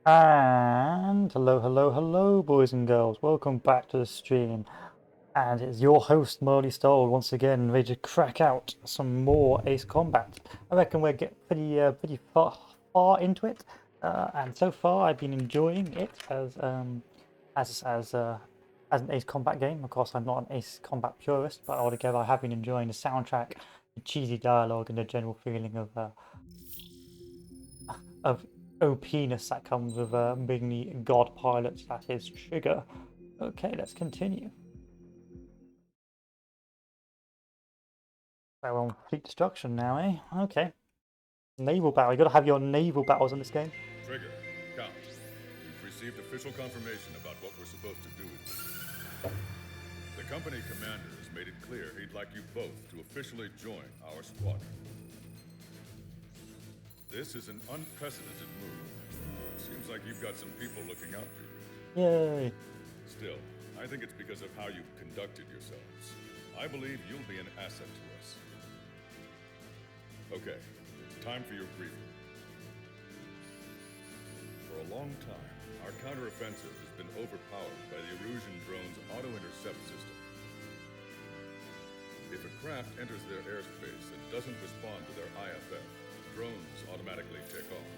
And hello, boys and girls. Welcome back to the stream. And it's your host, Marley Stoll, once again, ready to crack out some more Ace Combat. I reckon we're getting pretty far into it, and so far I've been enjoying it as an Ace Combat game. Of course, I'm not an Ace Combat purist, but altogether I have been enjoying the soundtrack, the cheesy dialogue, and the general feeling of OP-ness that comes with being the god pilot that is Trigger. Okay, let's continue. So we're on fleet destruction now, eh? Okay. Naval battle. You gotta have your naval battles in this game. Trigger, Count. We've received official confirmation about what we're supposed to do with you. The company commander has made it clear he'd like you both to officially join our squadron. This is an unprecedented move. Seems like you've got some people looking out for you. Yay. Still, I think it's because of how you've conducted yourselves. I believe you'll be an asset to us. Okay, time for your briefing. For a long time, our counteroffensive has been overpowered by the Erusian drone's auto-intercept system. If a craft enters their airspace and doesn't respond to their IFF, drones automatically take off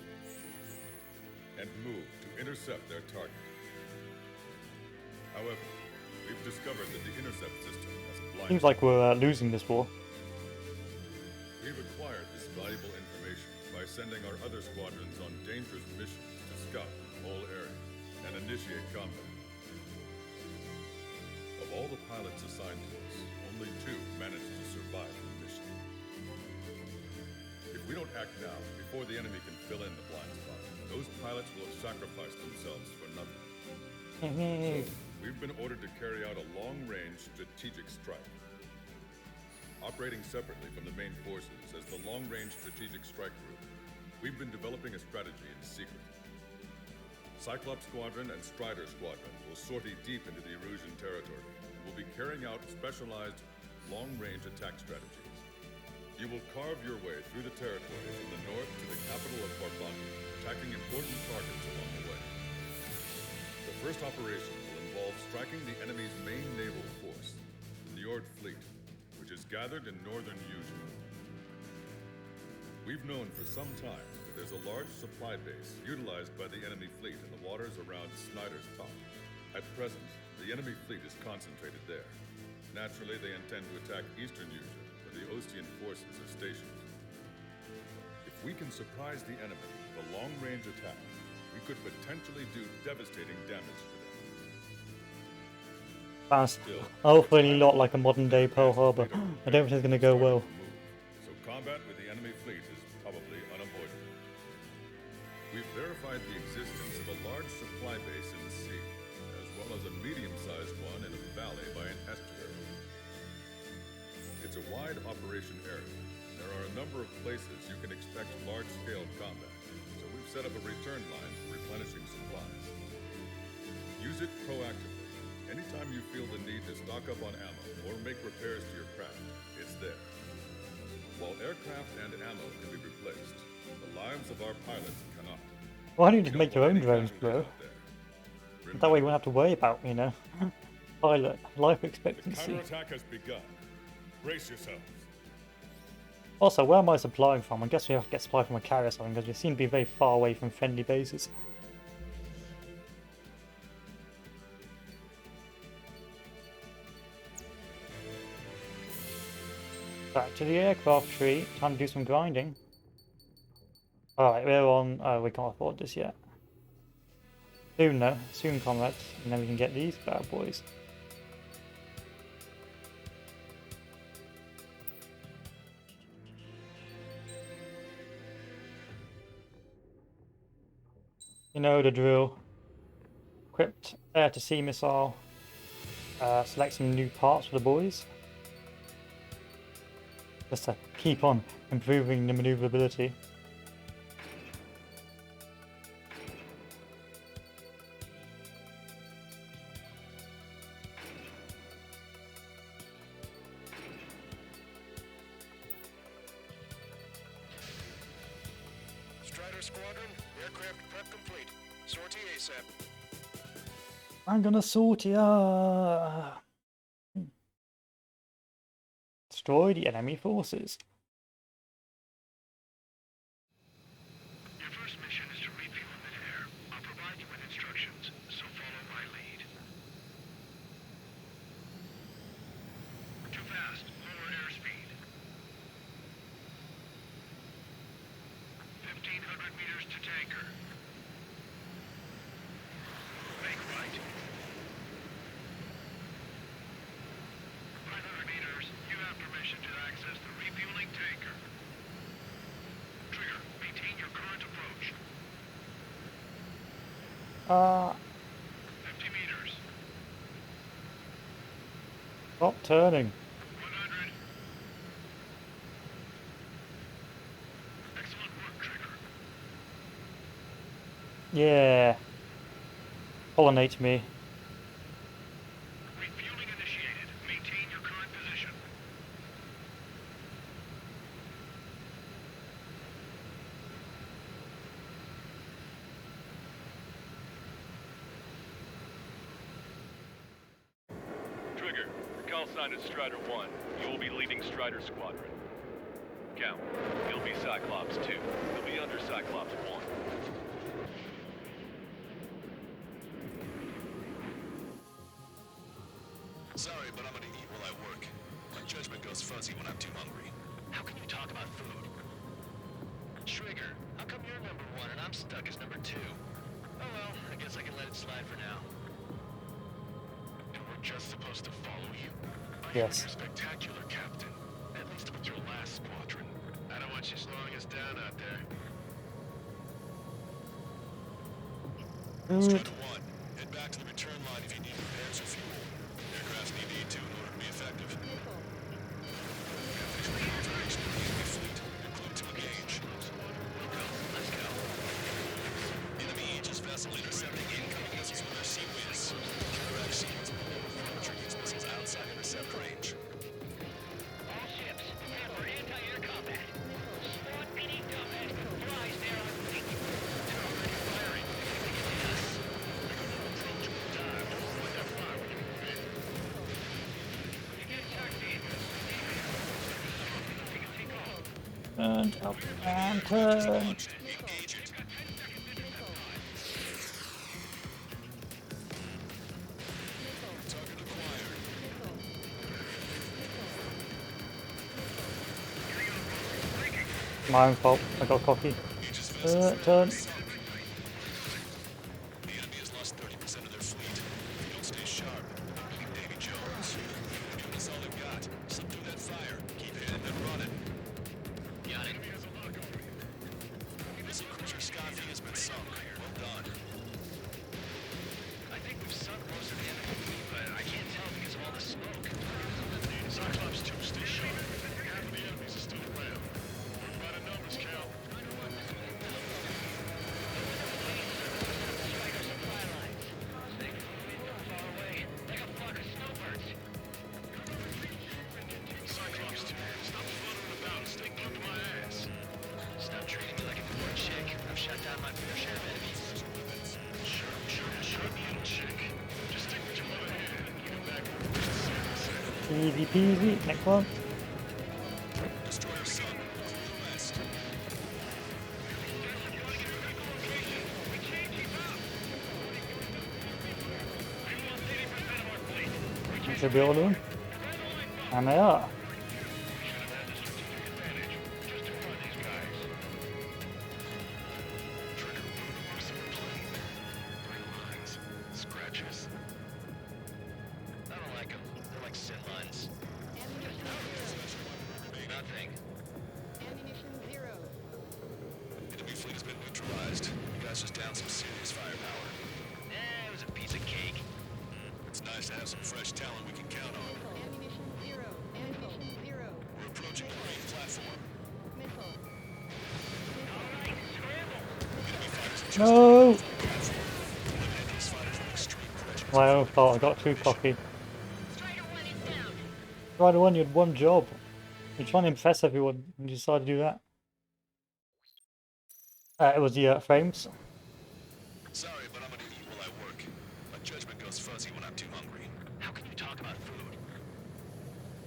and move to intercept their target. However, we've discovered that the intercept system has a blind Seems like we're losing this war. We've acquired this valuable information by sending our other squadrons on dangerous missions to scout the whole area and initiate combat. Of all the pilots assigned to us, only 2 managed to survive the mission. If we don't act now, before the enemy can fill in the blind spot, those pilots will have sacrificed themselves for nothing. So, we've been ordered to carry out a long-range strategic strike. Operating separately from the main forces as the Long-Range Strategic Strike Group, we've been developing a strategy in secret. Cyclops Squadron and Strider Squadron will sortie deep into the Erusian territory and will be carrying out specialized long-range attack strategies. You will carve your way through the territory from the north to the capital of Farbanti, attacking important targets along the way. The first operation will involve striking the enemy's main naval force, the Njord Fleet, which is gathered in northern Eugene. We've known for some time that there's a large supply base utilized by the enemy fleet in the waters around Snyder's Top. At present, the enemy fleet is concentrated there. Naturally, they intend to attack eastern Eugene, where the Ostian forces are stationed. If we can surprise the enemy with a long-range attack, we could potentially do devastating damage to them. Sounds hopefully not like a modern day Pearl Harbor. I don't think it's gonna go well. So combat with the enemy fleet is probably unavoidable. We've verified the existence of a large supply base in the sea, as well as a medium-sized one in a valley by an estuary. It's a wide operation area. There are a number of places you can expect large-scale combat, so we've set up a return line for replenishing supplies. Use it proactively. Anytime you feel the need to stock up on ammo or make repairs to your craft, it's there. While aircraft and ammo can be replaced, the lives of our pilots cannot. Why don't you just make your own drones, bro? That way you won't have to worry about, pilot life expectancy. The counterattack has begun. Brace yourselves. Also, where am I supplying from? I guess we have to get supply from a carrier or something, because we seem to be very far away from friendly bases. Back to the aircraft tree. Time to do some grinding. Alright, we're on... Oh, we can't afford this yet. Soon though. Soon, comrades. And then we can get these bad boys. You know the drill. Equipped air-to-sea missile. Select some new parts for the boys. Just to keep on improving the maneuverability. Strider Squadron, aircraft prep complete. Sortie ASAP. I'm gonna sort ya. Destroy the enemy forces. Your first mission is to refuel in midair. I'll provide you with instructions, so follow my lead. Too fast. Lower airspeed. 1,500 meters to tanker. Make right. 500 meters. You have permission to access the refueling tanker. Trigger, maintain your current approach. 50 meters. Stop turning. 100. Excellent work, Trigger. Yeah. Pollinate me. Refueling initiated. Maintain your current position. Trigger, your call sign is Strider 1. You will be leading Strider Squadron. Count, you'll be Cyclops 2. You'll be under Cyclops 1. Sorry, but I'm gonna eat while I work. My judgment goes fuzzy when I'm too hungry. How can you talk about food? Trigger, how come you're number 1 and I'm stuck as number 2? Oh well, I guess I can let it slide for now. And we're just supposed to follow you? Yes. You're spectacular, Captain. At least with your last squadron. I don't want you slowing us down out there. Good. Strider 1, head back to the return line if you need repairs or fuel. Aircrafts need E2 in order to be effective. Official confirmation of the enemy fleet. You're clear to engage. Let's go. Enemy Aegis vessel intercepting incoming missiles with their sea whiz. Counteract sequence below infantry use missiles outside intercept range. All ships, prepare for anti-air combat. Squad PD combat flies near our fleet. They're already firing. They can hit us. Approach will dive to avoid their fire when you move in. You get taxied. We can take off. And up and turn. Engage it. Target acquired. My own fault. I got cocky. Aegis vessel Turn. sunk. The enemy has lost 30% of their fleet. If you don't stay sharp, you'll be Davy Jones. Give us all they've got. Subdue that fire. Keep hitting and running. Got it. Enemy has a lock over you. Missile cruiser Scotty has been sunk. Well done. I think we've sunk most of the enemy, but I can't tell because of all the smoke. Cyclops 2, stay sharp. Half of the enemies are still around. We're by the numbers, Cal. Striker supply lines. They can move in from far away, like a flock of snowbirds. Cyclops 2, stop fluttering about and stay glued to my ass. Stop treating me like a poor chick. I've shut down my fair share of enemies. Sure, little chick. Just stick with your mother here and give it back when Easy peasy. Next one. Destroyer sunk. Clear the west. Should be all of them. And they are. Trigger, what's the plane? Gray lines. Scratches. I don't like them. They're like sin lines. Nothing. Ammunition 0. Enemy fleet has been neutralized. You guys just down some serious firepower. It was a piece of cake. It's nice to have some fresh talent we can count on. Ammunition 0. Ammunition 0. We're approaching the main platform. Missile. Enemy fighters are just No! eliminate these fighters with extreme pressure. My own fault. I got too cocky. Strider 1 is down. Strider 1, you had one job. You're trying to impress everyone, and you decided to do that. It was the frames. Sorry, fuzzy when I'm too hungry. How can you talk about food?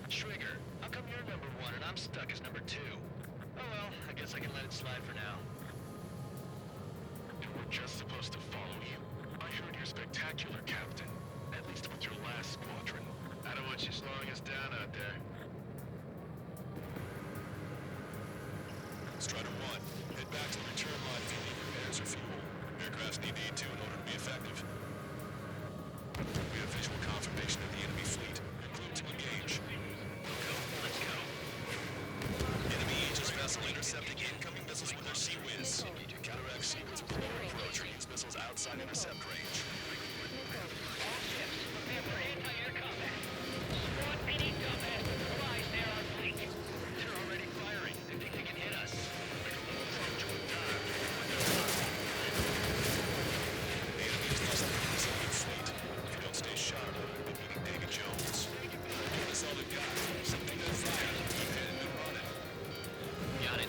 Trigger, how come you're number 1 and I'm stuck as number 2? Oh well, I guess I can let it slide for now. We're just supposed to follow you. I heard you're spectacular, Captain. At least with your last squadron. I don't want you slowing us down out there. Strider 1, head back to the return line if you need repairs or fuel. Aircrafts need D2 in order to be effective. We have visual confirmation of the enemy fleet. Clear to engage. Let's go. Enemy Aegis vessel intercepting incoming missiles with their Sea Whiz. Counteract sequence with lower approach or use missiles outside intercept range. All ships, prepare for anti-air combat. Squad PD combat. Rise near our fleet. They're already firing. They think they can hit us. The enemy has lost control of their fleet. If you don't stay sharp, you'll be meeting Davy Jones. Give us all they've got. Something to fire. Keep heading and running. Got it.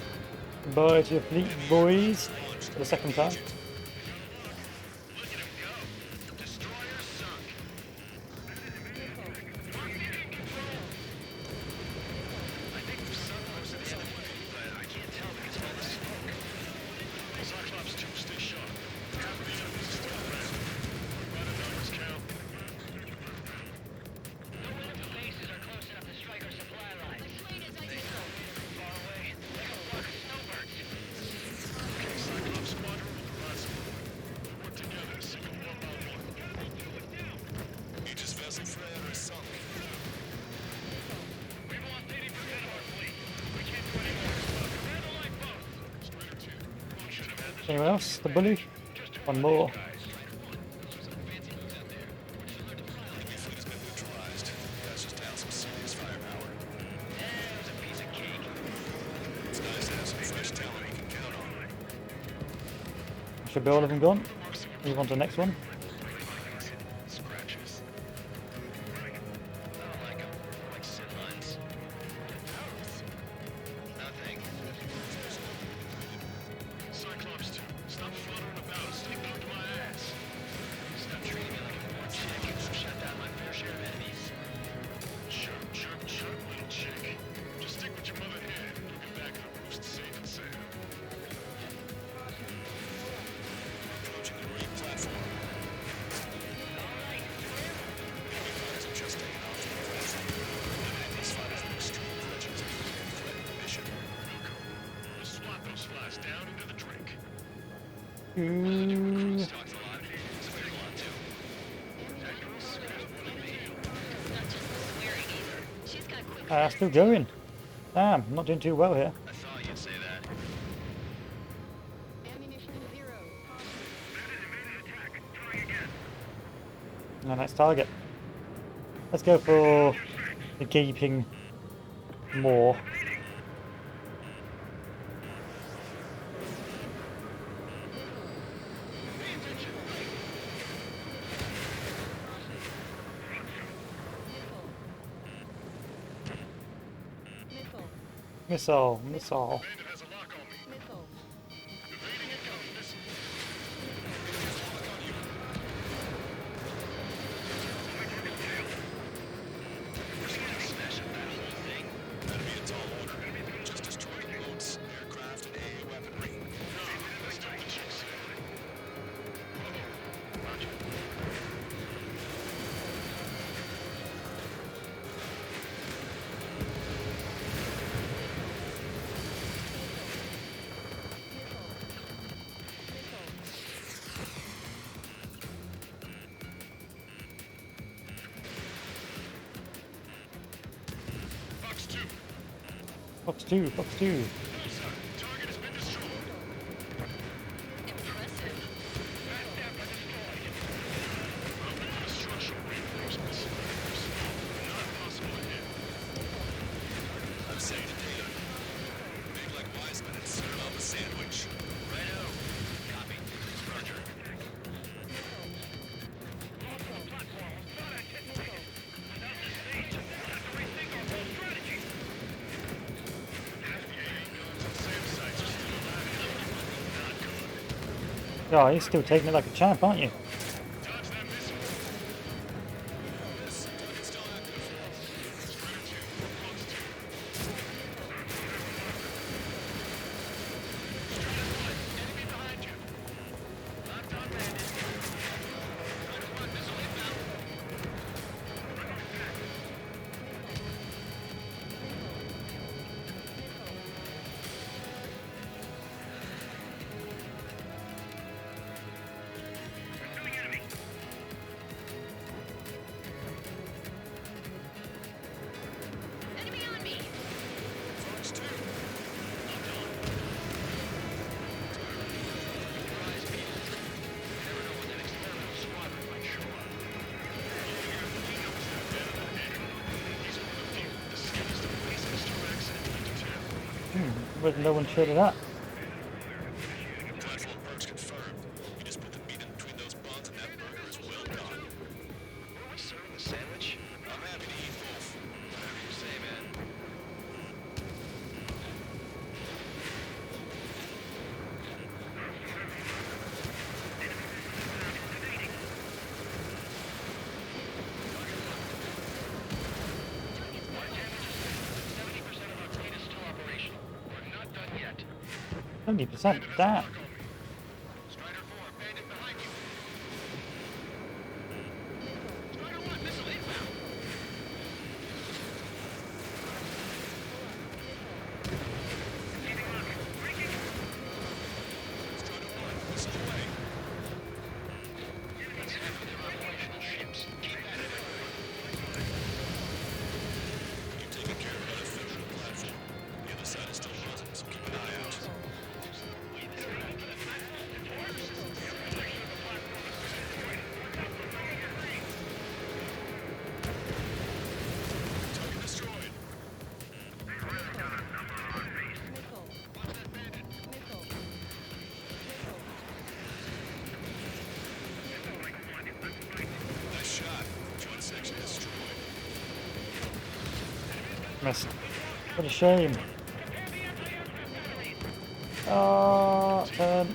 Bye to your fleet, boys. For the second time. Look at him go. Destroyer sunk. I think we've sunk most of the enemy, but I can't tell because of all the smoke. Cyclops 2, stay sharp. Half of the enemy's still around. By the numbers count. No enemy bases are close enough to strike our supply lines. They so far away, they can block snowbirds. Okay, Cyclops squadron will provide support. We'll work together to sink them one by one. Aegis vessel Freya is sunk. We've lost 80% of our fleet. We can't do any more. Command a lifeboat. Strider 2, we should have had this. Anyone else? The bully? One more. Enemy fleet has been neutralized. That's just down some serious firepower. That was a piece of cake. It's nice to have some fresh talent we can count on. Should be all of them gone. Move on to the next one. Scratches. I don't like them. Like sin lines. Nothing. Cyclops 2, stop fluttering about. Stay glued to my ass. Stop treating me like a poor chick. Shut down my fair share of enemies. Chirp, chirp, chirp, little chick. Just stick with your mother here. You'll get back to the roost safe and sound. Approaching the marine platform. Alright, Enemy fighters have just taken off from the platform. These fighters are extreme legends of the threatening the mission. We'll swat those flies down into the drink. Ooh. talks a lot. Swears a lot too. Not just swearing either. She's got quick Still going. Damn, I'm not doing too well here. I thought you'd say that. ammunition 0. No, next target. Let's go for the gaping maw. Missile. Missile. Bandit has a lock on me. Missile. Evading incoming missile. Smash up that whole thing. That'd be a tall order. Just destroying boats, aircraft, and AA weaponry. No, that's not what you said. Roger. Fox 2. Fox 2, Fox 2. Bullseye. Target has been destroyed. Impressive. The structural reinforcements. They're small, but not impossible to hit. I'm saying to data. Make like Wiseman and serve up a sandwich. Righto. Copy. Roger. Oh, you're still taking it like a champ, aren't you? Dodge that missile. With no one showed of that. Platform perks confirmed. You just put the meat in between those buns and that burger is well done. Were we serving the sandwich? I'm happy to eat both. Whatever you say, man. We're not done yet. 70%. Damn. Strider 4, bandit behind you. Strider 1, missile inbound. Strider 1, missile away. That's half of their operational ships. Keep at it. You've taken care of that official platform. The other side is still buzzing, so keep an eye out. Target destroyed. Nice shot. Joint section destroyed. Missed. What a shame. Turn.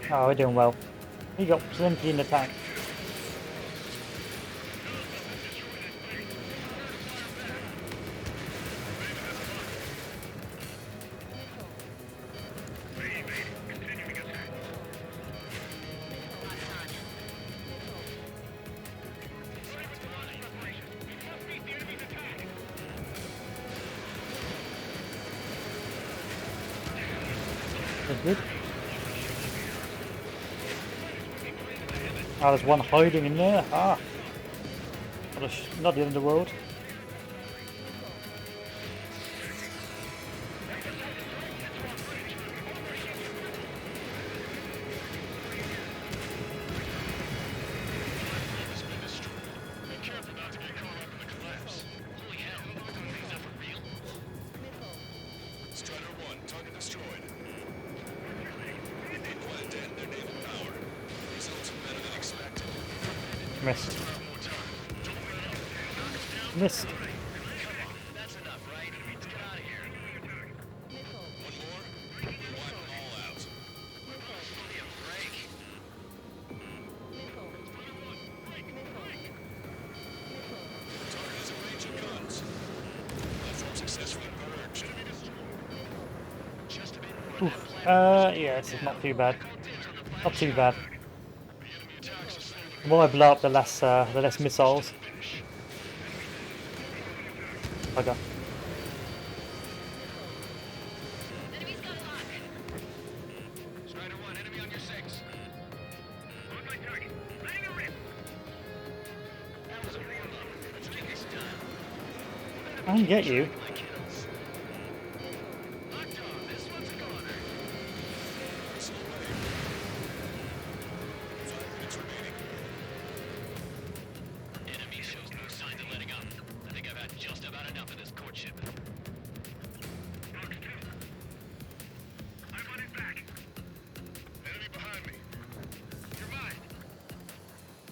Oh, we're doing well. We got plenty in the tank. That's good. Ah, there's one hiding in there. Ah. Not the end of the world. Be careful not to get caught up in the collapse. Holy hell, these are for real. Strider 1, target destroyed. They quite a dent in their naval power. Results are better than expected. Missed. Missed. That's enough, right? Let's get out of here. One more? Wipe them all out. Give me a break. Target has a range of guns. Platform successfully purged. Just a bit more. of that plan. Yeah, this is not too bad. Not too bad. The more I blow up, the less missiles. Okay. Enemy's got lock. Strider 1, enemy on your 6. On my target. Laying a rip. That was a real one. Let's get this done. I can get you. My kills. Locked on. This one's a goner. Missile away. 5 minutes remaining. Enemy shows no signs of letting up. I think I've had just about enough of this courtship. I'm on it back. Enemy behind me. You're mine.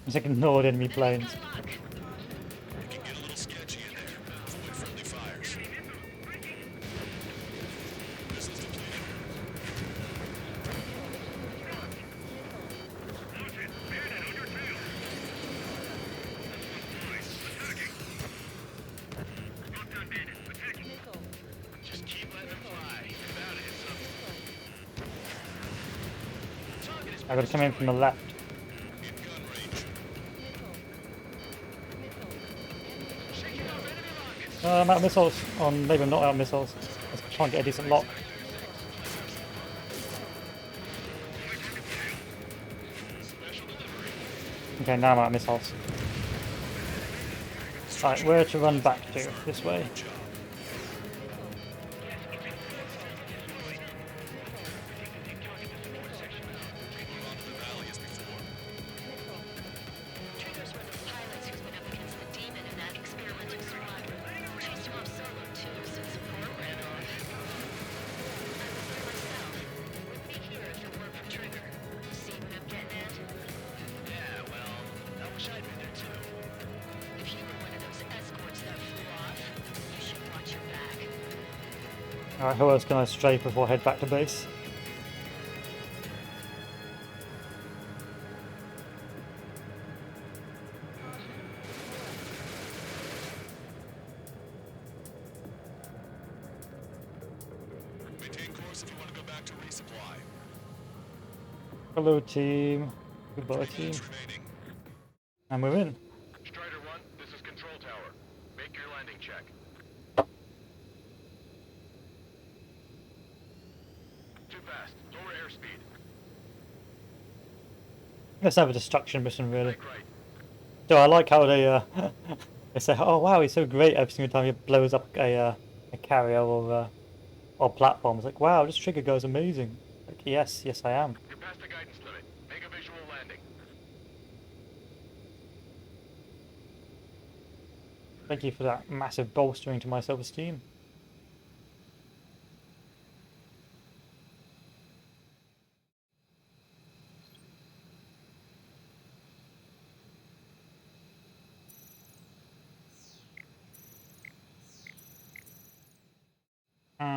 Just ignored enemy planes. Lock. It can get a little sketchy in there. Avoid friendly fires. Missiles depleted. Just keep letting them fly. Bound to hit something. Target is I gotta come in from the left. In gun range. shaking off enemy rockets. I'm out of missiles. Maybe I'm not out of missiles. Let's try and get a decent lock. Okay, now I'm out of missiles. Right, where to run back to? This way. Trigger's one of the pilots who's been up against the demon in that experimental squadron. Chased him off solo, too, since the port ran off. I'm myself. Wouldn't be here if it weren't for Trigger. See what I'm getting at? Yeah, well, I wish I'd been there too. If you were one of those escorts that flew off, you should watch your back. Alright, who else can I strafe before I head back to base? Maintain course if you want to go back to resupply. Hello team. Goodbye 3 team. minutes remaining. And we're in. Strider 1, this is Control Tower. Make your landing check. Too fast. Lower airspeed. Let's have a destruction mission really. Take right. So I like how they they say, oh wow, he's so great every single time he blows up a carrier or platform. It's like, wow, this trigger guy's amazing. Like, yes, I am. You're past the guidance limit. Make a visual landing. Thank you for that massive bolstering to my self-esteem.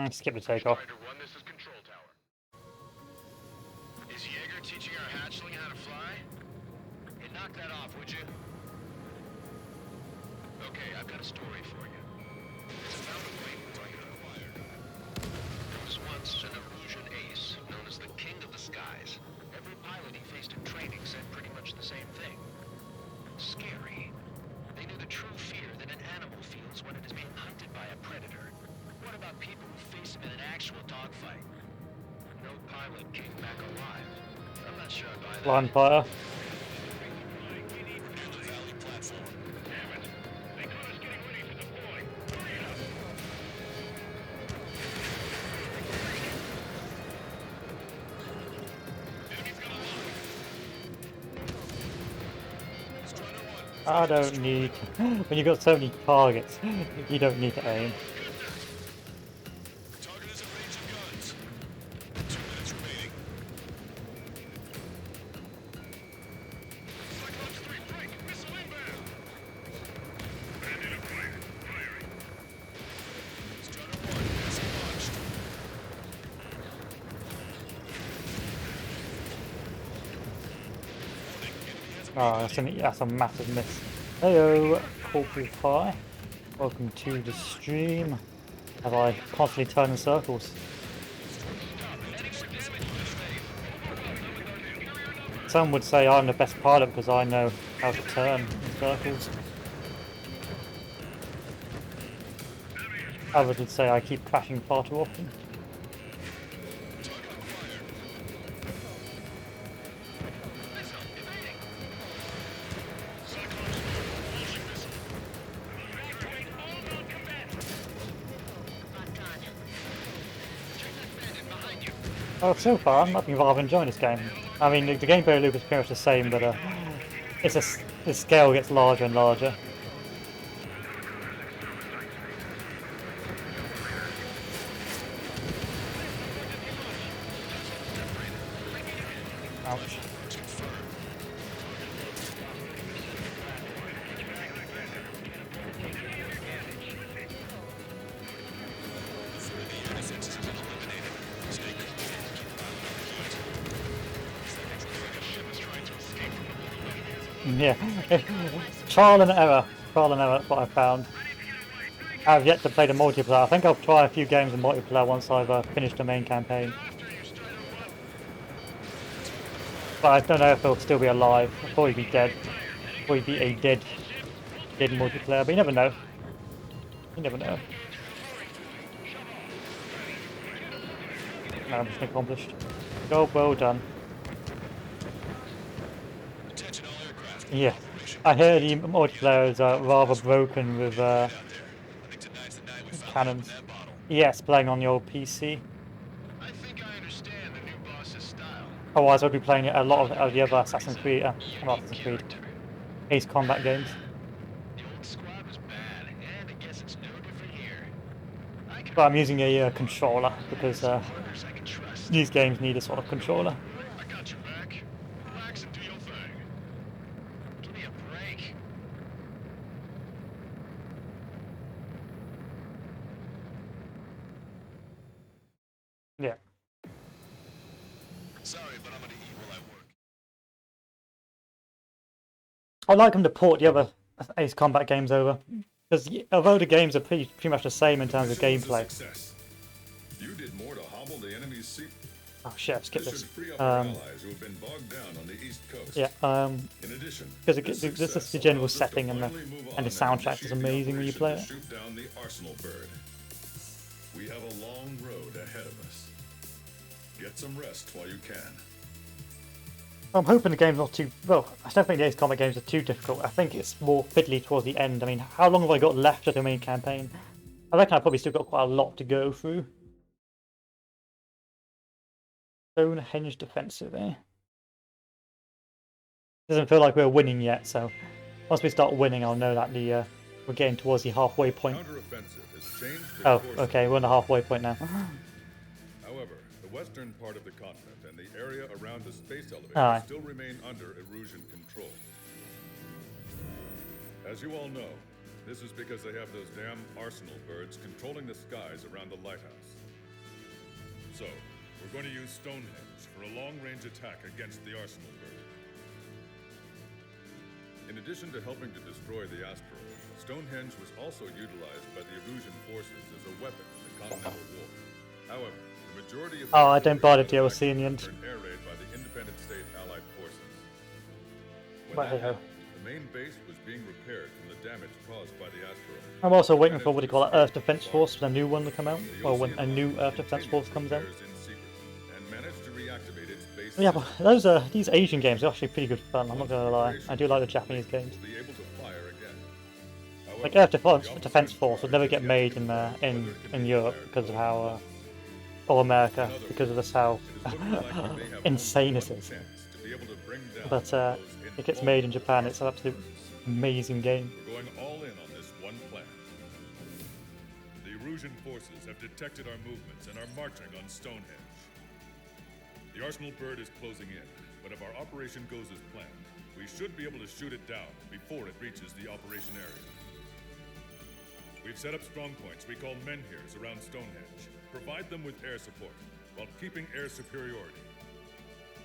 Skip the takeoff. Strider 1, this is Control Tower. Is Jaeger teaching our hatchling how to fly? Hey, knock that off, would you? Okay, I've got a story for you. It's about a acquaintance I acquired. There was once an Erusian ace known as the King of the Skies. Every pilot he faced in training said pretty much the same thing. Scary. They knew the true fear that an animal feels when it is being hunted by a predator. What about people who face him in an actual dogfight? No pilot came back alive. I'm not sure I buy that. Line fire. Near the valley platform. Damn it. They caught us getting ready to deploy. Hurry up. Enemy's got a lock. Strider 1. I don't need. When you've got so many targets, you don't need to aim. Target is in range of guns. 2 minutes remaining. Cyclops 3, break. Missile inbound. Bandit acquired. Firing. Strider 1, missile launched. Warning, enemy has a That's a massive miss. Heyo, Corporal Pie. Welcome to the stream. As I constantly turn in circles. Some would say I'm the best pilot because I know how to turn in circles. Others would say I keep crashing far too often. Oh, so far I'm not rather enjoying this game. I mean, the gameplay loop is pretty much the same, but the scale gets larger and larger. Ouch. Yeah, trial and error. Trial and error, that's what I found. I have yet to play the multiplayer. I think I'll try a few games of multiplayer once I've finished the main campaign. But I don't know if he'll still be alive. I'll probably be dead. Probably be a dead multiplayer, but you never know. You never know. No, mission accomplished. Job well done. Attention all aircraft. Yeah, I hear the multiplayer is rather broken with Out there. I think tonight's the night we finally cannons. open that bottle. Yes, playing on your PC. I think I understand the new boss's style. Otherwise, I'd be playing a lot of the other Assassin's Creed, not Unique Assassin's Creed, character. Ace Combat games. The old squad was bad, and I guess it's no different here. I could But I'm using a controller because partners I can trust. these games need a sort of controller. I got your back. Relax and do your thing. Give me a break. Yeah. Sorry, but I'm gonna eat while I work. I'd like them to port the other Ace Combat games over. Because although the games are pretty much the same in terms of Mission was a gameplay. success. You did more to hobble the enemy's seat. Oh shit, skip This this. should free up our allies who have been bogged down on the East Coast. Yeah, In addition, because this this is success the general allows us to setting and the finally move on and the soundtrack is initiate the amazing when you operation play to it. Shoot down the Arsenal bird. We have a long road ahead of us. Get some rest while you can. I'm hoping the game's not too... Well, I don't think the Ace Combat games are too difficult. I think it's more fiddly towards the end. I mean, how long have I got left of the main campaign? I reckon I've probably still got quite a lot to go through. Stonehenge defensive, eh? Doesn't feel like we're winning yet, so once we start winning, I'll know that the we're getting towards the halfway point. Counteroffensive has changed the Oh, course. okay, we're on the halfway point now. However, the western part of the continent and the area around the space elevator Aye. still remain under Erusian control. As you all know, this is because they have those damn Arsenal birds controlling the skies around the lighthouse. So, we're going to use Stonehenge for a long-range attack against the Arsenal bird. In addition to helping to destroy the asteroid, Stonehenge was also utilized by the Erusian forces as a weapon in the Continental War. However, the majority of Oh, I don't buy the Erusian DLC in the end. were an air raid by the independent state allied forces. When Well, that hey-ho. happened, the main base was being repaired from the damage caused by the asteroid. I'm also waiting for what do you call it, Earth Defense Force, for the new one to come out. Or when a new Earth Defense Force comes out. Repairs in secret and managed to reactivate its base Yeah, but those these Asian games are actually pretty good fun. I'm not gonna lie. I do like the Japanese games. will be able to fire again. Like However, Earth Defense Force would never get made in Europe because of how, or America because of this how it is looking like we may have insane one it is. chance to be able to bring down But those it gets made in Japan. It's an absolute amazing game. We're going all in on this one plan. The Erusian forces have detected our movements and are marching on Stonehenge. The Arsenal bird is closing in, but if our operation goes as planned, we should be able to shoot it down before it reaches the operation area. We've set up strong points we call menhirs around Stonehenge. Provide them with air support while keeping air superiority.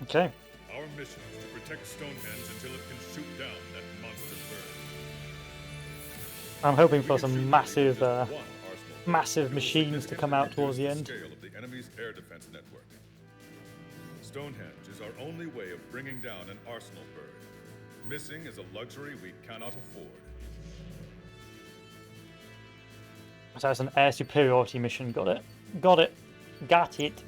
Okay. Our mission is to protect Stonehenge until it can shoot down that monster bird. I'm hoping for We can shoot some down massive, just one Arsenal bird. massive It will machines to come out towards the end. significantly reduce the scale of the enemy's air defense network. Stonehenge is our only way of bringing down an Arsenal bird. Missing is a luxury we cannot afford. So it's an air superiority mission. Got it. Got it. Got it.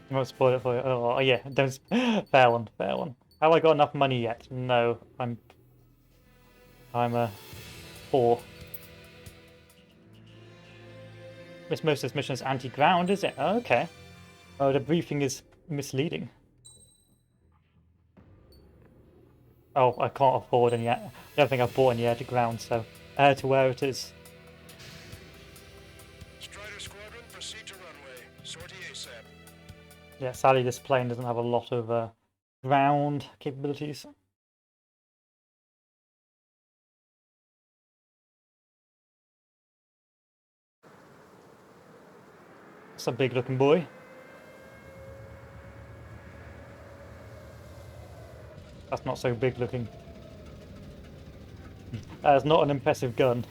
I won't spoil it for you. Oh yeah, don't. Fair one. Fair one. Have I got enough money yet? No. I'm poor. Most of this mission is anti-ground, is it? Oh, okay. Oh, the briefing is misleading. Oh, I can't afford any. I don't think I've bought any air to ground, so air to where it is. Strider Squadron, proceed to runway. Sortie ASAP. Yeah, sadly this plane doesn't have a lot of ground capabilities. It's a big looking boy. That's not so big looking. That is not an impressive gun.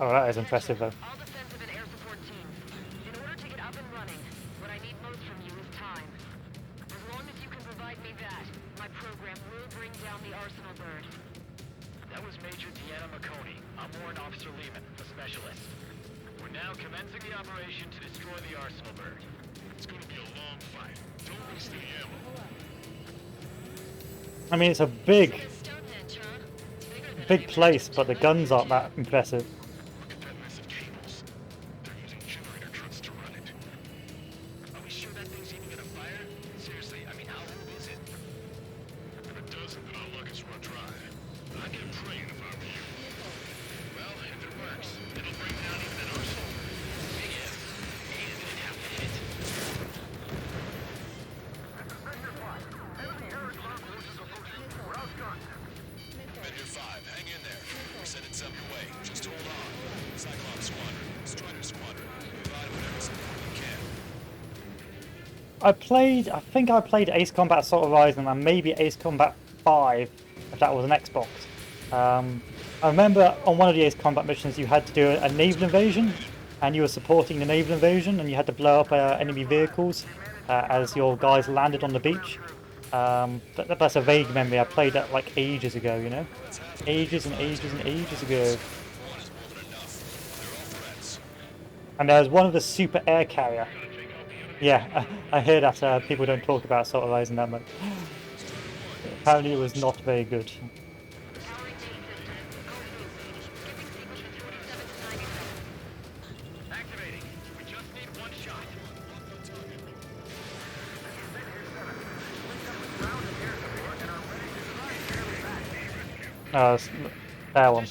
Oh, that is impressive though. All defensive and air support teams. In order to get up and running, what I need most from you is time. As long as you can provide me that, my program will bring down the Arsenal bird. That was Major Deanna McConey. I'm Warrant Officer Lehman, a specialist. We're now commencing the operation to destroy the Arsenal bird. It's gonna be a long fight. Don't waste any ammo. I mean, it's a big, Stonehenge, huh? Bigger than big place, but the guns aren't that impressive. Look at that mess of cables. They're using generator trucks to run it. Are we sure that thing's even gonna fire? Seriously, I mean, how old is it? If it doesn't, then our luck is run dry. I'd get praying if I were you. Well, if it works, it'll bring down even an Arsenal. Big if. Ain't gonna have to hit. Meteor 5, hang in there. We're sending some your way. Just hold on. Cyclops Squadron, Strider Squadron, provide whatever support you can. I think I played Ace Combat Assault Horizon and maybe Ace Combat 5, if that was an Xbox. I remember on one of the Ace Combat missions you had to do a naval invasion, and you were supporting the naval invasion, and you had to blow up enemy vehicles as your guys landed on the beach. That's a vague memory. I played that like ages ago, you know? Ages and ages and ages ago. One is more than enough. They're all threats. And there was one of the super air carrier. Yeah, I hear that people don't talk about Assault Horizon that much. Apparently it was not very good. Powering main system. Go through. Skipping sequences 47 to 97. Activating. We just need one shot. That one.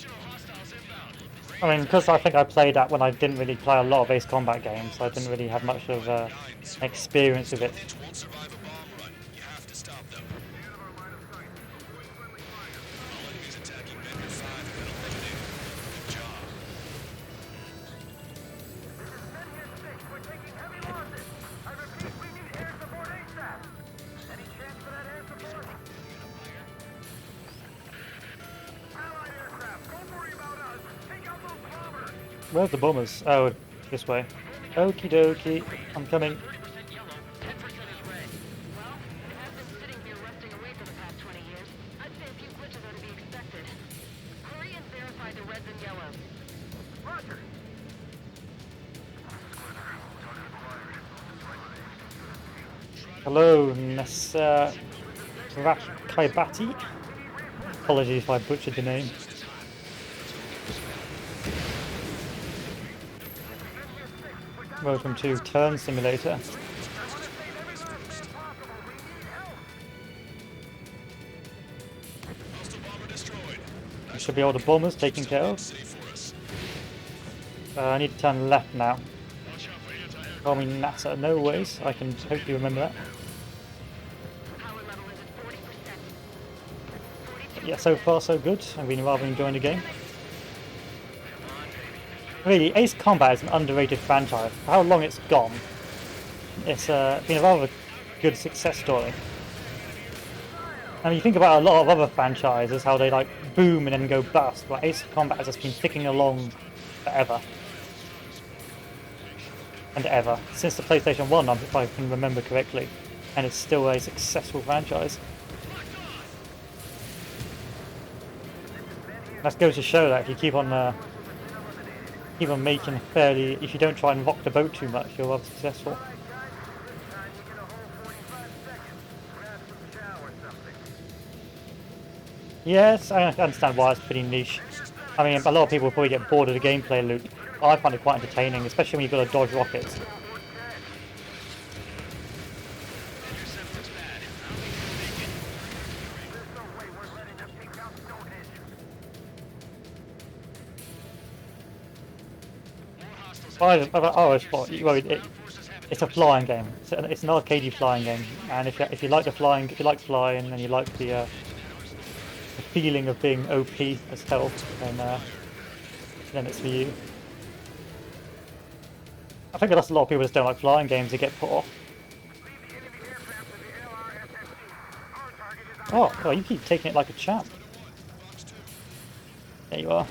I mean, because I think I played that when I didn't really play a lot of Ace Combat games, so I didn't really have much of experience with it. It won't survive a bomb run. You have to stop them. All enemies attacking Meteor 5 have been eliminated. Good job. Where's the bombers? Oh, this way. Okie dokie, I'm coming. 30% yellow, 10% is red. Well, it has been sitting here rusting away for the past 20 years. I'd say a few glitches are to be expected. Hurry and verify the reds and yellows. Roger. Hello, Nessa Kaibati. Apologies if I butchered the name. Welcome to Turn Simulator. Hostile bomber destroyed. You should be all the bombers taken care of. Safe for us. I need to turn left now. Watch out for anti-aircraft. Call me NASA. No ways. I can hopefully remember that. Power level is at 40%. Yeah, so far so good. I've been rather enjoying the game. Really, Ace Combat is an underrated franchise. For how long it's gone, it's been a rather good success story. I mean, you think about a lot of other franchises, how they like boom and then go bust, but Ace Combat has just been ticking along forever. And ever. Since the PlayStation 1, if I can remember correctly. And it's still a successful franchise. That goes to show that if you keep on making fairly, if you don't try and rock the boat too much, you're rather successful. Yes, I understand why it's pretty niche. I mean, a lot of people probably get bored of the gameplay loop. I find it quite entertaining, especially when you've got to dodge rockets. It's a flying game. It's an arcadey flying game, and if you like flying and you like the feeling of being OP as hell, then it's for you. I think that's a lot of people just don't like flying games. They get put off. Oh, you keep taking it like a champ. There you are.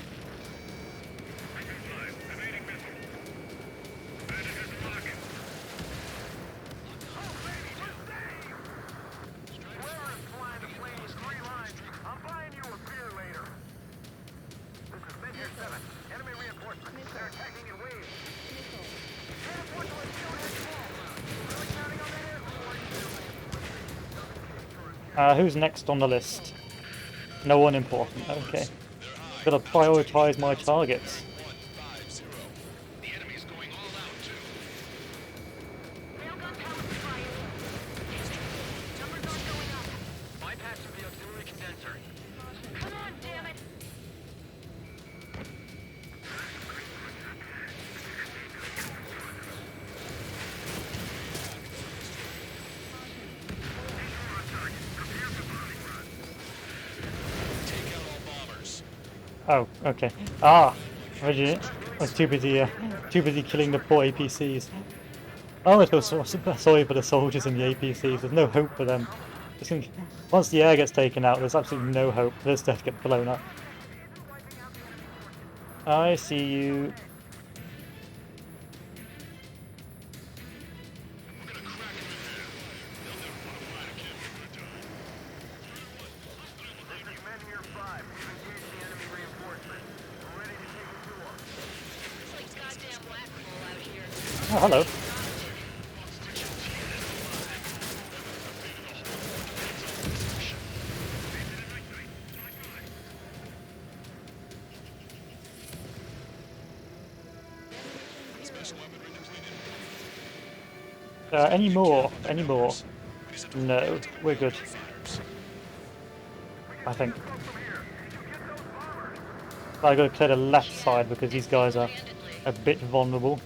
Who's next on the list? No one important. Okay. Gotta prioritize my targets. 150. The enemy's going all out, too. Railgun powered fire. Numbers aren't going up. Bypassing the auxiliary condenser. Come on, damn it! Take out all bombers. Oh, okay. I was too busy killing the poor APCs. I always feel sorry for the soldiers and the APCs. There's no hope for them. Once the air gets taken out, there's absolutely no hope. They'll just get blown up. I see you. It's like goddamn whack-a-mole out here. Oh, hello. Special weaponry depleted. Any more? Any more? No, we're good. I think. I gotta clear the left side because these guys are a bit vulnerable.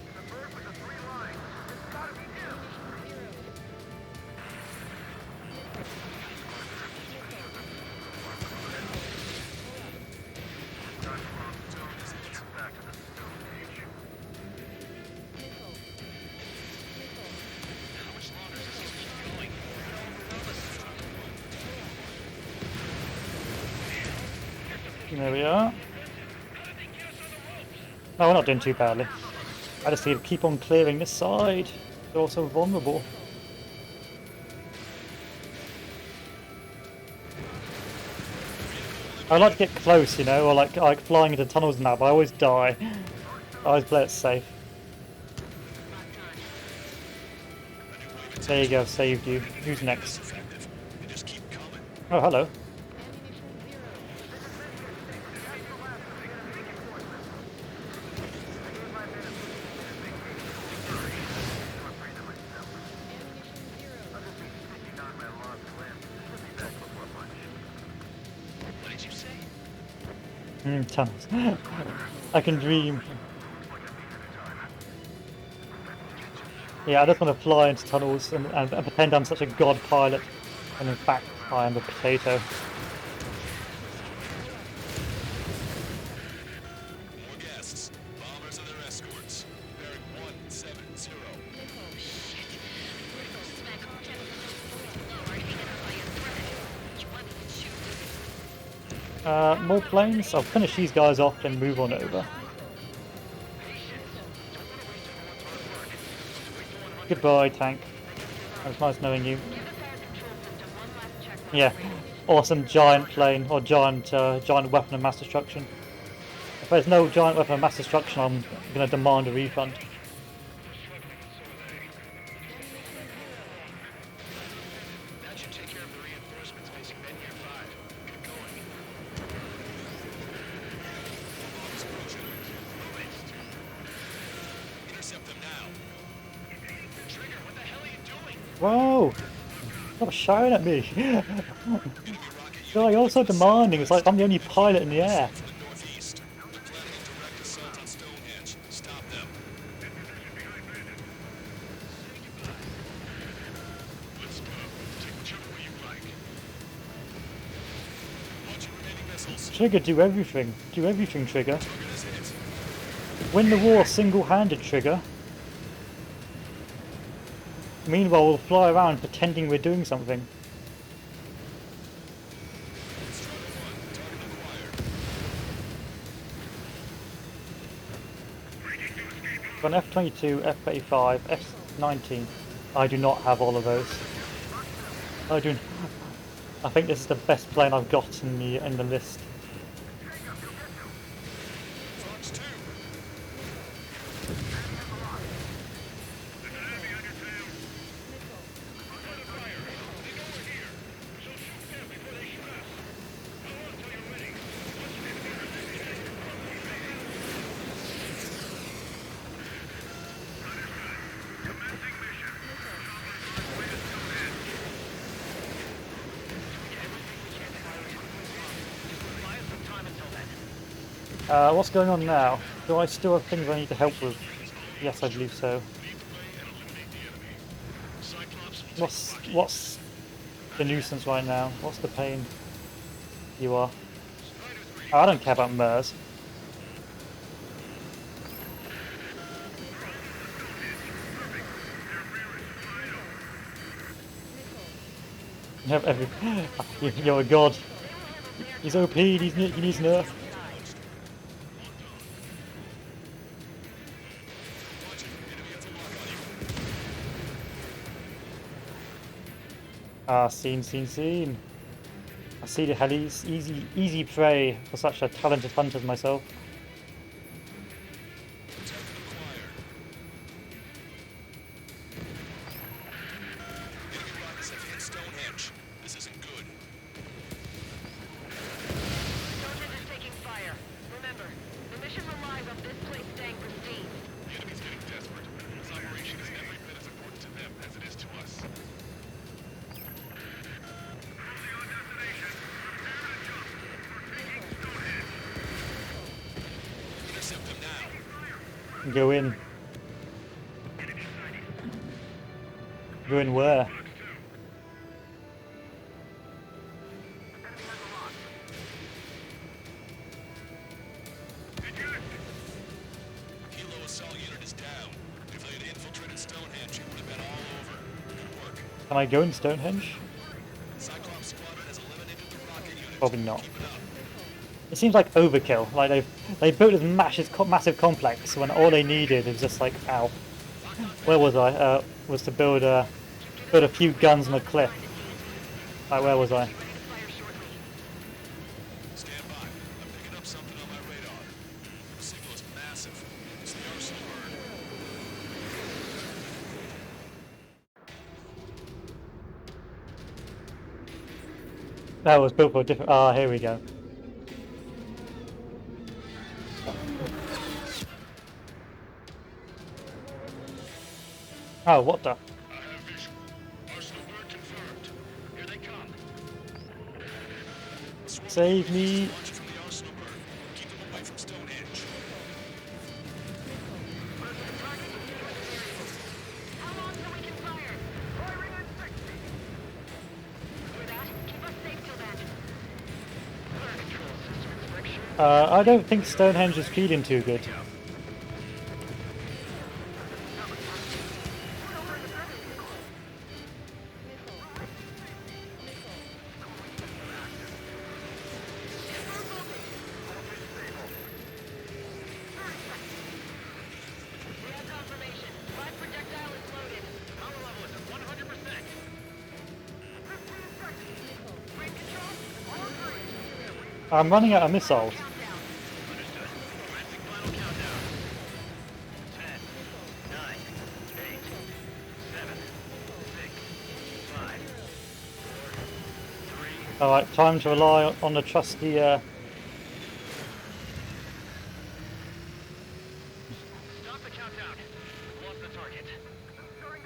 There we are. Oh, we're not doing too badly. I just need to keep on clearing this side. They're also vulnerable. I like to get close, you know, or like flying into tunnels and that, but I always die. I always play it safe. There you go, saved you. Who's next? Effective. They just keep coming. Oh, hello. What did you say? Tunnels. I can dream. Yeah, I just want to fly into tunnels and pretend I'm such a god pilot, and in fact, I am a potato. More guests. Bombers and their escorts. Bearing 170. More planes? I'll finish these guys off and move on over. Goodbye, tank. It was nice knowing you. Yeah, awesome giant plane or giant weapon of mass destruction. If there's no giant weapon of mass destruction, I'm going to demand a refund. That should take care of the reinforcements facing Menhir 5. Get going. Intercept them now. Trigger, what the hell are you doing? Whoa! Stop shouting at me! Enemy rocket God, you're so demanding. It's like I'm the only pilot in the air. to the northeast. They're planning a direct assault on Stonehenge. Stop them. Let's go. Take whichever way you like. Watch your remaining missiles. Trigger, do everything. Do everything, Trigger. Target is hit. Win the war single-handed, Trigger. Meanwhile, we'll fly around pretending we're doing something. Got an F-22, F-35, F-19. I do not have all of those. I do. I think this is the best plane I've got in the list. Fox 2. What's going on now? Do I still have things I need to help with? Yes, I believe so. What's the nuisance right now? What's the pain? You are. Oh, I don't care about MERS. You have every. You're a god. He's OP. He needs nerf. Ah, scene. I see the Hellies. Easy prey for such a talented hunter as myself. Stonehenge. This isn't good. Stonehenge is taking fire. Remember, the mission relies on this place staying pristine. The enemy's getting desperate. This operation is every bit as important to them as it is to us. Intercept them now. Go in. Go in where? Helo assault unit is down. If they had infiltrated Stonehenge, it would have been all over. Good work. Can I go in Stonehenge? Cyclops Squadron has eliminated the rocket unit. Probably not. Keep it up. It seems like overkill. Like they built this massive complex when all they needed is just like, ow. Where was I? Was to build a few guns on a cliff. Like, where was I? Stand by. I'm picking up something on my radar. The signal is massive. It's the arsenal burn. That was built for a different. Ah, here we go. Oh, what the? I have visual. Arsenal burn confirmed. Here they come. Save me! Launching from the arsenal burn. Keep them away from Stonehenge. How long till we can fire? Firing at 60. Hear that? Keep us safe till then. Fire control system inspection. I don't think Stonehenge is feeling too good. We have confirmation. 5 projectile is loaded. Power level is at 100%. 15 seconds. Brain control? All green. I'm running out of missiles. Countdown. Understood. Commencing final countdown. 10, 9, 8, 7, 6, 5, 4, 3. Alright, time to rely on the trusty, Stop the countdown. We've lost the target. Con?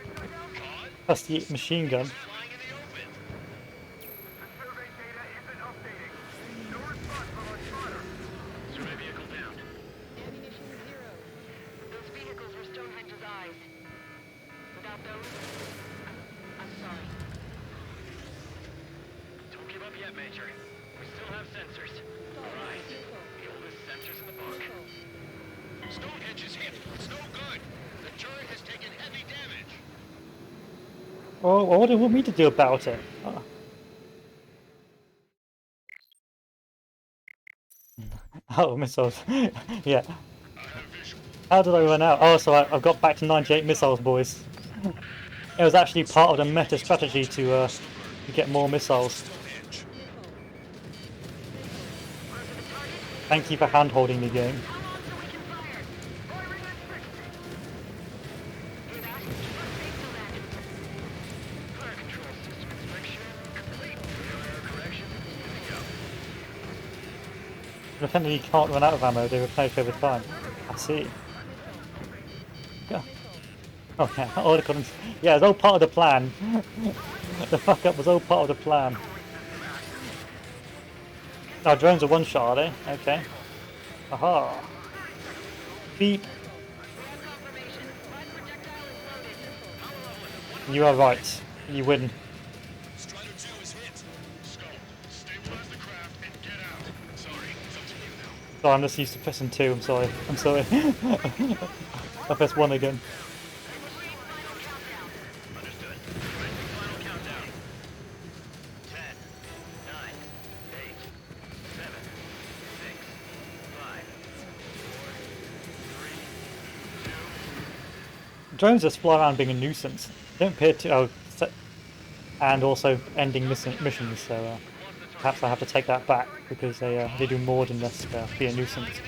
trusty machine gun. Flying in the open. Survey data isn't updating. No response from our spotter. Survey vehicle down. Those vehicles were Stonehenge's eyes. Without those, I'm sorry. Don't give up yet, Major. We still have sensors. Right. The oldest sensors in the book. Stonehenge is hit. It's no good. The turret has taken heavy damage. Oh, what do you want me to do about it? Oh. Oh, missiles. Yeah. How did I run out? Oh, so I've got back to 98 missiles, boys. It was actually part of the meta strategy to get more missiles. Stonehenge. Thank you for hand-holding the game. How long till we can fire? Firing at 60. Hear that? Keep us safe till then. Fire control system inspection complete. Radar correction. Here we go. Apparently you can't run out of ammo, they replenish over time. I see. Yeah. Oh yeah, all the comments. Yeah, it's all part of the plan. The fuck up was all part of the plan. Our drones are one shot, are they? Okay. Aha! Beep! You are right. You win. Strider 2 is hit. Skull, stabilize the craft and get out. Sorry, it's up to you now. Oh, I'm just used to pressing 2, I'm sorry. I'm sorry. I pressed 1 again. Understood. Ready for final countdown. 10, 9, 8, 7, 6, 5, 4, 3, 2. Drones just fly around being a nuisance. They don't appear to... and also ending missions, so perhaps I have to take that back, because they do more than just be a nuisance.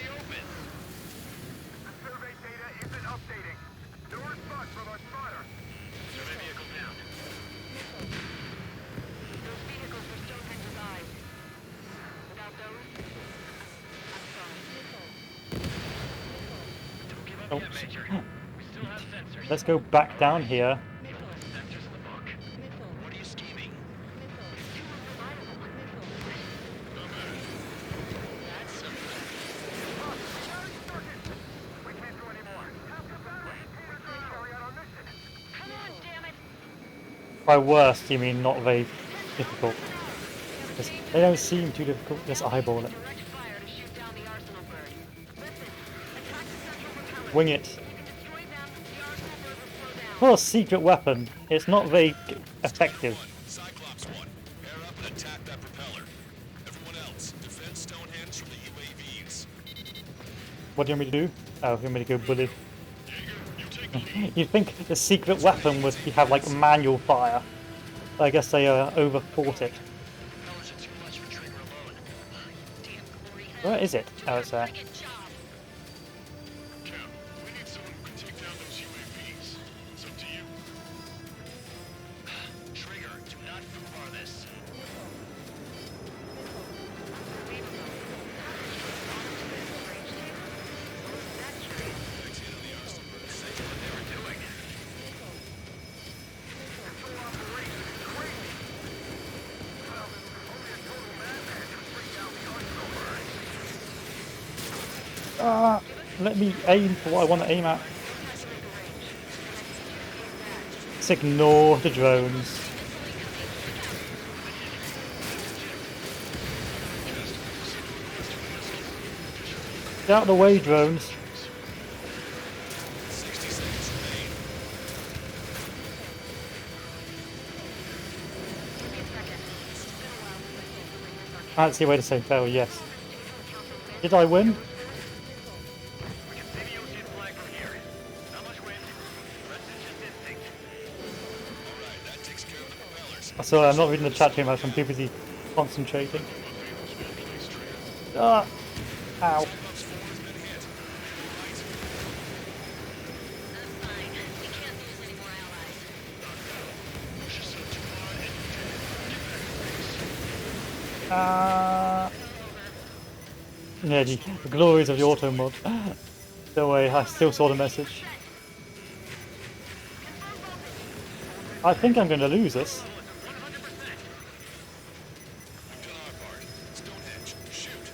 Survey data isn't updating. No response from our spotter. Survey vehicle down. Those vehicles were Stonehenge's eyes. Without those, I'm sorry. Don't give up yet, Oops. Major. We still have sensors. Let's go back down here. Sensors in the book. What are you scheming? That's something. We can't do any more. We're trying to carry out our mission. Come on, damn it! By worst, you mean not very difficult. 'Cause they don't seem too difficult, just eyeball it. Direct fire to shoot down the Arsenal bird. Listen, attack the central propellers. Wing it. If you can destroy them, the Arsenal bird will slow down. For a secret weapon, it's not very effective. Cyclops 1, pair up and attack that propeller. Everyone else, defend Stonehenge from the UAVs. What do you want me to do? Oh, you want me to go bully? You'd think the secret weapon would have like manual fire. I guess they overthought it. Propellers are too much for Trigger alone. Damn glory hell. Where is it? Oh, it's there. Friggin' job. Cap, we need someone who can take down those UAVs. It's up to you. Trigger, do not foobar this. Ah, let me aim for what I want to aim at. Let's ignore the drones. Get out of the way, drones. 60 seconds remain. I don't see a way to say fail, yes. Did I win? We can see the ocean flag from here. Not much wind. Rest is just instinct. Alright, that takes care of the propellers. Sorry, I'm not reading the chat too much, I'm too busy concentrating. Ah! Ow. Cyclops 4 has been hit. Right. I'm fine. We can't lose any more allies. Push us up too far and Yeah, the glories of the auto mod. Don't worry, I still saw the message. I think I'm going to lose this. we've done our part. Stonehenge, shoot.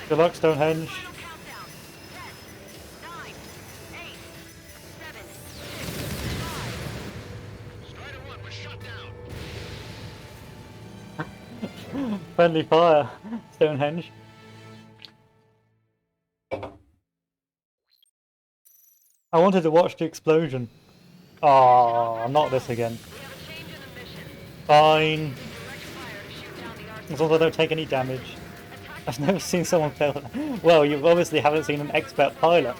Good luck, Stonehenge. Final countdown. 10, 9, 8, 7, 6, 5. Strider 1 was shot down. Friendly fire, Stonehenge. I wanted to watch the explosion. Oh, not this again. We have a change in the mission. Fine, Direct fire to shoot down the Arsenal. as long as I don't take any damage. I've never seen someone fail. Well, you obviously haven't seen an expert pilot.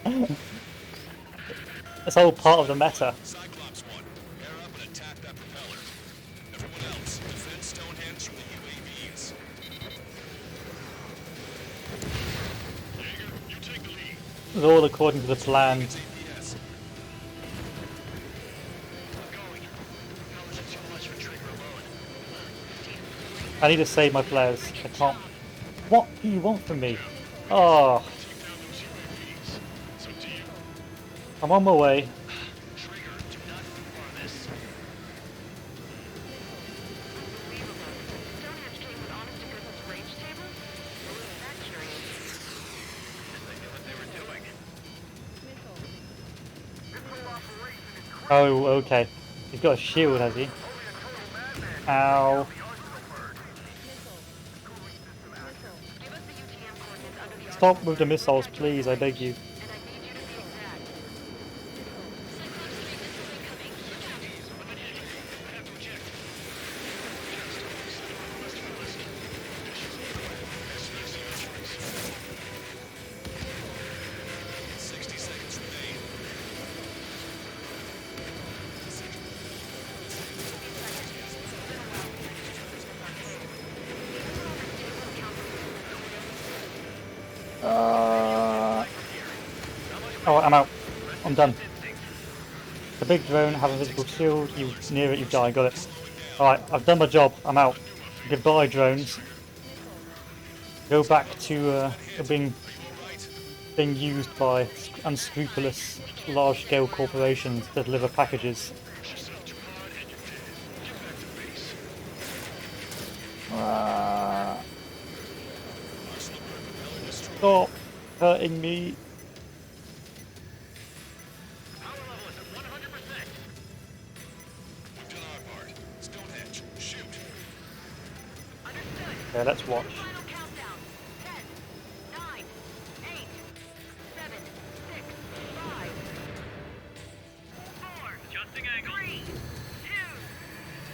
That's all part of the meta. Cyclops 1, pair up and attack that propeller. Everyone else, defend Stonehenge from the UAVs. Jaeger, you take the lead. It's all according to the plan. APS. I'm going. Propellers are too much for Trigger alone. I need to save my players. I can't. What do you want from me? Oh, Take down those UAVs. It's up to you. I'm on my way. Trigger, do not foobar this. Unbelievable. Stonehenge came with honest to goodness range tables? Well, isn't that curious? Oh, okay. He's got a shield, has he? Ow. Give us the UTM coordinates under the Stop with the missiles, please, I beg you. and I need you to be exact. Oh, I'm out. I'm done. The big drone have a visible shield. You near it, you die. Got it. Alright, I've done my job. I'm out. Goodbye, drones. Go back to being used by unscrupulous, large-scale corporations to deliver packages. Stop hurting me. Power level is at 100%. We've done our part. Stonehenge, shoot. Understood. Okay, let's watch. Final countdown. 10, 9, 8, 7, 6, 5, 4, Adjusting angle. 3, 2,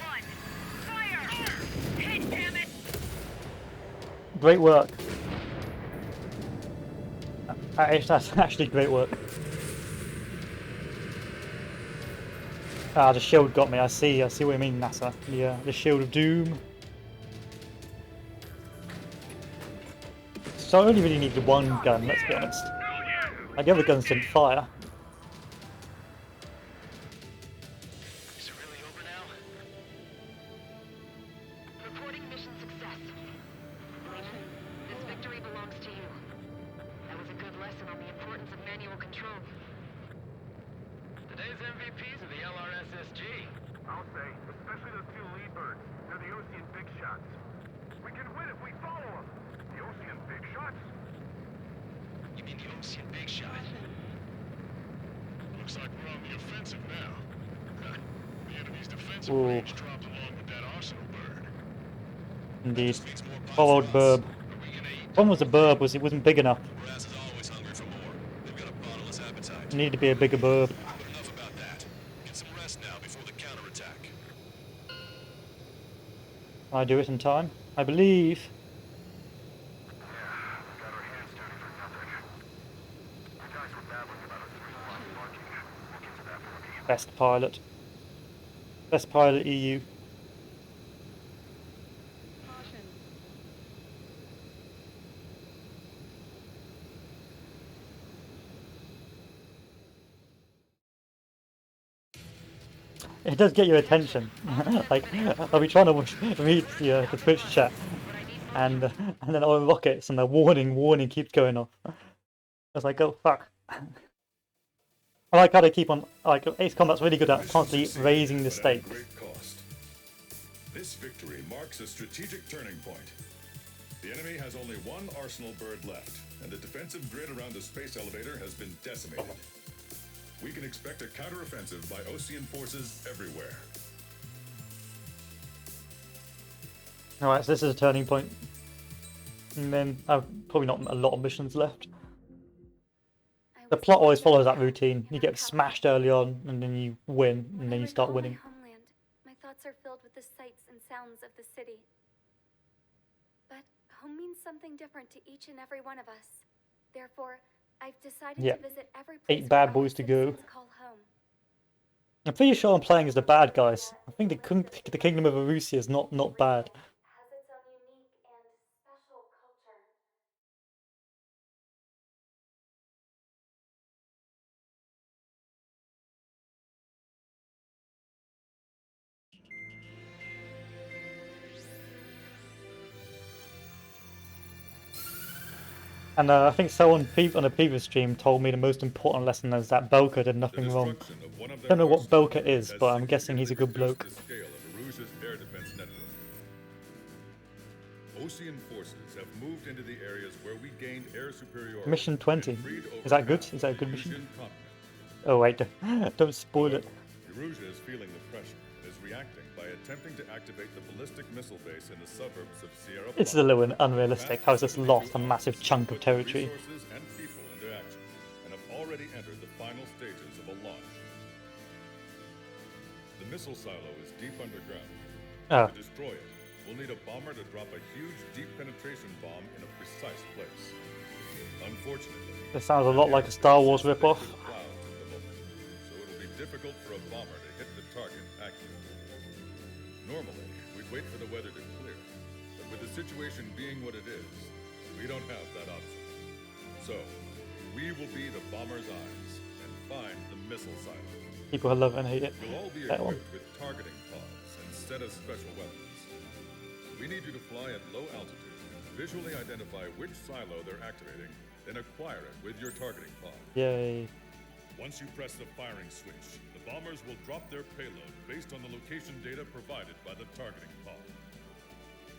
1. Fire! Hit, damn it! Great work. That's actually great work. Ah, the shield got me. I see what you mean, NASA. The shield of doom. So I only really needed one gun, let's be honest. Like, the other guns didn't fire. Is it really over now? Reporting mission success. Legion, this victory belongs to you. That was a good lesson on the importance of manual control. Today's MVPs are the LRSSG. I'll say, especially those two lead birds. They're the Ocean Big Shots. We can win if we follow them. The Ocean Big Shots? You mean the Ocean Big Shot? Looks like we're on the offensive now. The enemy's defensive Ooh. range dropped along with that arsenal bird. Indeed. Means more pies Followed for us. burb. Are we gonna eat? Problem was the burb was it wasn't big enough. Brass is always hungry for more. They've got a bottomless appetite. It needed to be a bigger burb. But enough about that. Get some rest now before the counterattack. I do it in time. I believe. Yeah, we got our hands dirty for nothing. The guys were babbling about a 3-line marking. We'll get to that for Best pilot. Best pilot EU. It does get your attention. Like, I'll be trying to read the Twitch chat, and then all the rockets and the warning keeps going off. I was like, oh fuck. I like how they keep on, like, Ace Combat's really good at constantly raising the But at a stakes. great cost. This victory marks a strategic turning point. The enemy has only one arsenal bird left, and the defensive grid around the space elevator has been decimated. We can expect a counteroffensive by Osean forces everywhere. Alright, so this is a turning point. And then probably not a lot of missions left. The plot always follows that routine. You get smashed early on, and then you win, and then you start winning. My homeland, my thoughts are filled with the sights and sounds of the city. But home means something different to each and every one of us. Therefore, I've decided Yeah. to visit every 8 place bad where boys our to go. citizens call home. I'm pretty sure I'm playing as the bad guys. I think the Kingdom of Erusia is not bad. Has its own unique and special culture. And I think someone on a previous stream told me the most important lesson is that Belka did The nothing wrong. destruction of one of their Don't know what arsenals Belka is, has but I'm guessing he's a good significantly bloke. reduced the scale of Aruja's air defense network. Osean forces have moved into the areas where we gained air superiority. Mission 20. and freed Is that over good? half Is that a of good the mission? Arusian continent. Oh wait, don't spoil it. Erusha is feeling the pressure and is reacting by attempting to activate the ballistic missile base in the suburbs of Sierra It's a Blanca. little unrealistic how it's just lost a massive chunk of territory. Resources and people into action, and have already entered the final stages of a launch. The missile silo is deep underground. Oh, To destroy it, we'll need a bomber to drop a huge deep penetration bomb in a precise place. Unfortunately, this sounds a lot like a Star Wars ripoff. clouds at the moment, so it'll be difficult for a bomber to hit the target accurately. Normally, we'd wait for the weather to clear, but with the situation being what it is, we don't have that option. So, we will be the bomber's eyes and find the missile silo. People who love it and hate it. You'll all be That one. equipped with targeting pods instead of special weapons. We need you to fly at low altitude, visually identify which silo they're activating, then acquire it with your targeting pod. Yay. Once you press the firing switch, the bombers will drop their payload based on the location data provided by the targeting pod.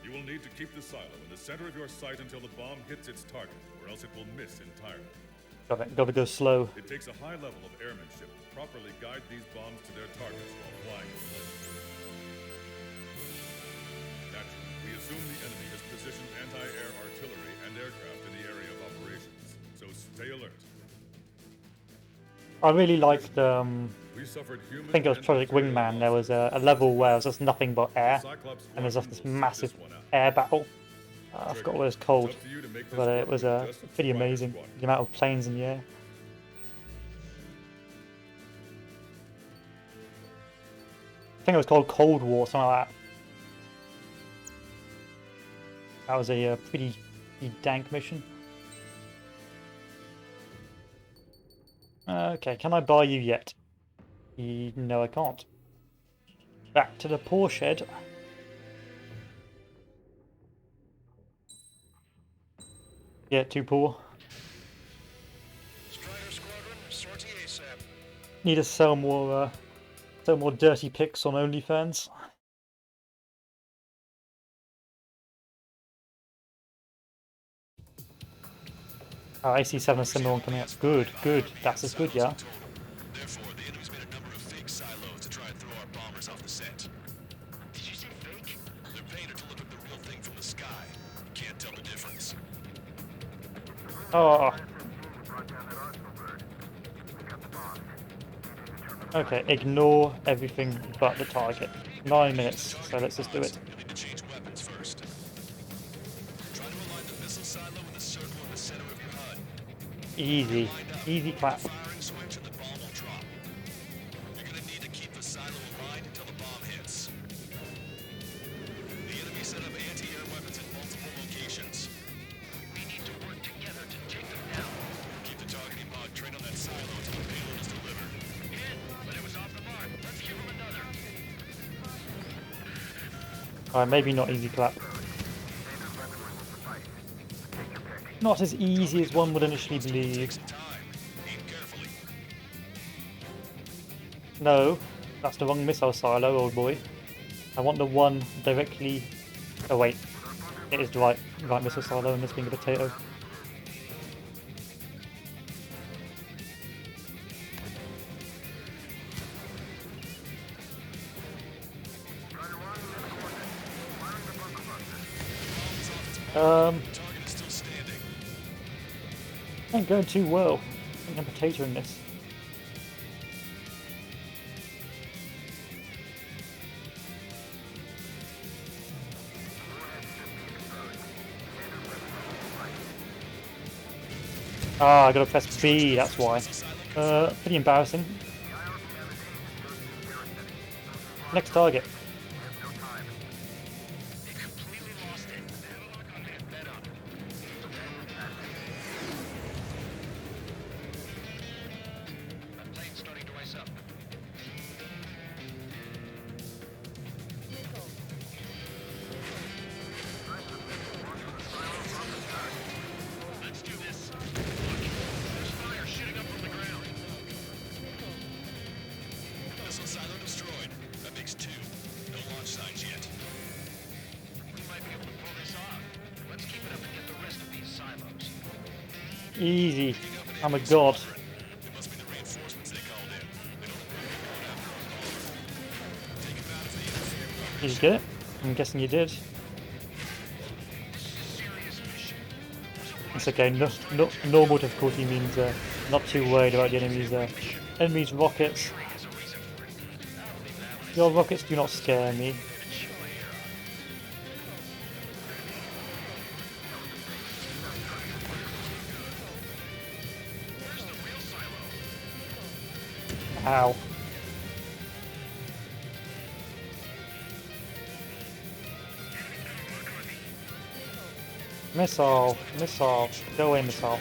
You will need to keep the silo in the center of your sight until the bomb hits its target, or else it will miss entirely. Gotta go slow. It takes a high level of airmanship to properly guide these bombs to their targets while flying in place. Naturally, we assume the enemy has positioned anti-air artillery and aircraft in the area of operations, so stay alert. I really liked, We suffered human I think it was and Project material Wingman. There was losses. a level where it was just nothing but air, Cyclops and there's just this Squadron will sit massive this one out. air battle. I forgot what it's called, It's up to you to make this but work it was with just pretty Strider amazing. Squadron. The amount of planes in the air. I think it was called Cold War, something like that. That was a pretty dank mission. Okay, can I buy you yet? No, I can't. Back to the poor shed. Yeah, too poor. Strider Squadron, sortie ASAP. Need to sell more dirty pics on OnlyFans. Oh, AC7 and similar one coming up. Good, good. That's as good, yeah. Therefore, the enemy's made a number of fake silos to try and throw our bombers off the set. Did you say fake? They're painted to look like the real thing from the sky. You can't tell the difference. Oh, Brought down that Arsenal bird. We got the bomb. okay. Ignore everything but the target. 9 minutes, so let's just do it. You'll need to change weapons first. Try to align the missile silo with a circle in the center of your HUD. Easy, easy clap. Firing switch and the bomb will drop. You're gonna need to keep the silo aligned until the bomb hits. The enemy set up anti-air weapons in multiple locations. We need to work together to take them down. Keep the targeting pod trained on that silo until the payload is delivered. Hit, but it was off the mark. Let's give him another. Alright, maybe not easy clap. Not as easy as one would initially believe. Some time. Aim carefully. No, that's the wrong missile silo, old boy. I want the one directly... Oh wait, it is the right missile silo and this being a potato. Target is still standing. Ain't going too well. I think I'm potato in this. Ah, I gotta press B, that's why. Pretty embarrassing. Next target. They completely lost it. Bet on it. That plane's starting to rise up. Let's do this. Look, there's fire shooting up from the ground. Missile silo destroyed. That makes 2. No launch signs yet. We might be able to pull this off. Let's keep it up and get the rest of these silos. Easy. I'm a god. It must be the reinforcements they called in. They don't appear to be going after our Did you get it? I'm guessing you did. It's okay. Normal difficulty means not too worried about the enemies' rockets. Your rockets do not scare me. Ow. Missile, missile, go away, missile.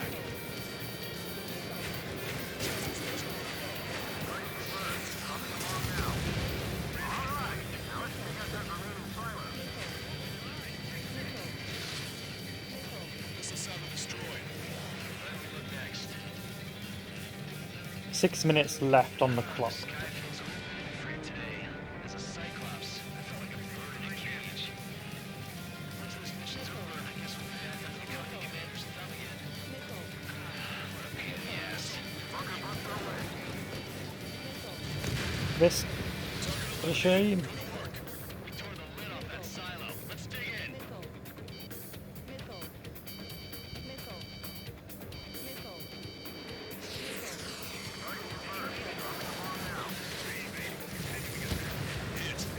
Missile silo destroyed. Where do we look next? 6 minutes left on the clock. Today, as a Cyclops, I felt like a bird in a cage. Once this mission's over, I guess we'll be back under the company commander's thumb again. What a pain in the ass. This, what a shame. We tore the lid off that silo. Let's dig in.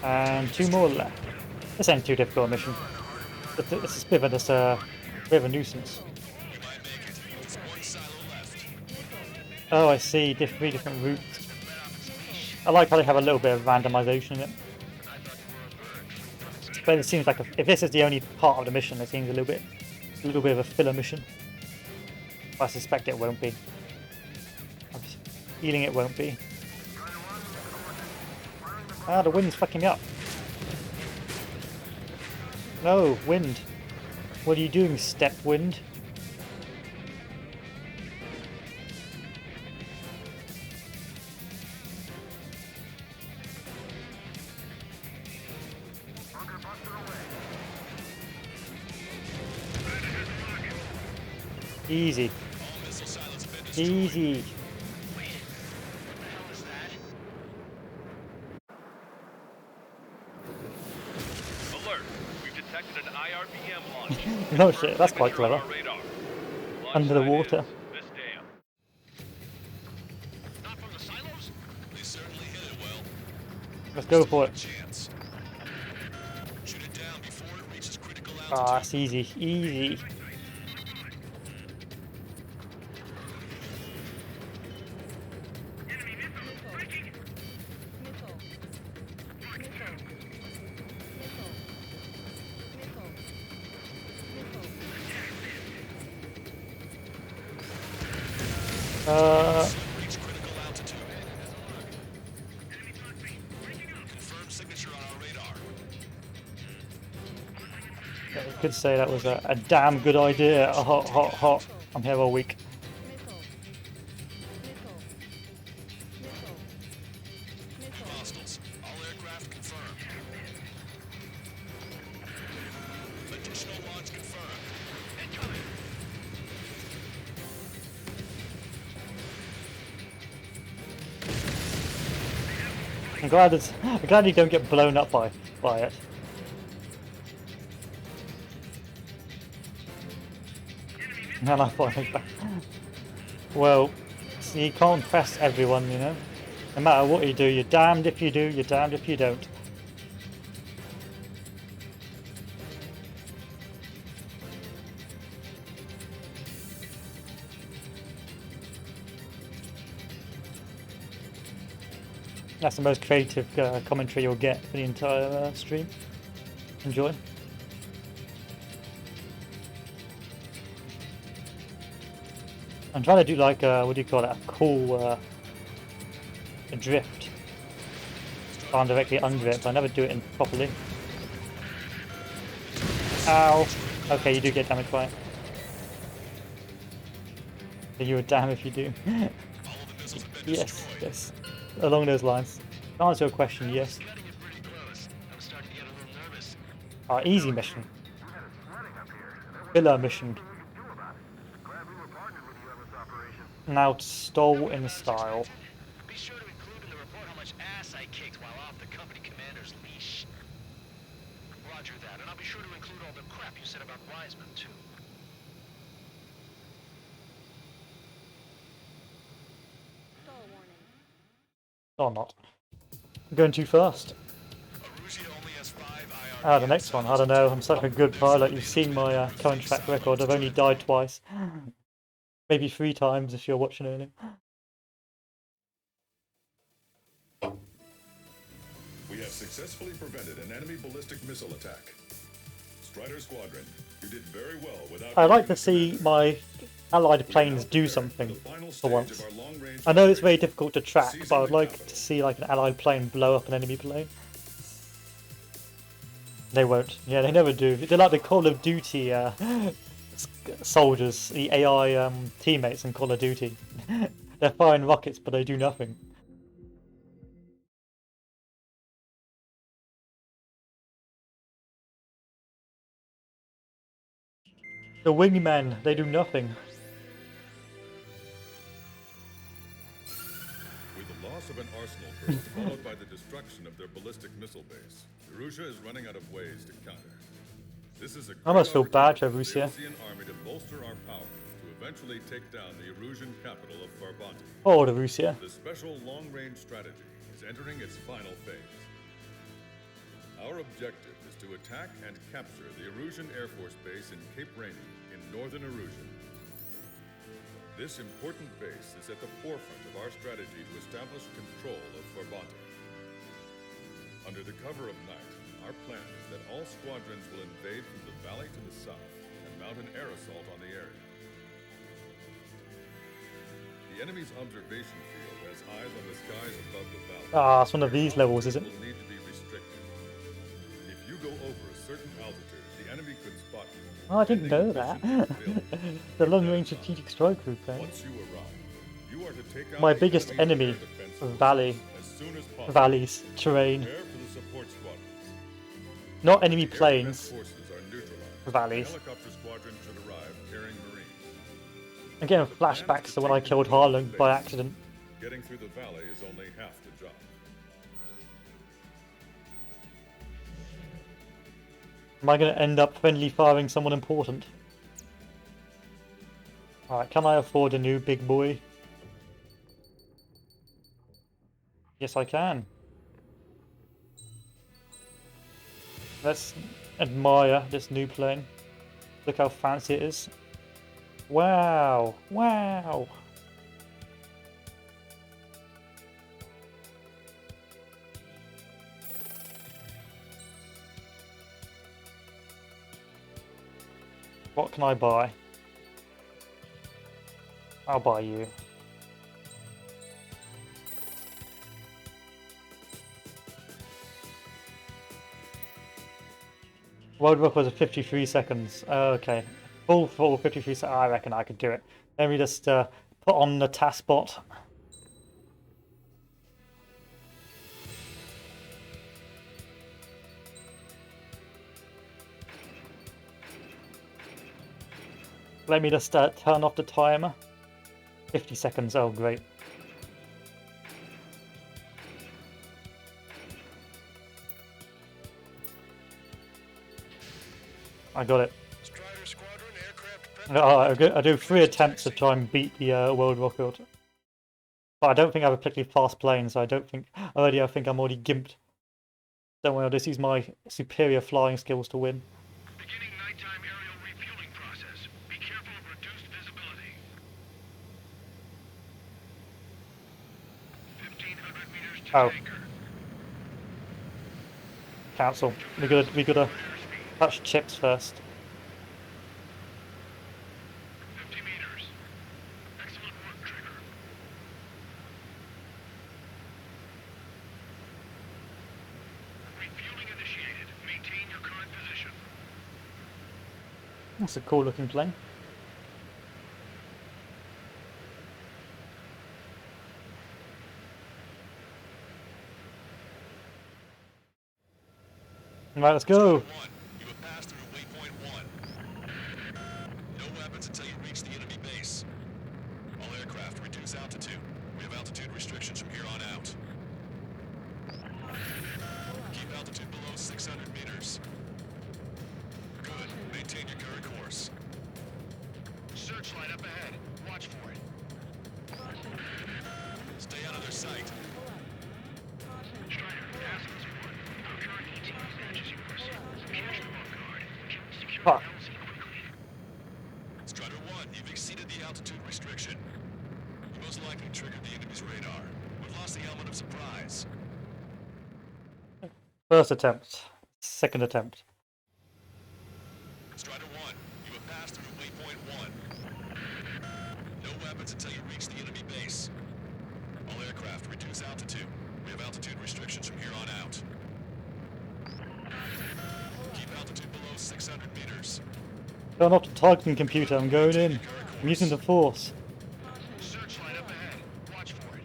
And 2 more left. This ain't too difficult a mission. It's a bit of a nuisance. We might make it. There's one silo left. Oh, I see. 3 different routes. I like how they have a little bit of randomization in it. But it seems like if this is the only part of the mission, it seems a little bit of a filler mission. But I suspect it won't be. I'm feeling it won't be. Ah, the wind's fucking up. No, wind. What are you doing, step wind? Easy. All missile silos have been destroyed. Easy. Alert! We've detected an IRBM launch. No shit, that's quite Signature on clever. our radar. Launch Under the site water. is This dam. Not from the silos? They certainly hit it well. Let's go for it. Chance. Shoot it down before it reaches critical Ah, altitude. it's easy. Easy. Reach critical altitude. Confirmed signature on our radar. I could say that was a damn good idea. A hot, hot, hot. I'm here all week. Hostiles. All aircraft confirmed. Additional launch confirmed. Incoming. I'm glad you don't get blown up by it. And I thought like that. Well, see, you can't trust everyone, you know. No matter what you do, you're damned if you do, you're damned if you don't. That's the most creative commentary you'll get for the entire stream. Enjoy. I'm trying to do like what do you call it? A cool a drift. Can't directly undrift. I never do it in properly. Ow! Okay, you do get damaged by it. So you were damned if you do. All of the missiles have been Yes, destroyed. yes. Along those lines. To answer your question, yes. Getting it pretty close. I was starting to get a little nervous. Our easy mission. Filler mission. Glad we were partnered with you on this operation. Now stole in style. Be sure to include in the report how much ass I kicked while off the company commander's leash. crap you said about Wiseman, too. Or not. I'm going too fast. Arusia only has 5 IR. Ah, the next one. I don't know. I'm such a good pilot. You've seen my current track record. I've only died twice. Maybe 3 times if you're watching earlier. We have successfully prevented an enemy ballistic missile attack. Strider Squadron, you did very well without... I'd like to see my allied planes do something for once. I know it's very difficult to track, but I would like to see like an allied plane blow up an enemy plane. They won't. Yeah, they never do. They're like the Call of Duty soldiers, the AI teammates in Call of Duty. They're firing rockets, but they do nothing. The wingmen, they do nothing. With the loss of an arsenal first, followed by the destruction of their ballistic missile base, Erussia is running out of ways to counter. This is a I must feel bad for opportunity Erussia. for the Erusian army to bolster our power to eventually take down the Erusian capital of Farbanti. Oh, the Russia. The special long-range strategy is entering its final phase. Our objective is to attack and capture the Erusian Air Force Base in Cape Rainy in northern Erusia. This important base is at the forefront of our strategy to establish control of Farbanti. Under the cover of night, our plan is that all squadrons will invade from the valley to the south and mount an air assault on the area. The enemy's observation field has eyes on the skies above the valley. Ah, it's one of these levels, is it? Will need to be restricted. If you go over a certain altitude, the enemy could spot you. Oh, I didn't know that. The long-range strategic strike group, eh? Once you arrive, you are to take out My the biggest enemy's enemy, air defenses Valley, as soon as possible. valleys, terrain, Prepare for the support squadrons. not enemy Air defense planes, forces are neutralized. valleys. The helicopter squadron should arrive carrying Marines. I'm getting flashbacks to when I killed Harlan by accident. Getting through the valley is only half the job. Am I going to end up friendly firing someone important? Alright, can I afford a new big boy? Yes, I can. Let's admire this new plane. Look how fancy it is. Wow! Wow! What can I buy? I'll buy you. World record was 53 seconds. Okay. Full 53 seconds. I reckon I could do it. Let me just put on the task bot. Let me just turn off the timer. 50 seconds. Oh, great. I got it. Strider Squadron aircraft I do 3 attempts to try and beat the world record. But I don't think I have a particularly fast plane, so I don't think... I think I'm already gimped. Don't worry, I'll just use my superior flying skills to win. Beginning nighttime aerial refueling process. Be careful of reduced visibility. 1,500 meters to Oh. anchor. Cancel. We gotta touch chips first. 50 meters. Excellent work, Trigger. Refueling initiated. Maintain your current position. That's a cool looking plane. Right, let's go. 1. You have passed through waypoint 1. No weapons until you reach the enemy base. All aircraft reduce altitude. We have altitude restrictions from here on out. Keep altitude below 600 meters. Good. up ahead. Watch for it. Stay out of their sight. Strider, task is 1. Our current ETA matches yours. Catch them off guard. Secure Fuck. the LZ quickly. Strider 1, you've exceeded the altitude restriction. You most likely triggered the enemy's radar. We've lost the element of surprise. First attempt. Second attempt. Strider 1, you have passed through waypoint 1. No weapons until you reach the enemy base. All aircraft, reduce altitude. We have altitude restrictions from here on out. Keep altitude below 600 meters. Turn off the targeting computer. I'm going in. I'm using the force. Searchlight up ahead. Watch for it.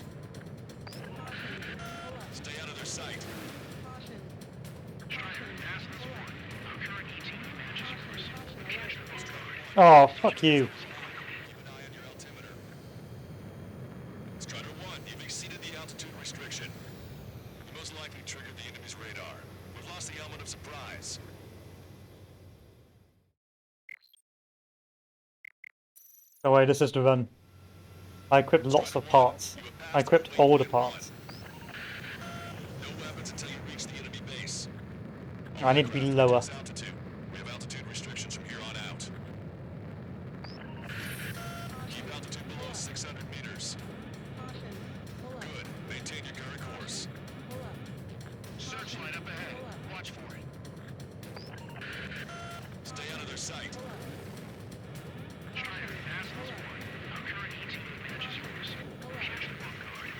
Stay out of their sight. Strider, task is 1. Our current ETA matches yours. Catch them off guard. Oh, fuck you. Keep an eye on your altimeter. Strider 1, you've exceeded the altitude restriction. You most likely triggered the enemy's radar. We've lost the element of surprise. Oh wait, this is the run. I equipped lots of parts. I equipped all the parts. No weapons until you reach the enemy base. I need to be lower. Altitude. We have altitude restrictions from here on out. Keep altitude below 600 meters. Good. Maintain your current course. Searchlight up ahead. Watch for it. Stay out of their sight. Strider, task is 1. Our current ETA matches yours. Catch them off guard.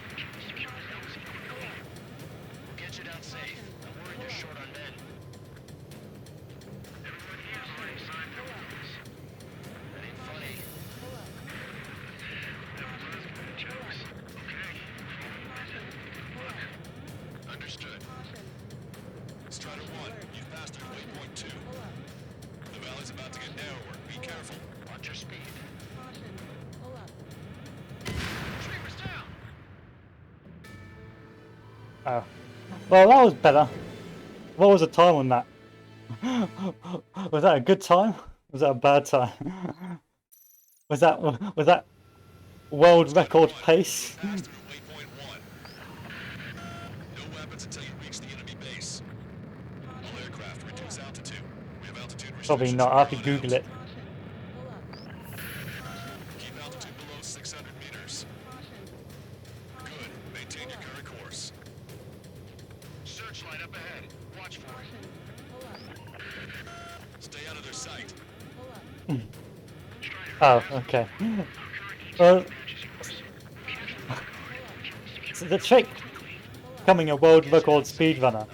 Secure the LZ quickly. We'll get you down safe. I'm worried you're short on men. Everyone here is already signed their orders. That ain't funny. Never mind the jokes. Okay? Look. Understood. Strider 1, you've passed through waypoint 2. The valley's about to get narrower. Be careful. Watch your speed. Streamer's down! Oh. Well, that was better. What was the time on that? Was that a good time? Was that a bad time? Was that world record pace? Pass through waypoint 1. No weapons until you reach the enemy base. All aircraft, reduce altitude. We have altitude restrictions. Probably not. I have to Google it. Keep altitude below 600 meters. Good. Maintain your current course. Searchlight up ahead. Watch for it. Stay out of their sight. Oh, okay. Well, so the trick becoming a world record speedrunner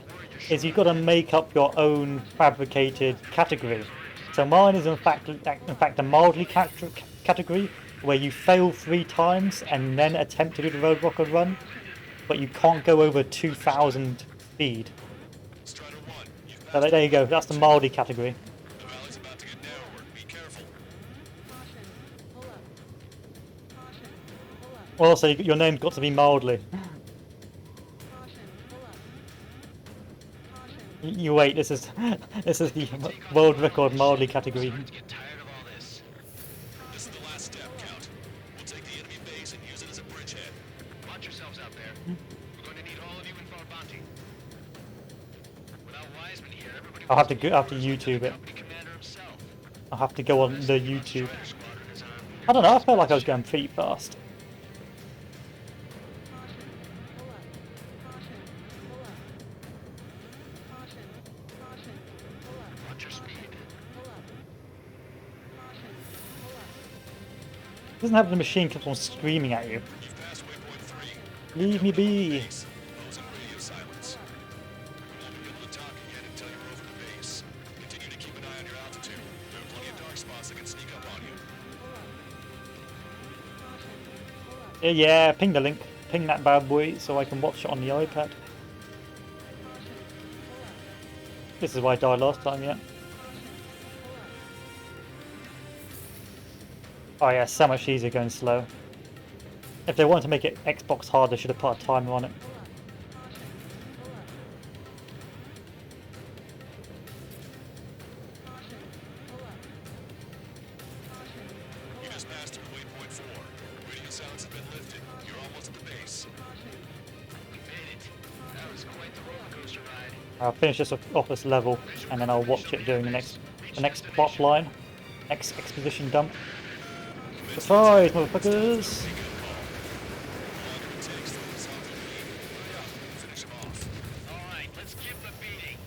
is you've got to make up your own fabricated category. So mine is in fact a mildly category where you fail 3 times and then attempt to do the road record run, but you can't go over 2,000 speed. Strider 1, you've So there you go. That's the mildly category. The valley's about to get narrower. Be careful. Also, your name's got to be mildly. You wait. This is the world record mildly category. Get tired of all this. This is the last step, Count. We'll take the enemy base and use it as a bridgehead. Watch yourselves out there. We're going to need all of you in Farbanti. Without Wiseman here, everybody I'll have to wants go. I have to YouTube it. company commander himself. I'll have to go on the YouTube. Strider squadron is armed. I don't know. I felt like I was going pretty fast. Watch your speed. Doesn't have the machine keeps on screaming at you. You've passed waypoint 3. Leave me be. Base. Those in radio silence. We won't be able to talk again until you're over the base. Continue to keep an eye on your altitude. There are plenty of dark spots that can sneak up on you. Yeah, ping the link. Ping that bad boy so I can watch it on the iPad. This is why I died last time, yeah. Oh yeah, so much easier going slow. If they wanted to make it Xbox hard, they should have put a timer on it. You just passed through Radio silence has been lifted. You're almost at the base. We made it. That was quite the roller coaster ride. I'll finish this off this level, and then I'll watch it during the next plot line, next exposition dump. Surprise, motherfuckers! All right, let's give the beating.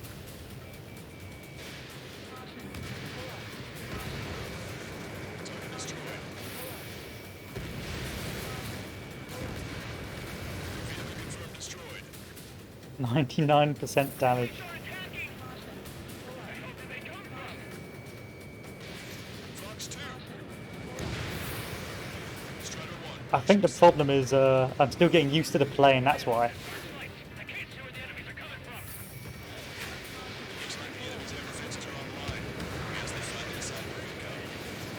Target destroyed. 99% damage. Fox 2. Strider 1. I think the problem is I'm still getting used to the plane, that's why. I can't see where the enemies are coming from. Looks like the enemy's air defenses are online. As they finally decide where to go.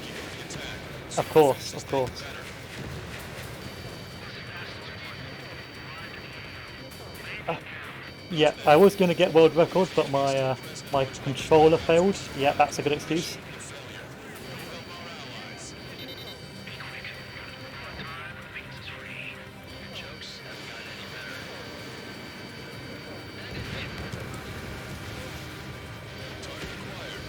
Keep up the attack. Of course, of course. Better. Yeah, I was going to get world record, but my my controller failed. Yeah, that's a good excuse. Jokes haven't gotten any better. Target acquired.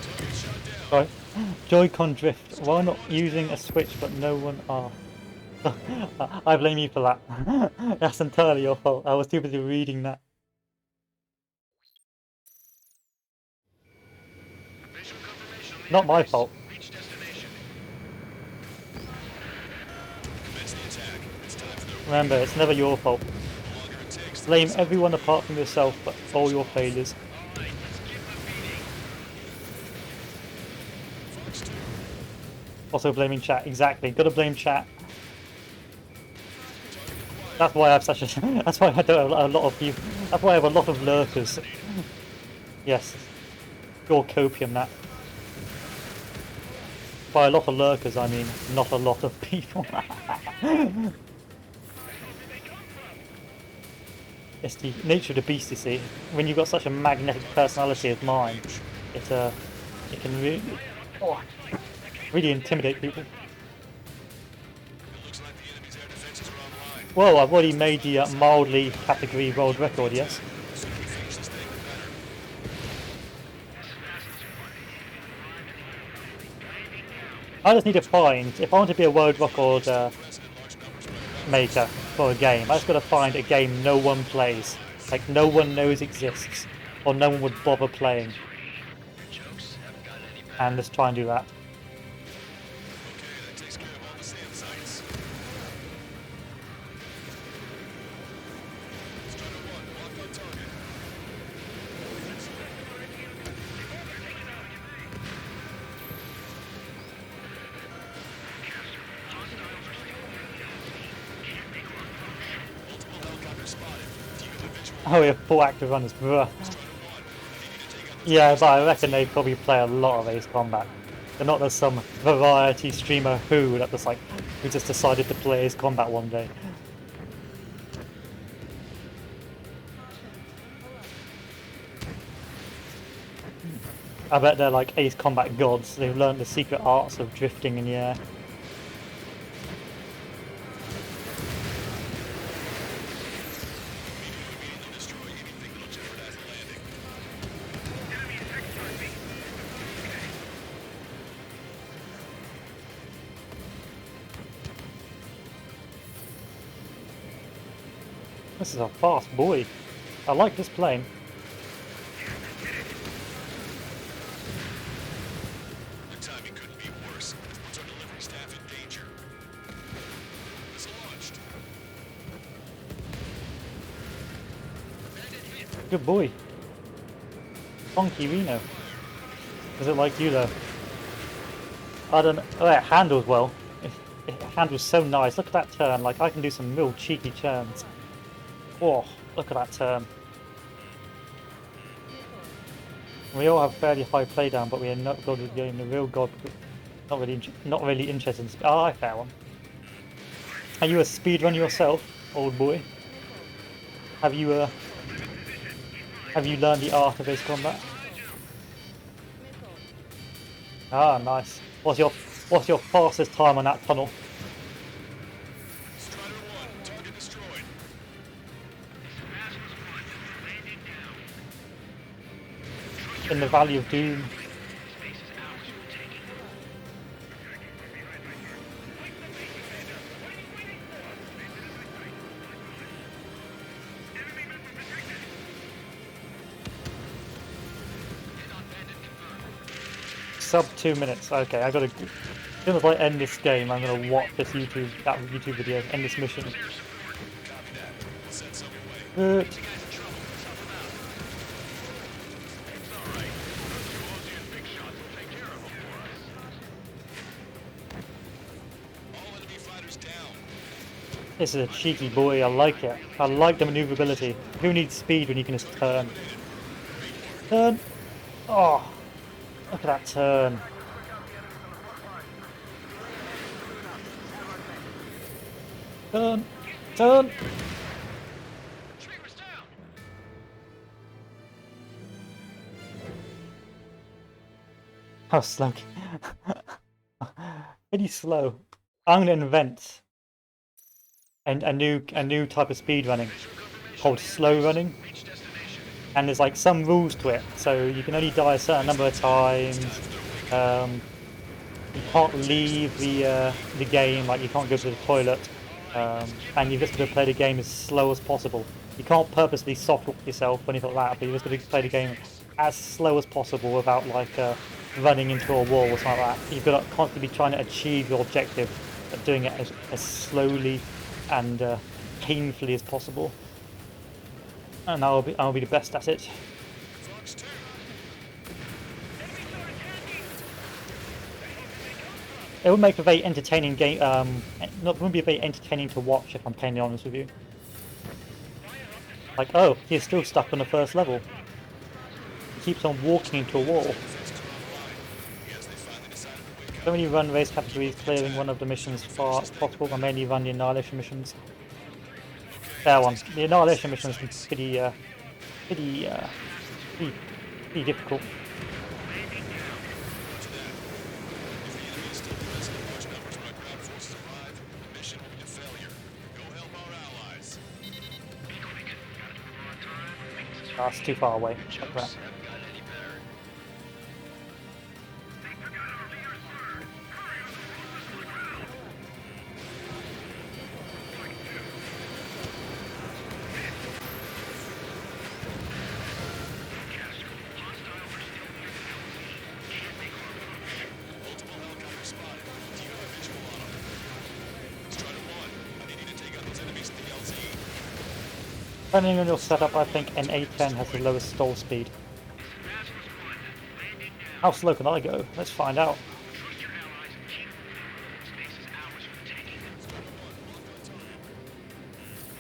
Target shot down. Right. Joy-Con drift. Why not using a switch but no one are? I blame you for that. That's entirely your fault. I was too busy reading that. Visual confirmation on the Not my interface. fault. Reach destination. Commence the attack. It's time for the Remember, it's never your fault. longer it takes. Blame everyone apart from yourself for all your failures. All right, let's give the beating. Fox 2. Also blaming chat. Exactly. Gotta blame chat. That's why I have such a. That's why I don't have a lot of people. That's why I have a lot of lurkers. Yes. Pure copium that. By a lot of lurkers, I mean not a lot of people. It's the nature of the beast, you see. When you've got such a magnetic personality as mine, it can really intimidate people. It looks like the enemy's air defenses are online. Whoa, I've already made the mildly category world record, yes? The sooner we finish this thing, the better. I just need to find, if I want to be a world record Present in large numbers right around. maker for a game, I just gotta find a game no one plays. Like no one knows exists, or no one would bother playing. Jokes haven't gotten any better. And let's try and do that. Okay, that takes care of all the SAM sites. Strider 1, lock on target. Multiple helicopters spotted. Team individual. Oh, we have 4 active runners, bruh. Strider 1, they need to take out the Yeah, but I reckon they probably play a lot of Ace Combat. They're not just some variety streamer who just decided to play Ace Combat one day. I bet they're like Ace Combat gods. They've learned the secret arts of drifting in the air. Immediately destroy anything that'll jeopardize the landing. This is a fast boy. I like this plane. The timing couldn't be worse. This puts our delivery staff in danger. Missile launched. Good boy. Funky Reno. Is it like you though? I don't know. Oh, it handles well. It handles so nice. Look at that turn. Like I can do some real cheeky turns. Oh, look at that turn. We all have fairly high playdown, but we are not good at the game. The real god, not really interested in. Ah, I found one. Are you a speedrunner yourself, old boy? Have you learned the art of Ace Combat? Ah, nice. What's your fastest time on that tunnel? Strider 1, target destroyed. In the Valley of Doom. Sub 2 minutes. Okay, I gotta. As soon as I end this game, I'm gonna watch that YouTube video, end this mission. Copy that. We'll send some your way. Good. Guys in trouble. Tough them out. It's all right. Those two Aussie and big shots will take care of them for us. All enemy fighters down. This is a cheeky boy. I like it. I like the maneuverability. Who needs speed when you can just turn? Turn. Oh, look at that turn. Turn. Turn. Trigger's down. How slow. Pretty slow. I'm gonna invent a new type of speed running called slow running. Reach destination. And there's like some rules to it, so you can only die a certain number of times. You can't leave the game, like you can't go to the toilet, and you've just got to play the game as slow as possible. You can't purposely soft lock yourself or anything like that, but you just got to play the game as slow as possible without like running into a wall or something like that. You've got to constantly be trying to achieve your objective, but doing it as slowly and painfully as possible. And I'll be the best at it. Fox 2. It would make a very entertaining game. Wouldn't be very entertaining to watch if I'm plainly honest with you. Like, oh, he's still stuck on the first level. He keeps on walking into a wall. Yes, they finally decided to wake up. Don't really run race categories, clearing one of the missions as far as possible. I mainly run the Annihilation missions. Fair one. The Annihilation missions can be pretty difficult. If the enemy is still present in large numbers when our ground forces arrive, the mission will be a failure. Go help our allies. That's too far away. Check that. Haven't gotten any better. Multiple helicopters spotted. Do you have a visual on them? Strider 1, I need you to take out those enemies in the LZ. Depending on your setup, I think an A10 has the lowest stall speed. How slow can I go? Let's find out. Trust your allies and keep moving. Space is ours for the taking.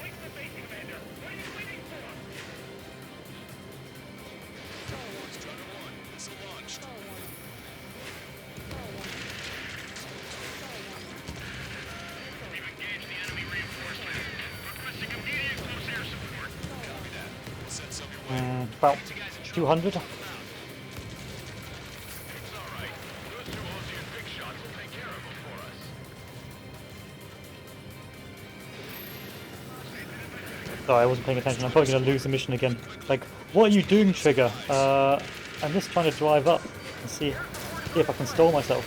Wait for the base, Commander. What are you waiting for? Strider 1, missile launched. We've engaged the enemy reinforcement. Requesting immediate close air support. Copy that. We'll send some your way. About 200. It's all right. Those two Aussie and big shots will take care of them for us. Sorry, I wasn't paying attention. I'm probably going to lose the mission again. Like, what are you doing, Trigger? I'm just trying to drive up and see if I can stall myself.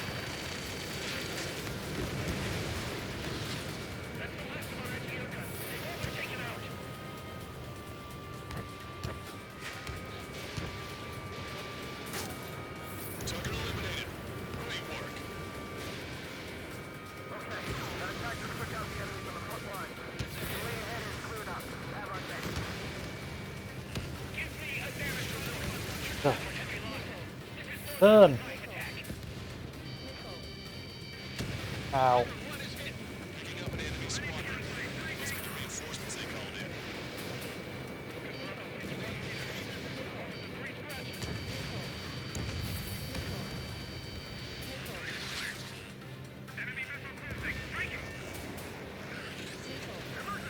Target eliminated. Great work. Burn! Ow. Picking up an enemy squadron. Must be the reinforcements they called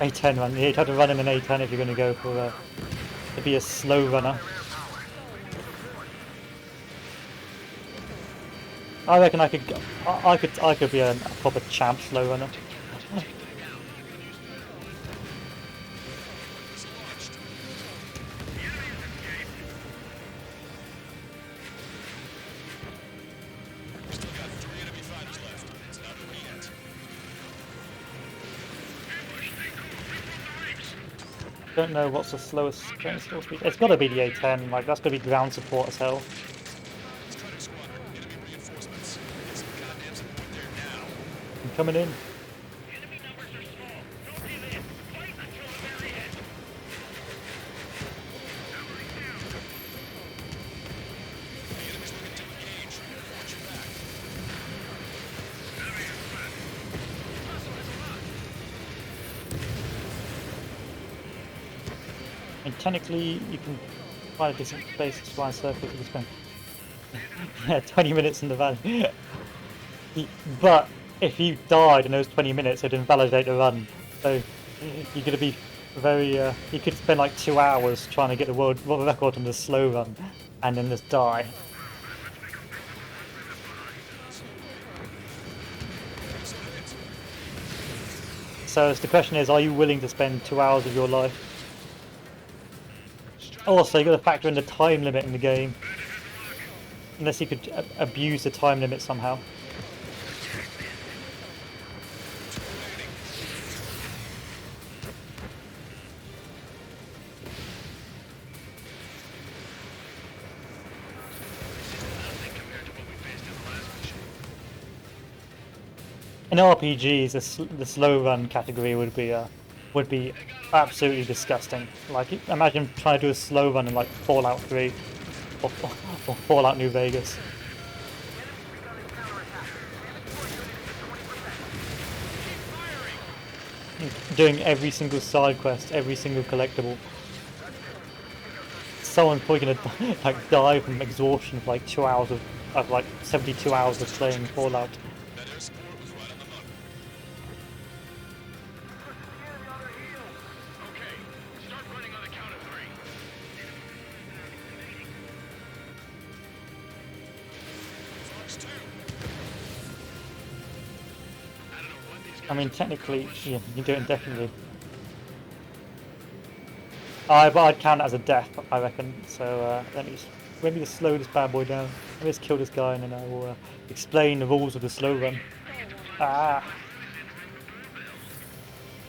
in. A10 run. You have to run in an A10 if you're going to go for to be a slow runner. I reckon I could. I could be a proper champ slow runner. Still got 3 enemy fighters left. It's not over yet. Don't know what's the slowest train still speed. It's got to be the A10. Like that's gonna be ground support as hell. Strider squadron, enemy reinforcements. Get some goddamn support there now. I'm coming in. Enemy numbers are small. Don't give in. Fight until the very end. The enemy's looking to engage. Watch your back. And technically, you can find a decent place to fly in circles if you spend yeah, 20 minutes in the valley. But if you died in those 20 minutes, it'd invalidate the run. So you're going to be very. You could spend like 2 hours trying to get the world record in the slow run, and then just die. So the question is, are you willing to spend 2 hours of your life? Also, you got to factor in the time limit in the game. Unless you could abuse the time limit somehow. In RPGs, the slow run category would be absolutely disgusting. Like, imagine trying to do a slow run in like Fallout 3 or Fallout New Vegas. Doing every single side quest, every single collectible. Someone's probably gonna like die from exhaustion of like 2 hours of like 72 hours of playing Fallout. That air support was right on the money. Okay, start running on the count of 3. Fox 2. I don't know what these guys I mean, technically, yeah, you can do it indefinitely. But I'd count it as a death, I reckon. So let me just slow this bad boy down. Let me just kill this guy, and then I will explain the rules of the slow run. Ah!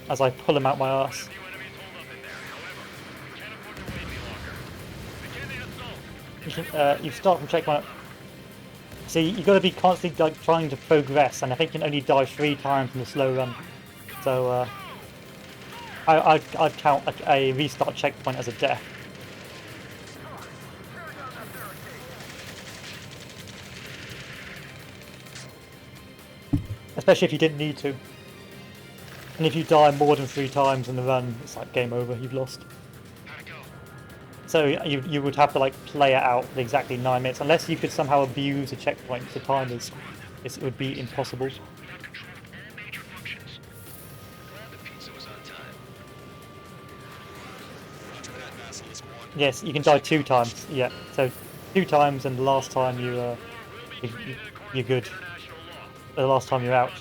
As I pull him out my ass. few enemies hold up in there. However, we can't afford to wait any longer. Begin the assault. You start from checkpoint. See, you got to be constantly like trying to progress, and I think you can only die 3 times in the slow run. So I'd count a restart checkpoint as a death. Especially if you didn't need to. And if you die more than 3 times in the run, it's like game over, you've lost. How'd it go? So you would have to like play it out for exactly 9 minutes, unless you could somehow abuse the checkpoint. The timers, it would be impossible. We have control of all major functions. Glad the pizza was on time. Roger that, Basilisk 1. Yes, you can die 2 times. Yeah, so 2 times, and the last time you're good. The last time you're out,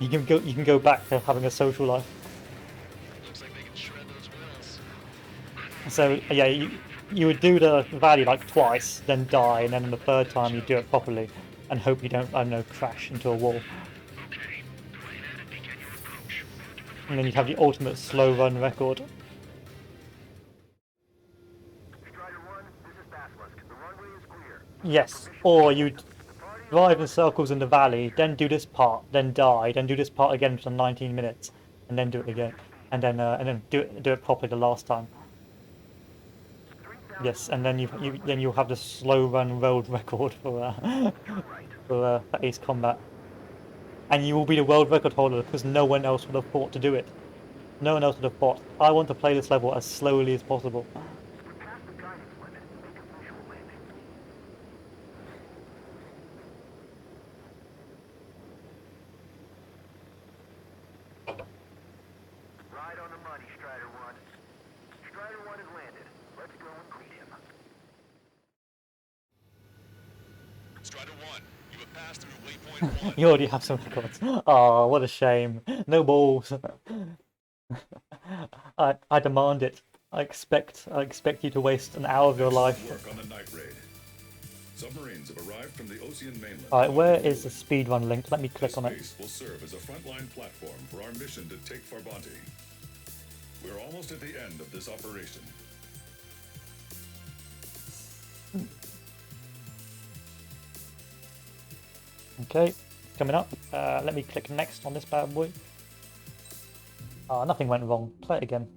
you can go back to having a social life. Looks like they can shred those wheels. So yeah, you would do the valley like twice, then die, and then on the 3rd time you do it properly, and hope you don't, I don't know, crash into a wall. Okay, plan out and begin your approach. And then you'd have the ultimate slow run record. Strider 1, this is Basilisk. The runway is clear. Yes, or you'd drive in circles in the valley, then do this part, then die, then do this part again for 19 minutes, and then do it again, and then do it properly the last time. Yes, and then you'll have the slow run world record for for Ace Combat, and you will be the world record holder because no one else would have thought to do it. No one else would have thought, I want to play this level as slowly as possible. We're past the guidance limit. Make a visual landing. Right on the money, Strider 1. Strider 1 has landed. Let's go and greet him. Strider 1, you have passed through waypoint 1. You already have some records. Oh, what a shame. No balls. I demand it. I expect you to waste an hour of your life. Work on the night raid. Submarines have arrived from the Ocean mainland. Alright, where is the speedrun link? Let me click on it. This base will serve as a frontline platform for our mission to take Farbanti. We're almost at the end of this operation. Okay, coming up. Let me click next on this bad boy. Nothing went wrong. Play it again.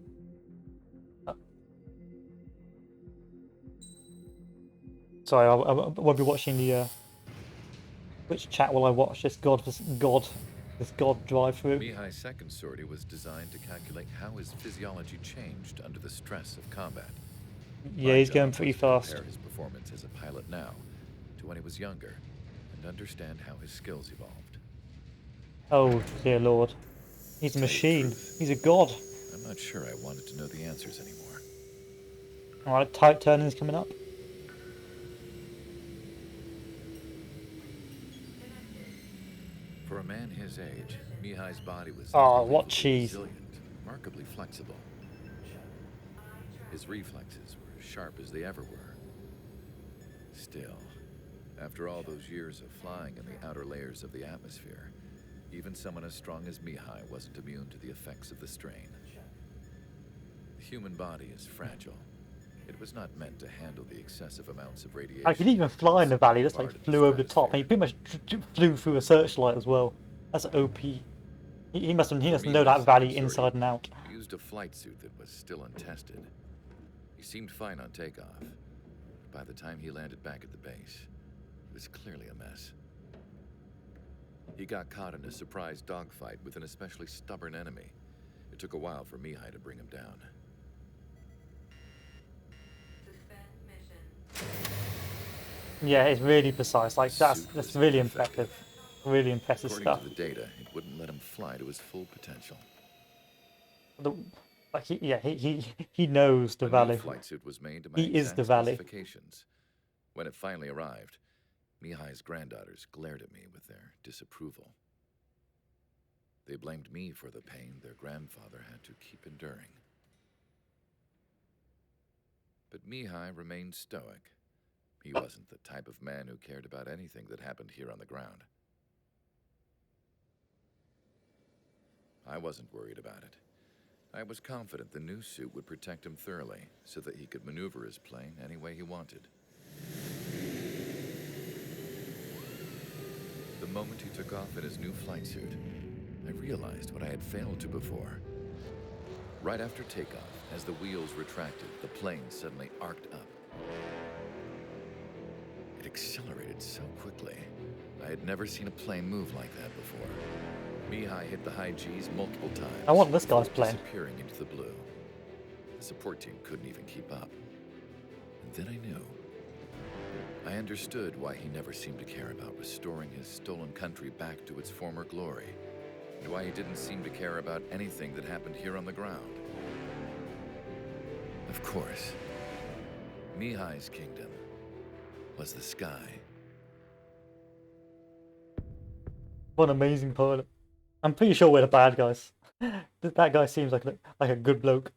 Sorry, I won't be watching the. Which chat will I watch? This god drive through. Mihai's second sortie was designed to calculate how his physiology changed under the stress of combat. Yeah, My he's going job pretty was to fast. compare his performance as a pilot now to when he was younger, and understand how his skills evolved. Oh dear lord, he's a machine. He's a god. I'm not sure I wanted to know the answers anymore. All right, tight turning's coming up. For a man his age, Mihai's body was Oh, what unbelievably cheese. resilient, remarkably flexible. His reflexes were as sharp as they ever were. Still, after all those years of flying in the outer layers of the atmosphere, even someone as strong as Mihai wasn't immune to the effects of the strain. The human body is fragile. It was not meant to handle the excessive amounts of radiation. I could even fly in the valley. That's like flew over the top, and he pretty much flew through a searchlight as well. That's OP. He must know that valley inside and out. He used a flight suit that was still untested. He seemed fine on takeoff. By the time he landed back at the base, it was clearly a mess. He got caught in a surprise dogfight with an especially stubborn enemy. It took a while for Mihai to bring him down. Yeah, it's really precise. Like that's really impressive. Really impressive According stuff. to the data, it wouldn't let him fly to his full potential. Like he knows the A new valley. flight suit was made to my He is exact the valley. specifications. When it finally arrived, Mihai's granddaughters glared at me with their disapproval. They blamed me for the pain their grandfather had to keep enduring. But Mihai remained stoic. He wasn't the type of man who cared about anything that happened here on the ground. I wasn't worried about it. I was confident the new suit would protect him thoroughly, so that he could maneuver his plane any way he wanted. The moment he took off in his new flight suit, I realized what I had failed to before. Right after takeoff, as the wheels retracted, the plane suddenly arced up. It accelerated so quickly. I had never seen a plane move like that before. Mihai hit the high G's multiple times. I want this guy's plane. Disappearing into the blue. The support team couldn't even keep up. And then I knew. I understood why he never seemed to care about restoring his stolen country back to its former glory, and why he didn't seem to care about anything that happened here on the ground. Of course, Mihai's kingdom was the sky. What an amazing pilot. I'm pretty sure we're the bad guys. That guy seems like a good bloke.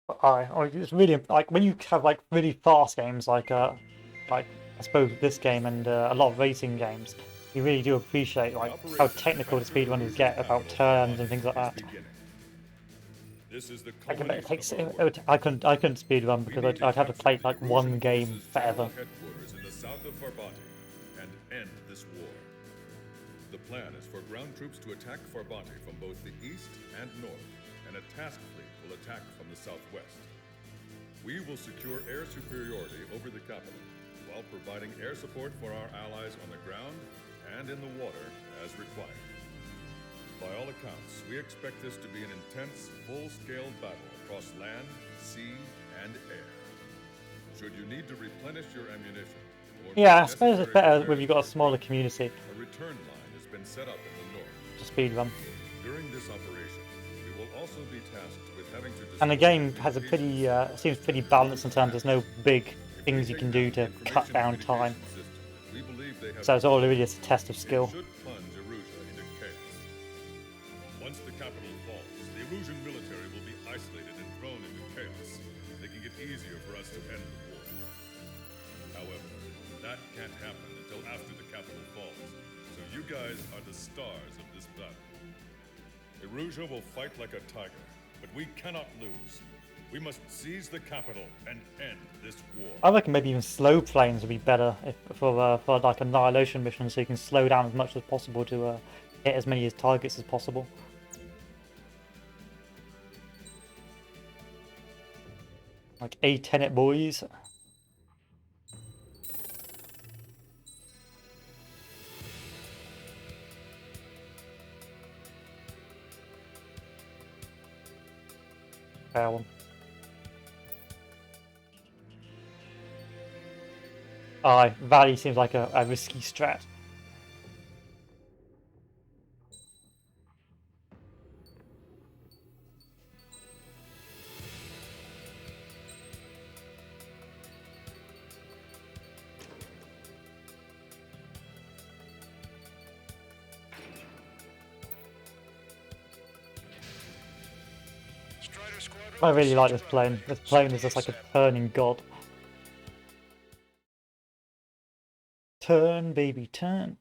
But it's really like when you have like really fast games like I suppose this game and a lot of racing games, you really do appreciate like how technical the speedrunners get about turns and things like that. This is the I couldn't speedrun because I'd have to play like one game forever. Headquarters in the south of Farbanti and end this war. The plan is for ground troops to attack Farbanti from both the east and north, and a task fleet will attack from the southwest. We will secure air superiority over the capital, while providing air support for our allies on the ground and in the water as required. By all accounts, we expect this to be an intense, full-scale battle across land, sea, and air. Should you need to replenish your ammunition, or Yeah, I make suppose it's necessary better repairs when you've got a to your smaller fleet, community a return line has been set up in the north. to speedrun. During this operation, we will also be tasked with having to And the destroy game has a pretty communications seems pretty balanced in terms. There's no big things you can do to cut down time. system. believe they have. So it's all really just a test of skill. It should plunge Erusia into chaos. Once the capital falls, the Erusian military will be isolated and thrown into chaos, making it easier for us to end the war. However, that can't happen until after the capital falls, so you guys are the stars of this battle. Erusia will fight like a tiger, but we cannot lose. We must seize the capital and end this war. I reckon maybe even slow planes would be better for like annihilation missions, so you can slow down as much as possible to hit as many targets as possible. Like A-10 boys. Fair one. Aye, Valley seems like a risky strat. Strider Squadron. I really like this plane. This plane is just like a turning god. Turn, baby, turn.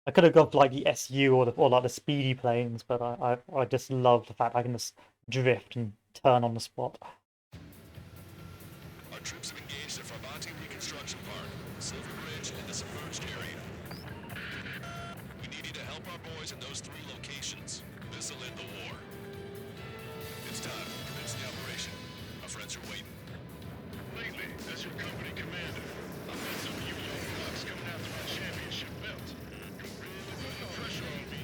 I could have got like the SU or like the speedy planes, but I just love the fact I can just drift and turn on the spot. Our troops have engaged at Farbanti Reconstruction Park, Silver Bridge, and the submerged area. We need you to help our boys in those 3 locations. This'll end the war. It's time. Commence the operation. Our friends are waiting. Lately, as your company commander, I've had some of you young bucks coming after my championship belt. You really put the pressure on me,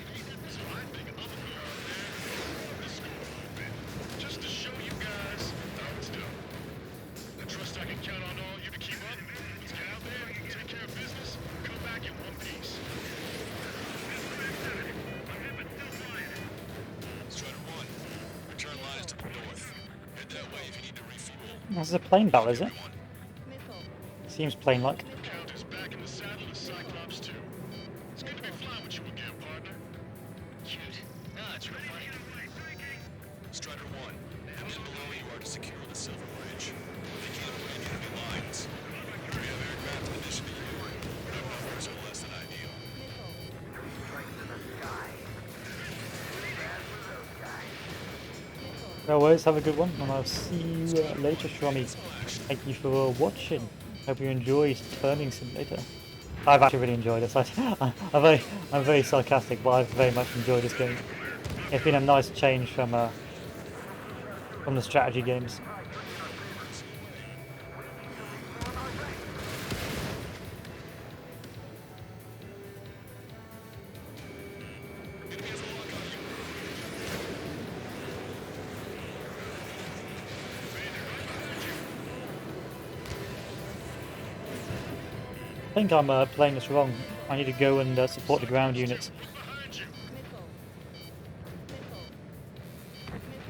so I think I'm gonna go out there and run the score a little bit, just to show you guys how it's done. I trust I can count on all you to keep up. Let's get out there, take care of business, come back in one piece. Strider 1, return lines to the north. Head that way if you need to refuel. This is a plane battle, is it? Everyone. Seems plane-like. Count is back in the saddle as Cyclops 2. It's good to be flying with you again, partner. Cute. No, it's real funny. Strider 1, the men below you are to secure the Silver Bridge. They can't avoid the enemy lines. We have aircraft in addition to you, but our numbers are less than ideal. No worries, have a good one, and I'll see you later, Shromi. Thank you for watching. Hope you enjoyed Turning Simulator. I've actually really enjoyed this. I'm very sarcastic, but I've very much enjoyed this game. It's been a nice change from the strategy games. I think I'm playing this wrong. I need to go and support the ground units.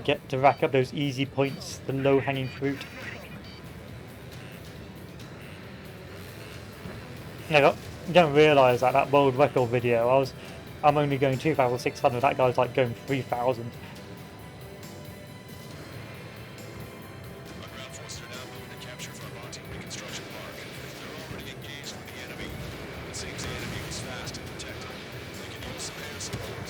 Get to rack up those easy points, the low-hanging fruit. I don't realise that world record video. I'm only going 2,600. That guy's like going 3,000. Our ground forces are now moving to capture Farbanti Reconstruction Park. They're already engaged with the enemy. It seems the enemy was fast and protected. They can use some air support.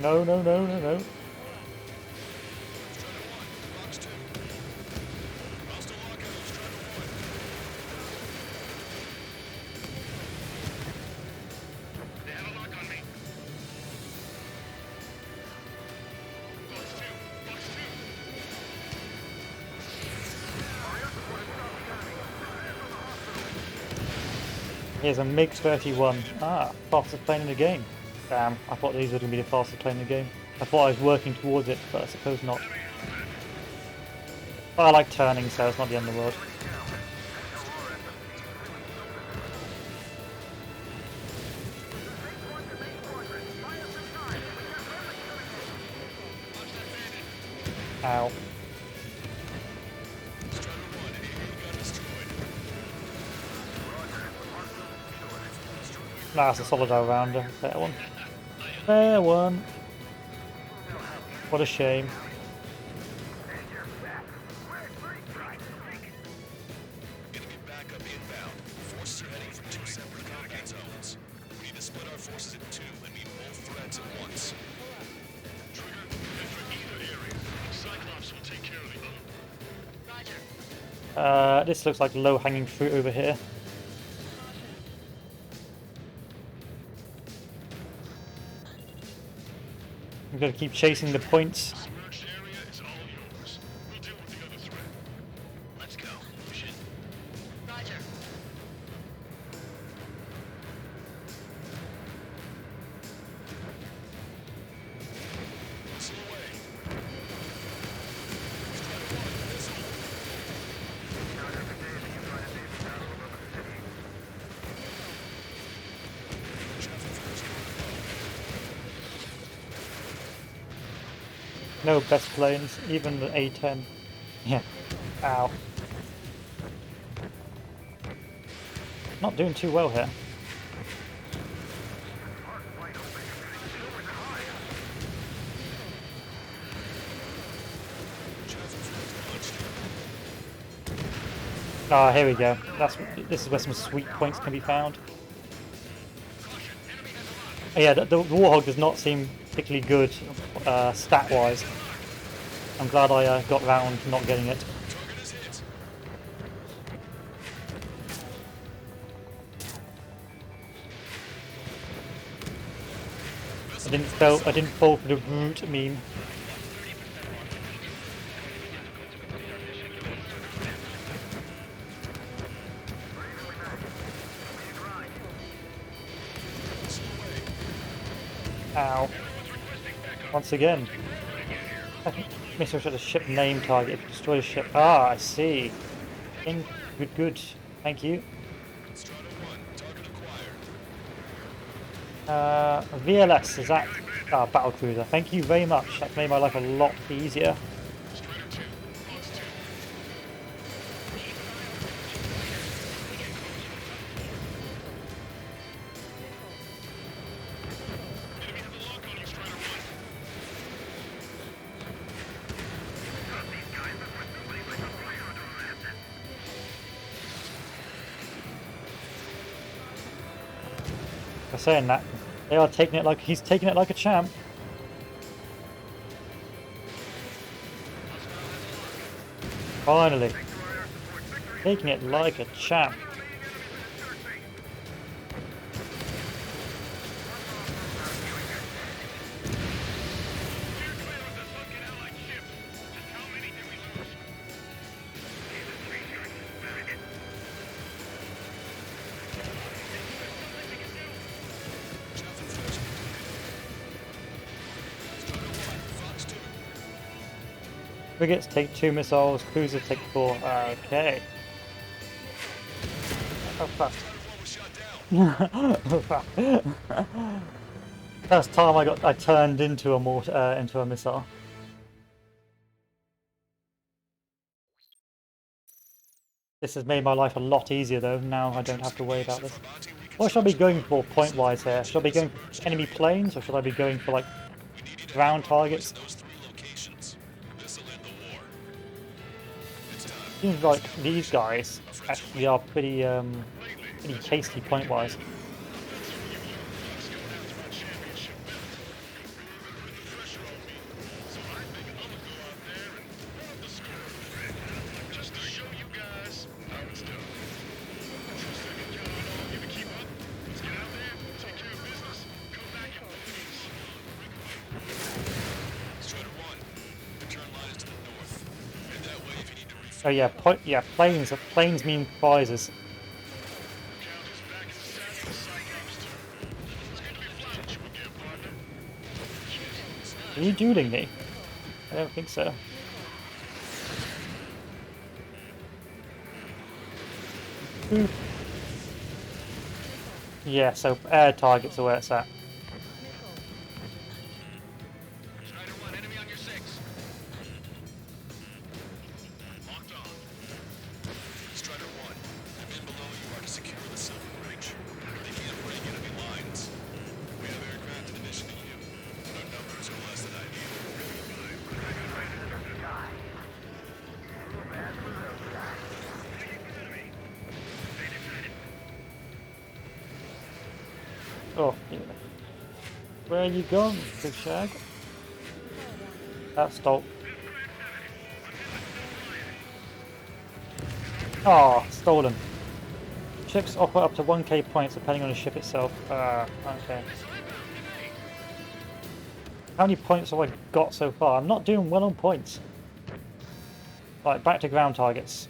No. Strider 1, Fox 2. Hostile lockout, Strider 1. They had a lock on me. Fox 2, Fox 2. Here's a MiG-31. Ah, fastest plane in the game. Damn, I thought these were going to be the fastest plane in the game. I thought I was working towards it, but I suppose not. But I like turning, so it's not the end of the world. Ow. Strider 1, AV gun destroyed. Nah, it's a solid all-rounder. Fair one. Fair one. What a shame. Enemy backup inbound. Forces are heading from 2 separate combat zones. We need to split our forces in 2 and meet both threats at once. Trigger, head for either area. Cyclops will take care of the other. Roger. This looks like low-hanging fruit over here. I'm gonna keep chasing the points. Submerged area is all yours. We'll deal with the other threat. Let's go. Push it. Roger. Missile away. Strider 1, missile. Traffic first. No best planes, even the A-10. Yeah. Ow. Not doing too well here. Ah, here we go. This is where some sweet points can be found. Yeah, the Warhog does not seem particularly good stat-wise. I'm glad I got round to not getting it. Target is hit. I didn't fall for the root meme. Ow. Once again. Make sure I should have ship name target if you destroy a ship. Ah, I see. Good. Thank you. Strider 1, target acquired. VLS, is that battle cruiser? Thank you very much. That's made my life a lot easier. Strider 2, odds 2. Enemy have a lock on you, Strider 1. For saying that, they are taking it like he's taking it like a champ. Finally, taking it like a champ. Traffic first. Strider 1, Fox 2. Frigates take 2 missiles, cruisers take 4. Okay. Oh fuck. Strider 1 was shot down. First time I turned into a missile. This has made my life a lot easier though. Now I don't have to worry about this. What should I be going for point-wise here? Should I be going for enemy planes or should I be going for like ground targets? Those 3 locations. This'll end the war. It's time. Seems like these guys actually are pretty tasty point-wise. Just to show you guys how it's done. True second count on all of you to keep up. Let's get out there, take care of business, come back in 1 piece. Strider 1, the turn line is to the north. Head that way if you need to refuel. Oh yeah, planes mean prizes. Count is back in the saddle of Cyclops 2. It's good to be flying with you again, partner. Are you dueling me? I don't think so. Boop. Yeah, so air targets are where it's at. Strider 1, enemy on your 6. off here. Where are you going, Big Shag? That's stole. Oh, stolen. Ships offer up to 1k points depending on the ship itself. Okay. How many points have I got so far? I'm not doing well on points. Right, back to ground targets.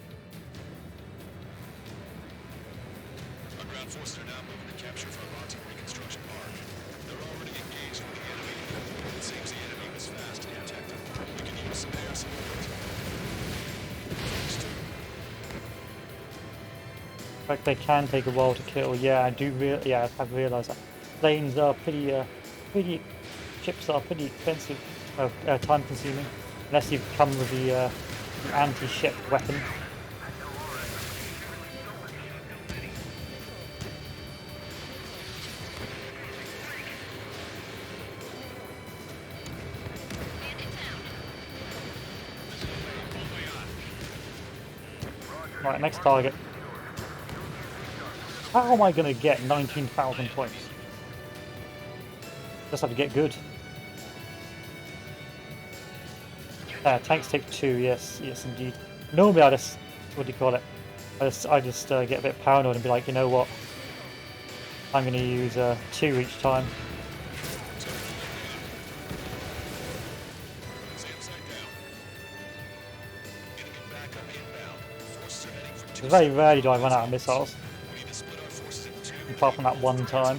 Our ground forces are now moving to capture Farbanti Reconstruction Park. They're already engaged with the enemy. It seems the enemy was fast to detect them. We can use some air support. In fact, they can take a while to kill. Yeah, I do. Yeah, I've realised that. Planes are pretty. Ships are pretty expensive, time-consuming, unless you come with the anti-ship weapon. Right, next target. How am I going to get 19,000 points? Just have to get good. Tanks take 2, yes indeed. Normally I just, what do you call it? I just get a bit paranoid and be like, you know what? I'm going to use 2 each time. Very rarely do I run out of missiles. Apart from that one time.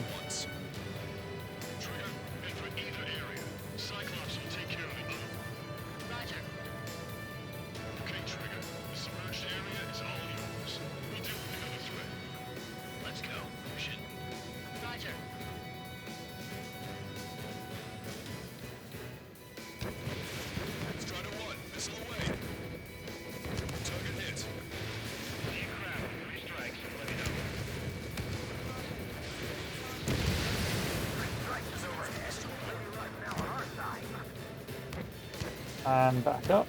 And back up.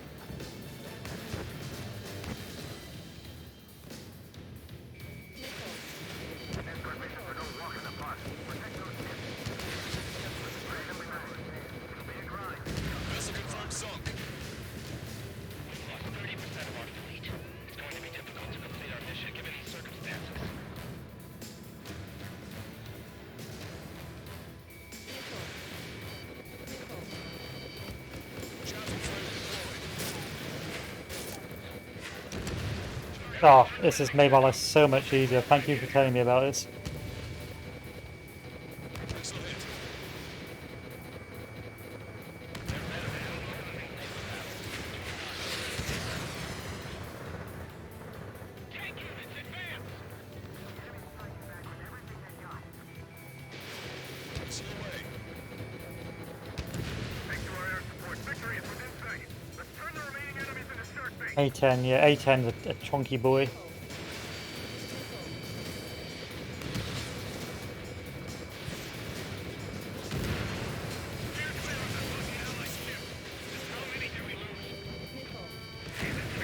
Oh, this has made my life so much easier. Thank you for telling me about this. A10, yeah, A10's a chunky boy.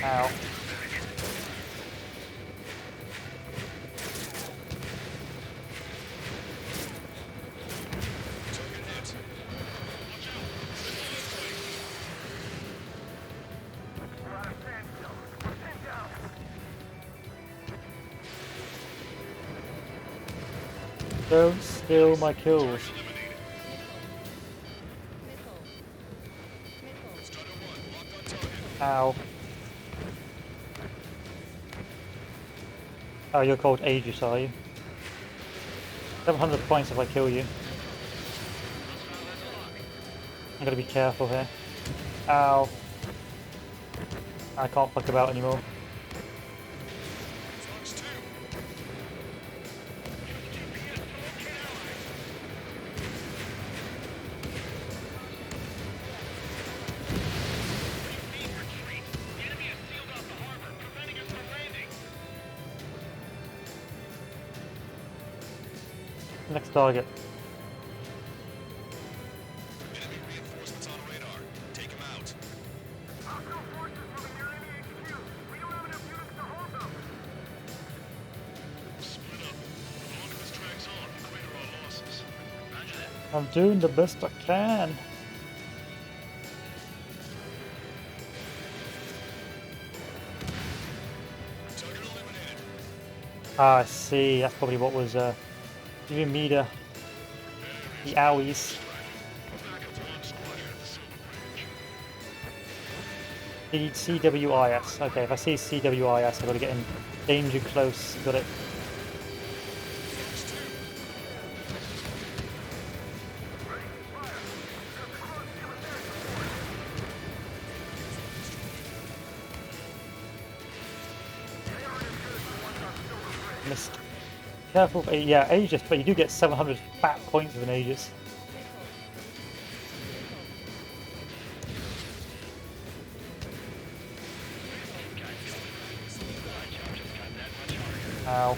Ow. Don't steal my kills. Ow. Oh, you're called Aegis, are you? 700 points if I kill you. I'm gonna be careful here. Ow. I can't fuck about anymore. Next target. Enemy reinforcements on radar. Take him out. Hostile forces moving near enemy HQ. We don't have enough units to hold them. Split up. The longer this drags on, the greater our losses. I'm doing the best I can. Ah, I see. That's probably what was giving me the owies. CWIS. Okay, if I see CWIS, I've got to get in danger close. Got it. Missed. Careful. Yeah, Aegis, but you do get 700 fat points with an Aegis. Ow.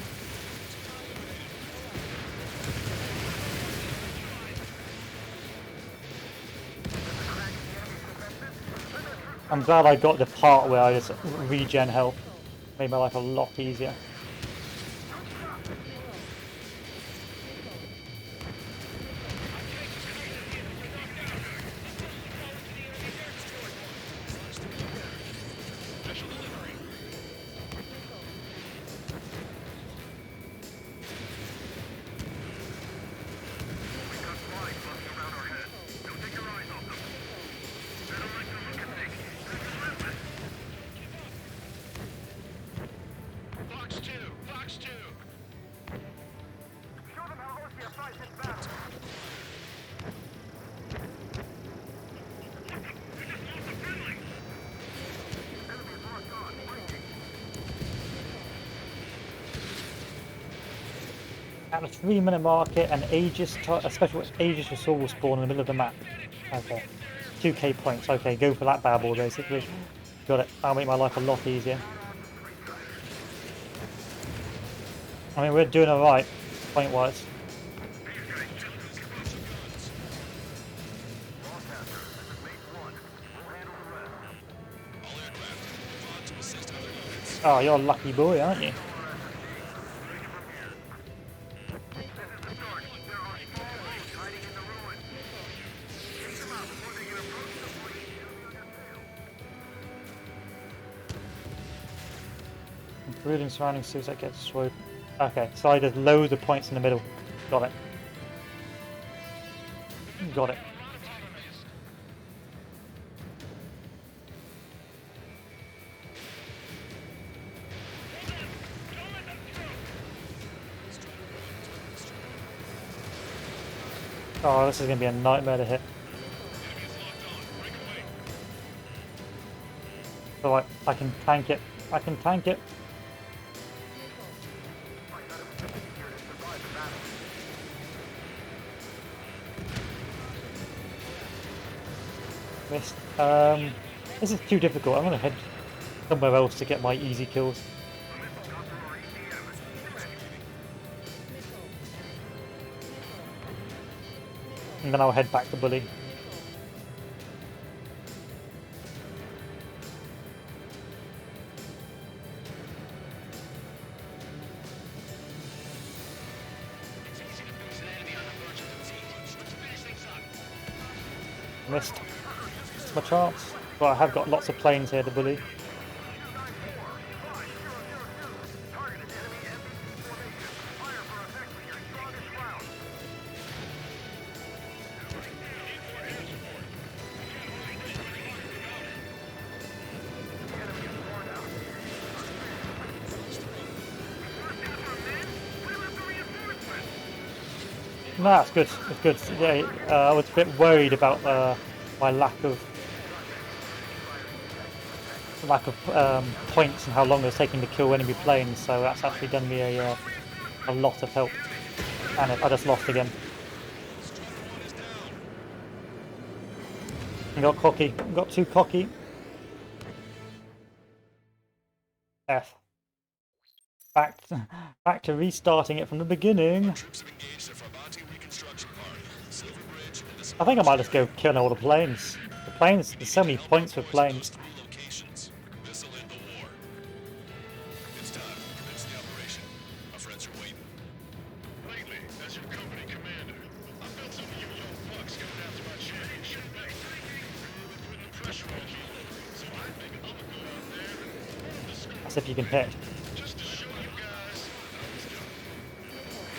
I'm glad I got the part where I just regen health. Made my life a lot easier. Fox 2! Fox 2! Show them how OCS fights in battle. Enemies locked on. Breaking. At the 3-minute market, an Aegis, a special Aegis Assault will spawn in the middle of the map. Okay. 2k points. Okay, go for that bad boy basically. Got it. That'll make my life a lot easier. I mean, we're doing alright, point-wise. Oh, you're a lucky boy, aren't you? Including surrounding suits that get destroyed. Okay, so I just load the points in the middle. Got it. Got it. Oh, this is going to be a nightmare to hit. Alright, I can tank it. I can tank it. Missed. This is too difficult. I'm going to head somewhere else to get my easy kills. And then I'll head back to Bully. Missed. It's my chance. But I have got lots of planes here to Bully. No, it's good. It's good. Yeah, I was a bit worried about my lack of points and how long it was taking to kill enemy planes. So that's actually done me a lot of help. And I just lost again. I got cocky. Got too cocky. F. Back to restarting it from the beginning. I think I might just go kill all the planes. The planes, there's so many points for planes. Lately, as your company commander, I've felt some of you young pressure on me. So I think I'm gonna go out there and warm the score As if you can hit. just to show you guys that I was done.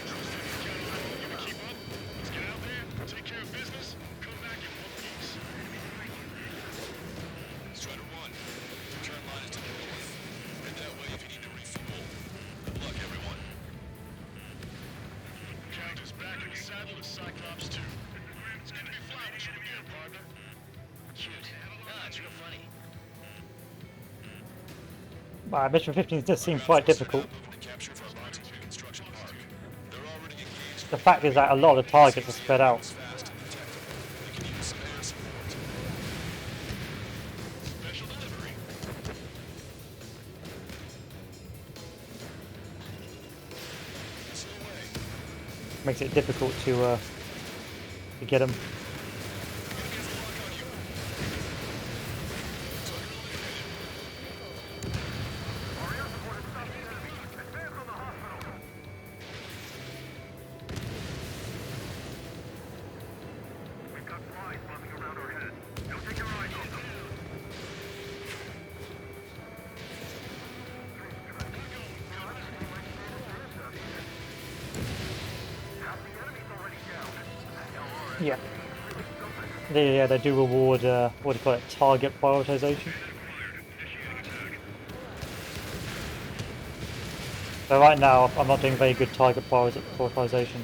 Trust I can count on you to keep up. Let's get out there, take care of business, come back in one piece. Strider 1, turn line is to the north. Head that way if you need to refuel. Good luck, everyone. Count is back in the saddle as Cyclops 2. It's good to be flying with you again, partner. Cute. Nah, it's real funny. Mission 15 does seem quite difficult. Moving to capture Vermont Construction Park. They're already engaged. The fact is that a lot of the targets are spread out. Fast and protected. They can use some air support. Special delivery. Missile away. Makes it difficult to get them. We've got flies buzzing around our heads. Don't take your eyes off them. Yeah. They do reward, what do you call it, target prioritization. So right now, I'm not doing very good target prioritization.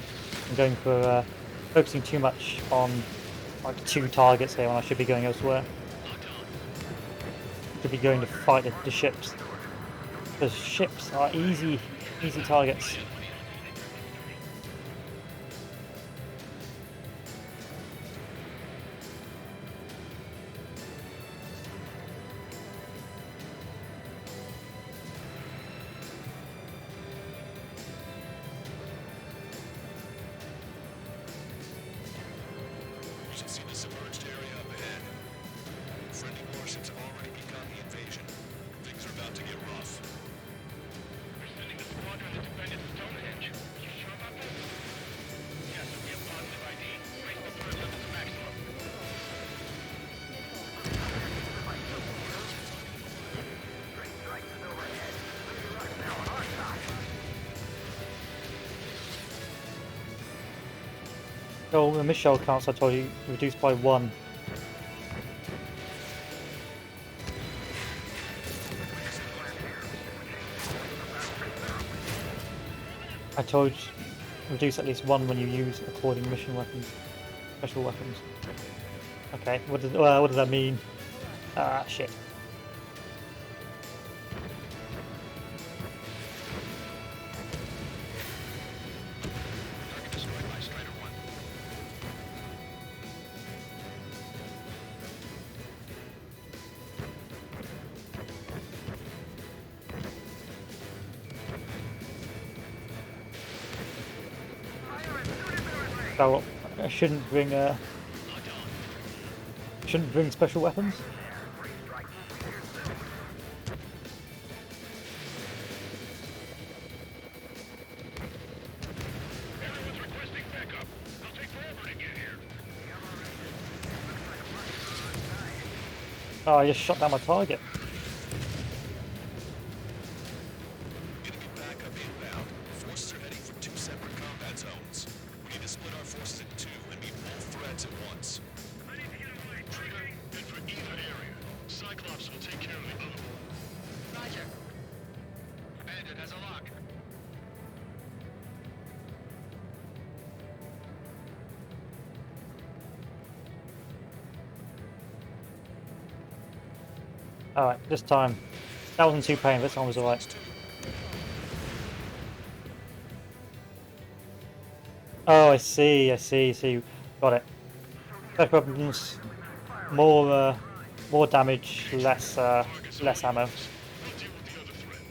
I'm going for focusing too much on like 2 targets here when I should be going elsewhere. Should be going to fight the ships. Because ships are easy targets. You should see the submerged area up ahead. Friendly warships have already begun the invasion. Things are about to get rough. We're sending a squadron to defend Stonehenge. You sure about that? Yes, we have positive ID. Raise the bird level to maximum. Oh, the missile counts I told you reduced by 1. I told you reduce at least 1 when you use according mission weapons, special weapons. Okay, what does that mean? Ah, shit. Target destroyed by Strider 1. So I shouldn't bring special weapons. Everyone's requesting backup. They'll take forever to get here. Oh, I just shot down my target. Enemy backup inbound. Forces are heading for 2 separate combat zones. We need to split our forces in 2 and meet both threats at once. Trigger, head for either area. Cyclops will take care of the other one. Roger. Bandit has a lock. Alright, this time. That wasn't too painful, this one was alright. Oh, I see. Got it. Special weapons, more damage, less ammo. We'll deal with the other threat.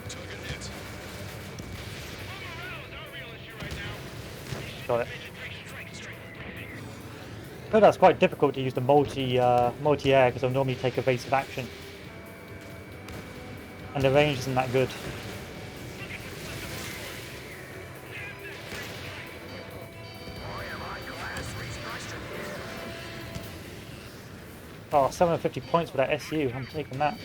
Target hit. Got it. But that's quite difficult to use the multi-air because I'll normally take evasive action. And the range isn't that good. Oh, 750 points for that SU. I'm taking that.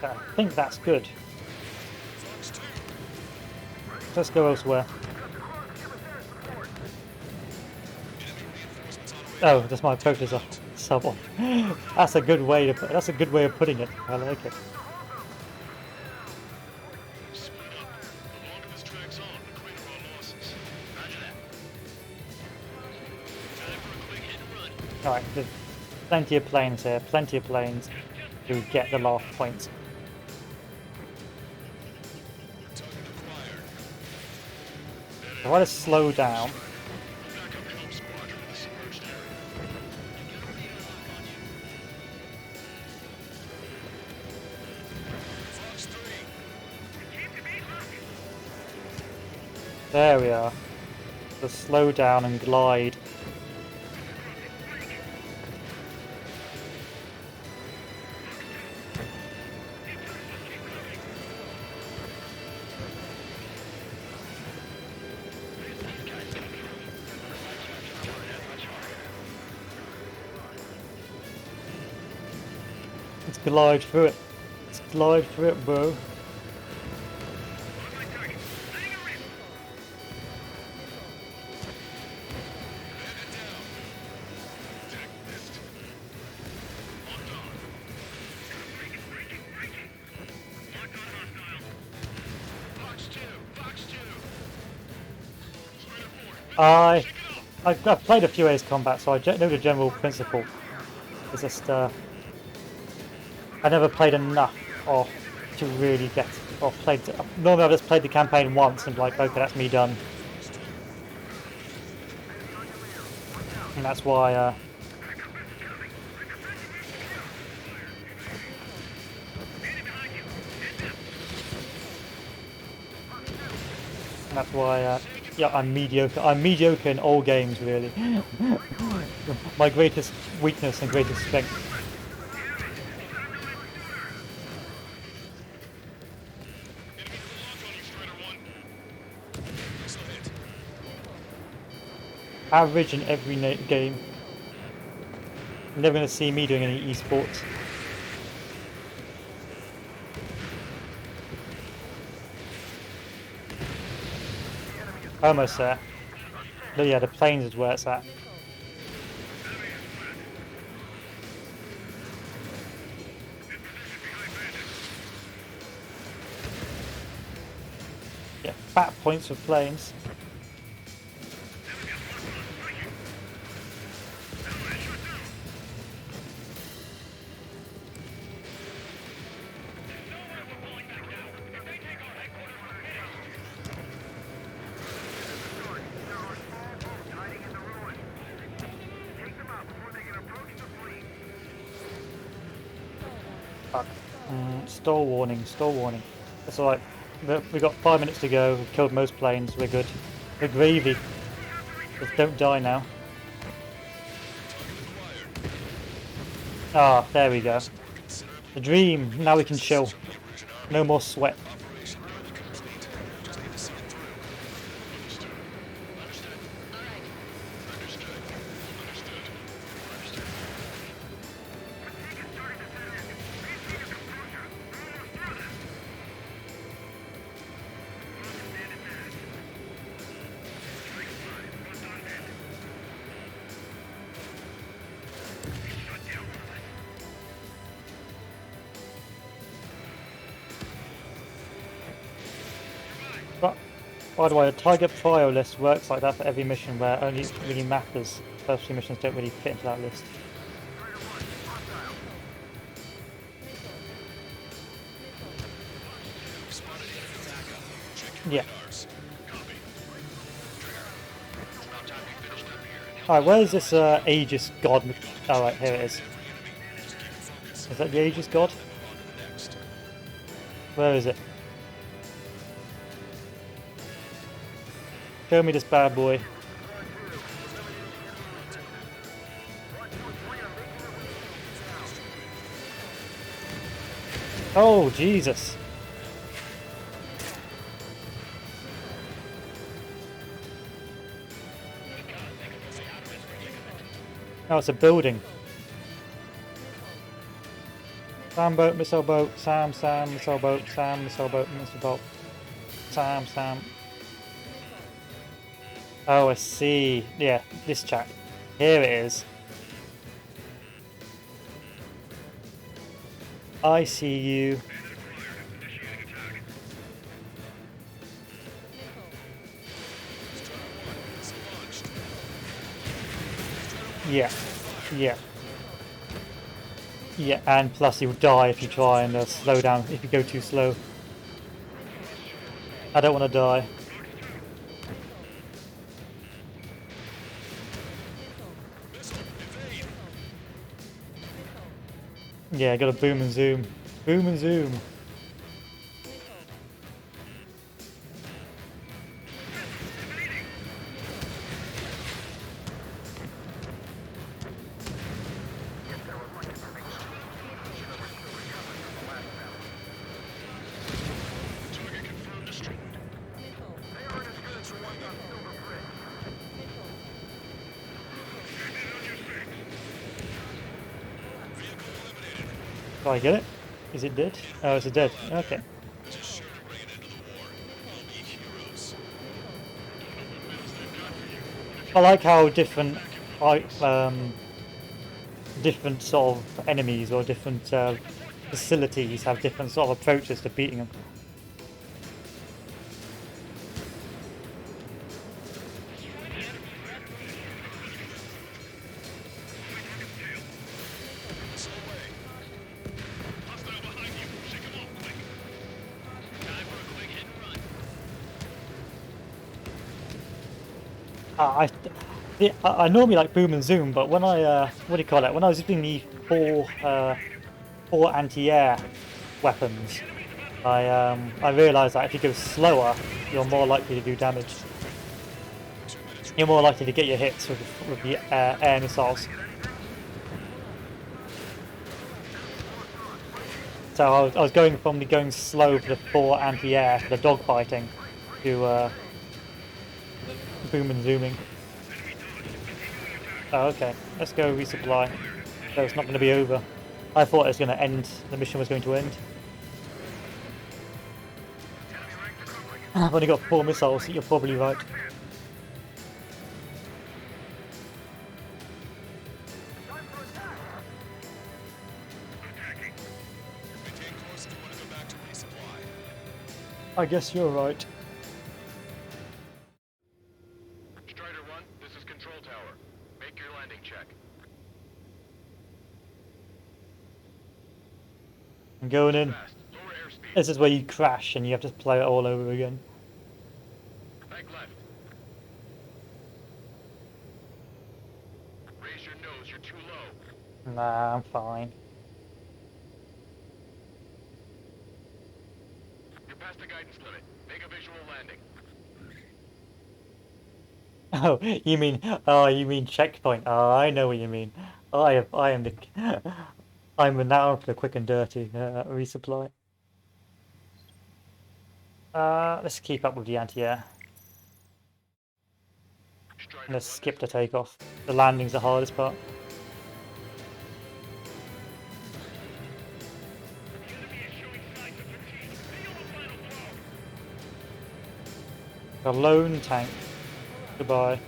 I think that's good. Let's go elsewhere. Oh, that's my focus on sub on. That's a good way to put. That's a good way of putting it. I like it. Split up. The longer this drags on, the greater our losses. Roger that. Time for a quick hit and run. All right, there's plenty of planes here. Plenty of planes to get the last points. Target acquired. I want to slow down. Back up help squadron in the submerged area. Fox 3. There we are. Just slow down and glide. Let's glide through it. Let's glide through it, bro. I've played a few Ace Combat, so I know the general principle. It's just I never played enough of to really get or played. Normally, I've just played the campaign once and like, okay, that's me done. And that's why. And that's why, yeah, I'm mediocre. I'm mediocre in all games, really. My greatest weakness and greatest strength. Average in every game. You're never going to see me doing any esports. Almost there. But yeah, the planes is where it's at. Yeah, fat points for planes. Stall warning, stall warning. That's alright. We've got 5 minutes to go. We've killed most planes. We're good. We're gravy. Just don't die now. Ah, there we go. The dream. Now we can chill. No more sweat. By the way, the target prio list works like that for every mission where only it really matters. First few missions don't really fit into that list. Spotted enemy attack. Check your Yeah. radars. Copy. Trigger. It's about time we finished up here and Alright, where's this Aegis God? Alright, here it is. Is that the Aegis God? Where is it? Show me this bad boy. Oh, Jesus. Oh, it's a building. Sam boat, missile boat, Sam, missile boat, Sam, missile boat, missile boat, Sam. Oh, I see. Yeah, this chap. Here it is. I see you. Yeah. Yeah, and plus you'll die if you try and slow down, if you go too slow. I don't want to die. Yeah, gotta boom and zoom. Boom and zoom. Target confirmed destroyed. Do I get it? Is it dead? Oh, it's dead. Okay. Just sure to bring an end to the war. We'll be heroes. I like how different, different sort of enemies or different facilities have different sort of approaches to beating them. Hostile behind you. Shake him off quick. Time for a quick hit and run. I normally like boom and zoom, but when I what do you call it? When I was using the four anti-air weapons, I realised that if you go slower, you're more likely to do damage. You're more likely to get your hits with the air missiles. So I was going from going slow for the 4 anti-air for the dogfighting to boom and zooming. Oh, okay. Let's go resupply. So it's not going to be over. I thought it was going to end. The mission was going to end. I've only got 4 missiles. You're probably right. Maintain course if you want to go back to resupply. I guess you're right. Strider 1, this is Control Tower. Make your landing check. I'm going in. Fast. Lower airspeed. This is where you crash and you have to play it all over again. Bank left. Raise your nose, you're too low. Nah, I'm fine. You're past the guidance limit. Make a visual landing. Oh, you mean checkpoint. Oh, I know what you mean. I am the I'm now for the quick and dirty resupply. Let's keep up with the anti-air. Strider Let's 1, skip the takeoff. The landing's the hardest part. A lone tank. Goodbye.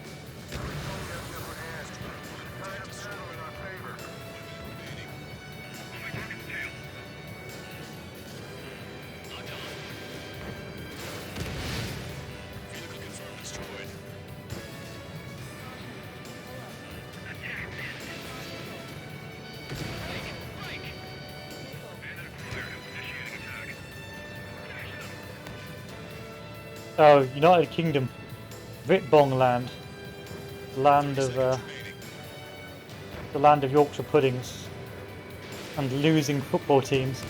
Vehicle confirmed destroyed. Oh, United Kingdom. Vitbong land. land of the land of Yorkshire puddings and losing football teams.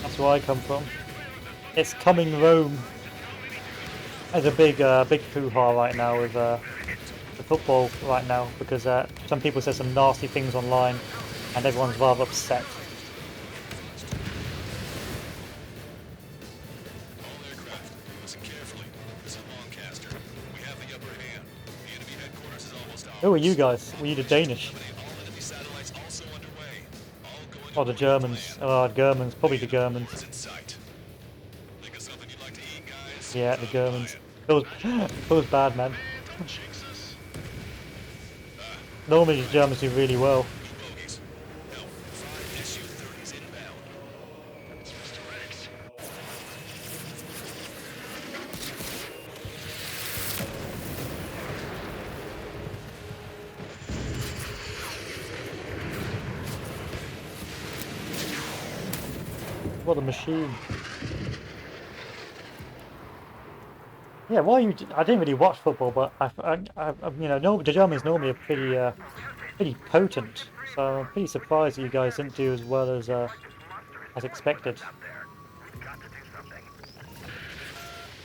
That's where I come from. It's coming Rome. There's a big hoo-ha right now with the football right now because some people said some nasty things online and everyone's rather upset. All aircraft, listen carefully. This is Lancaster. We have the upper hand. The enemy headquarters is almost ours. Who are you guys? Were you the Danish? All enemy satellites also underway. All going Oh, the Germans. Oh, Germans. Probably the Germans. is in sight. Think of something you'd like to eat, guys? Yeah, the Germans. It was bad, man. Normally the Germans do really well. Bogies. Now, 5 Su-30s inbound. It's Mr. Rex. What a machine. Yeah, why you? I didn't really watch football, but you know, the Germans normally are pretty potent. So I'm pretty surprised that you guys didn't do as well as expected.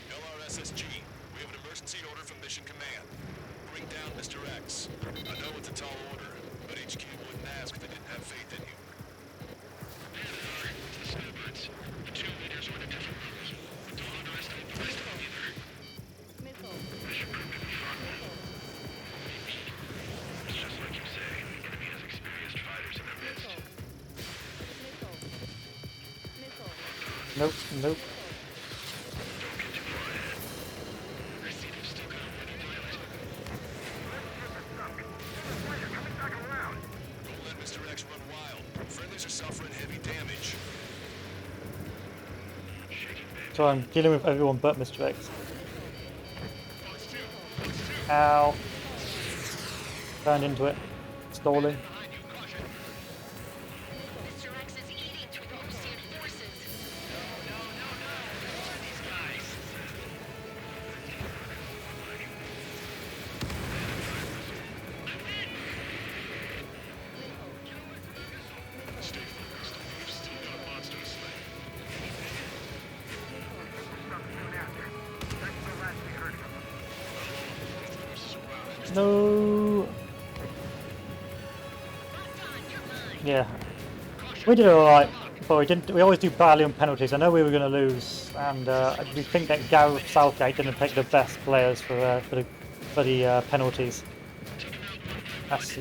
LRSSG, we have an emergency order from Mission Command. Bring down Mr. X. I know it's a tall order, but HQ wouldn't ask if they didn't have faith in you. The snowbirds. The 2 leaders were the different rules. Don't underestimate the rest of them either. Mission proved to be fun. Maybe. It's just like you say. The enemy has experienced fighters in their midst. Nope, nope. Don't get too far ahead. I see they've still got a winning pilot. Don't let Mr. X run wild. Friendlies are suffering heavy damage. So I'm dealing with everyone but Mr. X. Ow. Turned into it. Stalling. Mr. X is eating through the Russian forces. Stay focused. We've still got a monster to slay. No. Yeah. We did alright, but we didn't. We always do badly on penalties. I know we were going to lose, and we think that Gareth Southgate didn't pick the best players for the penalties. That's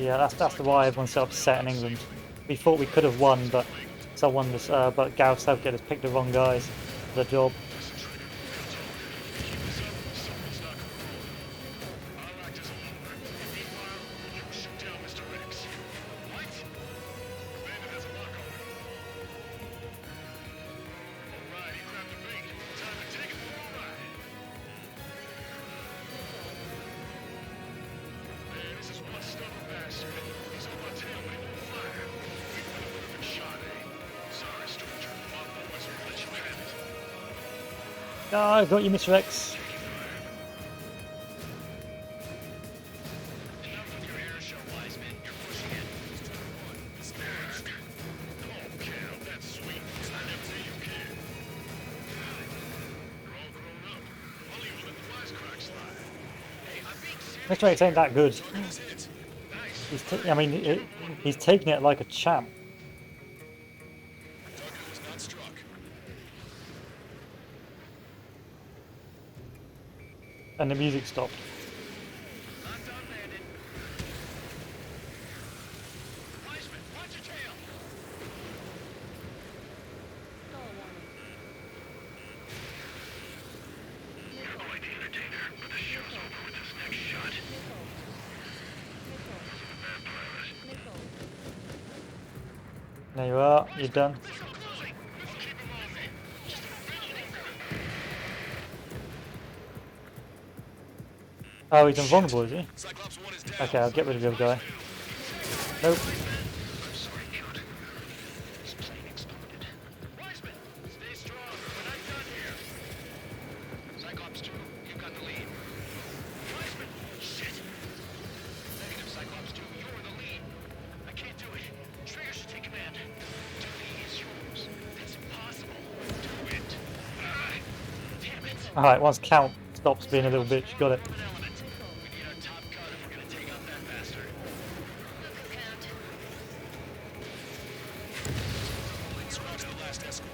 why everyone's so upset in England. We thought we could have won, but but Gareth Southgate has picked the wrong guys for the job. I'll act as a looper. Meanwhile, you shoot down Mr. X. What? Commander has a lock on him. Alright, he grabbed the bait. Time to take him for a ride. Man, this is one stubborn bastard. He's on my tail, but he won't fire. We would have been shot, eh? Sorry, stranger. My boys will let you have it. Ah, I got you, Mr. X. Enough with your air show, Wiseman. You're pushing it. Smashed. Oh, Cal, that's sweet. I never knew you cared. You're all grown up. I'll even let the wisecrack slide. Hey, I'm being serious. Mr. X ain't that good. He's hit. Nice. He's taking it like a champ. Target was not struck. And the music stopped. Not done landing. Wiseman, watch your tail. You're quite the entertainer, but the show's over with this next shot. Bad pilot. There you are. You're done. Closing. Keep him on me. Just a bit longer. Oh, he's invulnerable, is he? Cyclops 1 is down. Okay, I'll get rid of the other guy. Nope. I'm sorry, Count. This plane exploded. Wiseman, Alright, once Count stops being a little bitch, got it. Element. We need our top gun if we're gonna take out that bastard. Look, Count. Scratch the last escort.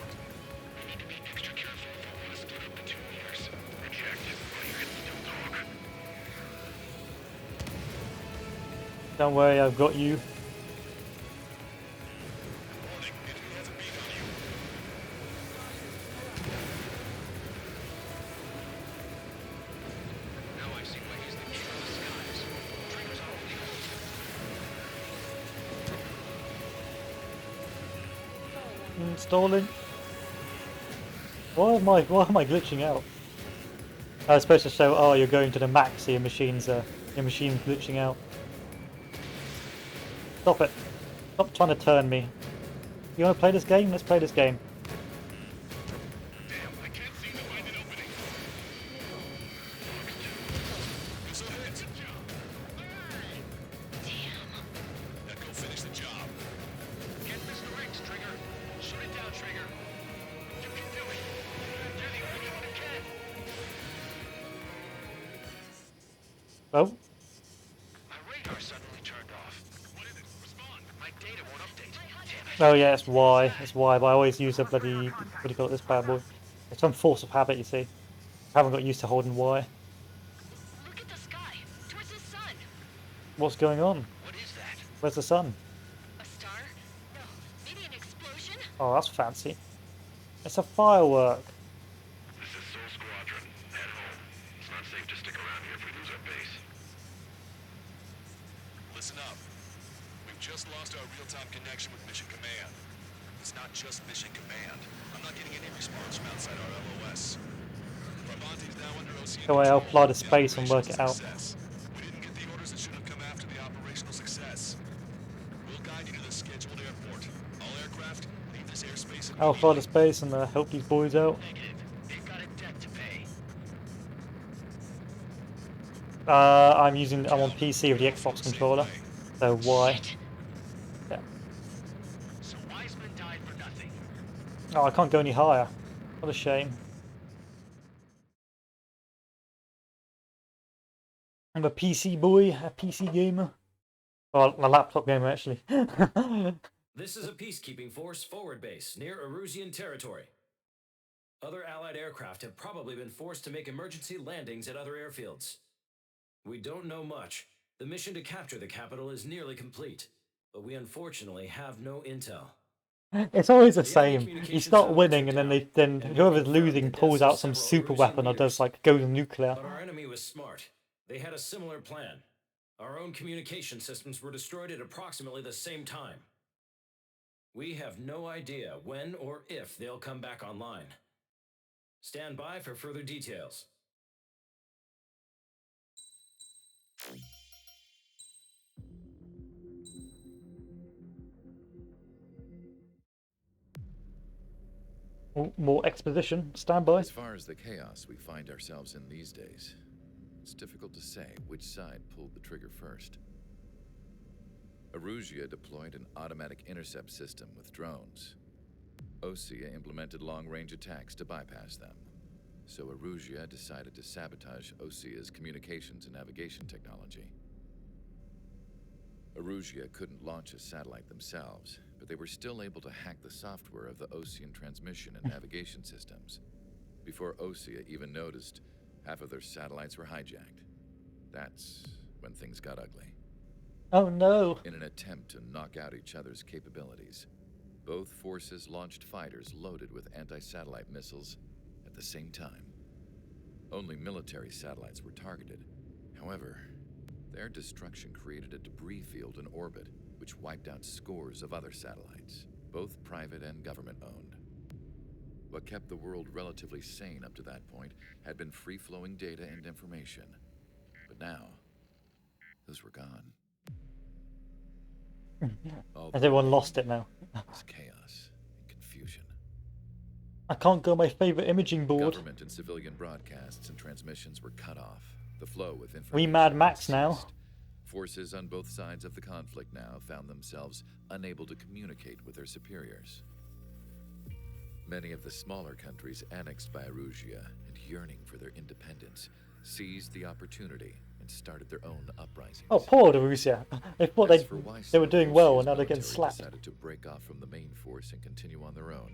We need to be extra careful if we want to split up the 2 meters. Reject. Well, you can still talk. Don't worry, I've got you. Warning, enemy has a beat on you. Now I see why he's the king of the skies. Trigger's all over the Stalling. Why am I glitching out? I was supposed to show, oh, you're going to the max, so your machine's glitching out. Stop it. Stop trying to turn me. You want to play this game? Let's play this game. Damn, I can't seem to find an opening. Missile hit. Now go finish the job. Get Mr. Riggs, Trigger. Shoot it down, Trigger. You can do it. You're the only one who can. Oh, My radar suddenly turned off. What is it? Respond. My data won't update. Damn it. oh yeah, that's why. That's why. But I always use a bloody, what do you call it, this bad boy? It's some force of habit, you see. I haven't got used to holding Y. Look at the sky. Towards the sun. What's going on? What is that? Where's the sun? A star? No. Maybe an explosion? Oh, that's fancy. It's a firework. This is Soul Squadron. Head home. It's not safe to stick around here if we lose our base. Listen up. We've just lost our real-time connection with Mission Command. It's not just Mission Command. I'm not getting any response from outside our LOS. Brabante's now under OCN Go away, I'll control. fly to space and work it out. Success. We didn't get the orders that should have come after the operational success. We'll guide you to the scheduled airport. All aircraft, leave this airspace I'll fly to immediately. space and help these boys out. Negative. They've got a debt to pay. I'm on PC with the Xbox controller, so Y. Yeah. So Wiseman died for nothing. Oh, I can't go any higher. What a shame. I'm a PC boy, a PC gamer. Well, a laptop gamer actually. This is a peacekeeping force forward base near Erusian territory. Other Allied aircraft have probably been forced to make emergency landings at other airfields. We don't know much. The mission to capture the capital is nearly complete, but we unfortunately have no intel. It's always the The enemy same. You communications start towers winning, are and then down, then and whoever's we confirmed losing the pulls deaths of out some several super Erusian weapon or leaders. does like goes nuclear. But our enemy was smart. They had a similar plan. Our own communication systems were destroyed at approximately the same time. We have no idea when or if they'll come back online. Stand by for further details. Oh, more exposition. Stand by. As far as the chaos we find ourselves in these days, it's difficult to say which side pulled the trigger first. Erusia deployed an automatic intercept system with drones. Osea implemented long-range attacks to bypass them. So Erusia decided to sabotage Osea's communications and navigation technology. Erusia couldn't launch a satellite themselves, but they were still able to hack the software of the Osean transmission and navigation systems. Before Osea even noticed, half of their satellites were hijacked. That's when things got ugly. Oh no. In an attempt to knock out each other's capabilities, both forces launched fighters loaded with anti-satellite missiles at the same time. Only military satellites were targeted. However, their destruction created a debris field in orbit, which wiped out scores of other satellites, both private and government-owned. What kept the world relatively sane up to that point had been free-flowing data and information. But now, those were gone. All Has that everyone remained lost it now? was chaos and confusion. I can't go on my favorite imaging board. Government and civilian broadcasts and transmissions were cut off. The flow of information We Mad Max ceased. now. Forces on both sides of the conflict now found themselves unable to communicate with their superiors. Many of the smaller countries annexed by Erusia and yearning for their independence, seized the opportunity and started their own uprisings. Oh, poor Erusia. They thought As for why they were some doing of well, Russia's and now they're getting military slapped. decided to break off from the main force and continue on their own,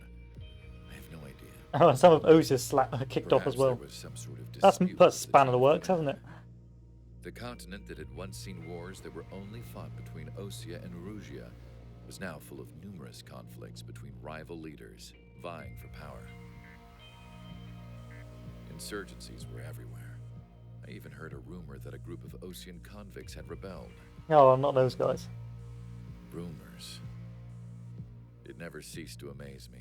I have no idea. Oh, and some of Osia's kicked off as Perhaps well. there was some sort of That's dispute put a with the span in the chief works, commander. hasn't it? The continent that had once seen wars that were only fought between Osea and Erusia was now full of numerous conflicts between rival leaders vying for power. Insurgencies were everywhere. I even heard a rumor that a group of Osean convicts had rebelled. No, not those guys. Rumors. It never ceased to amaze me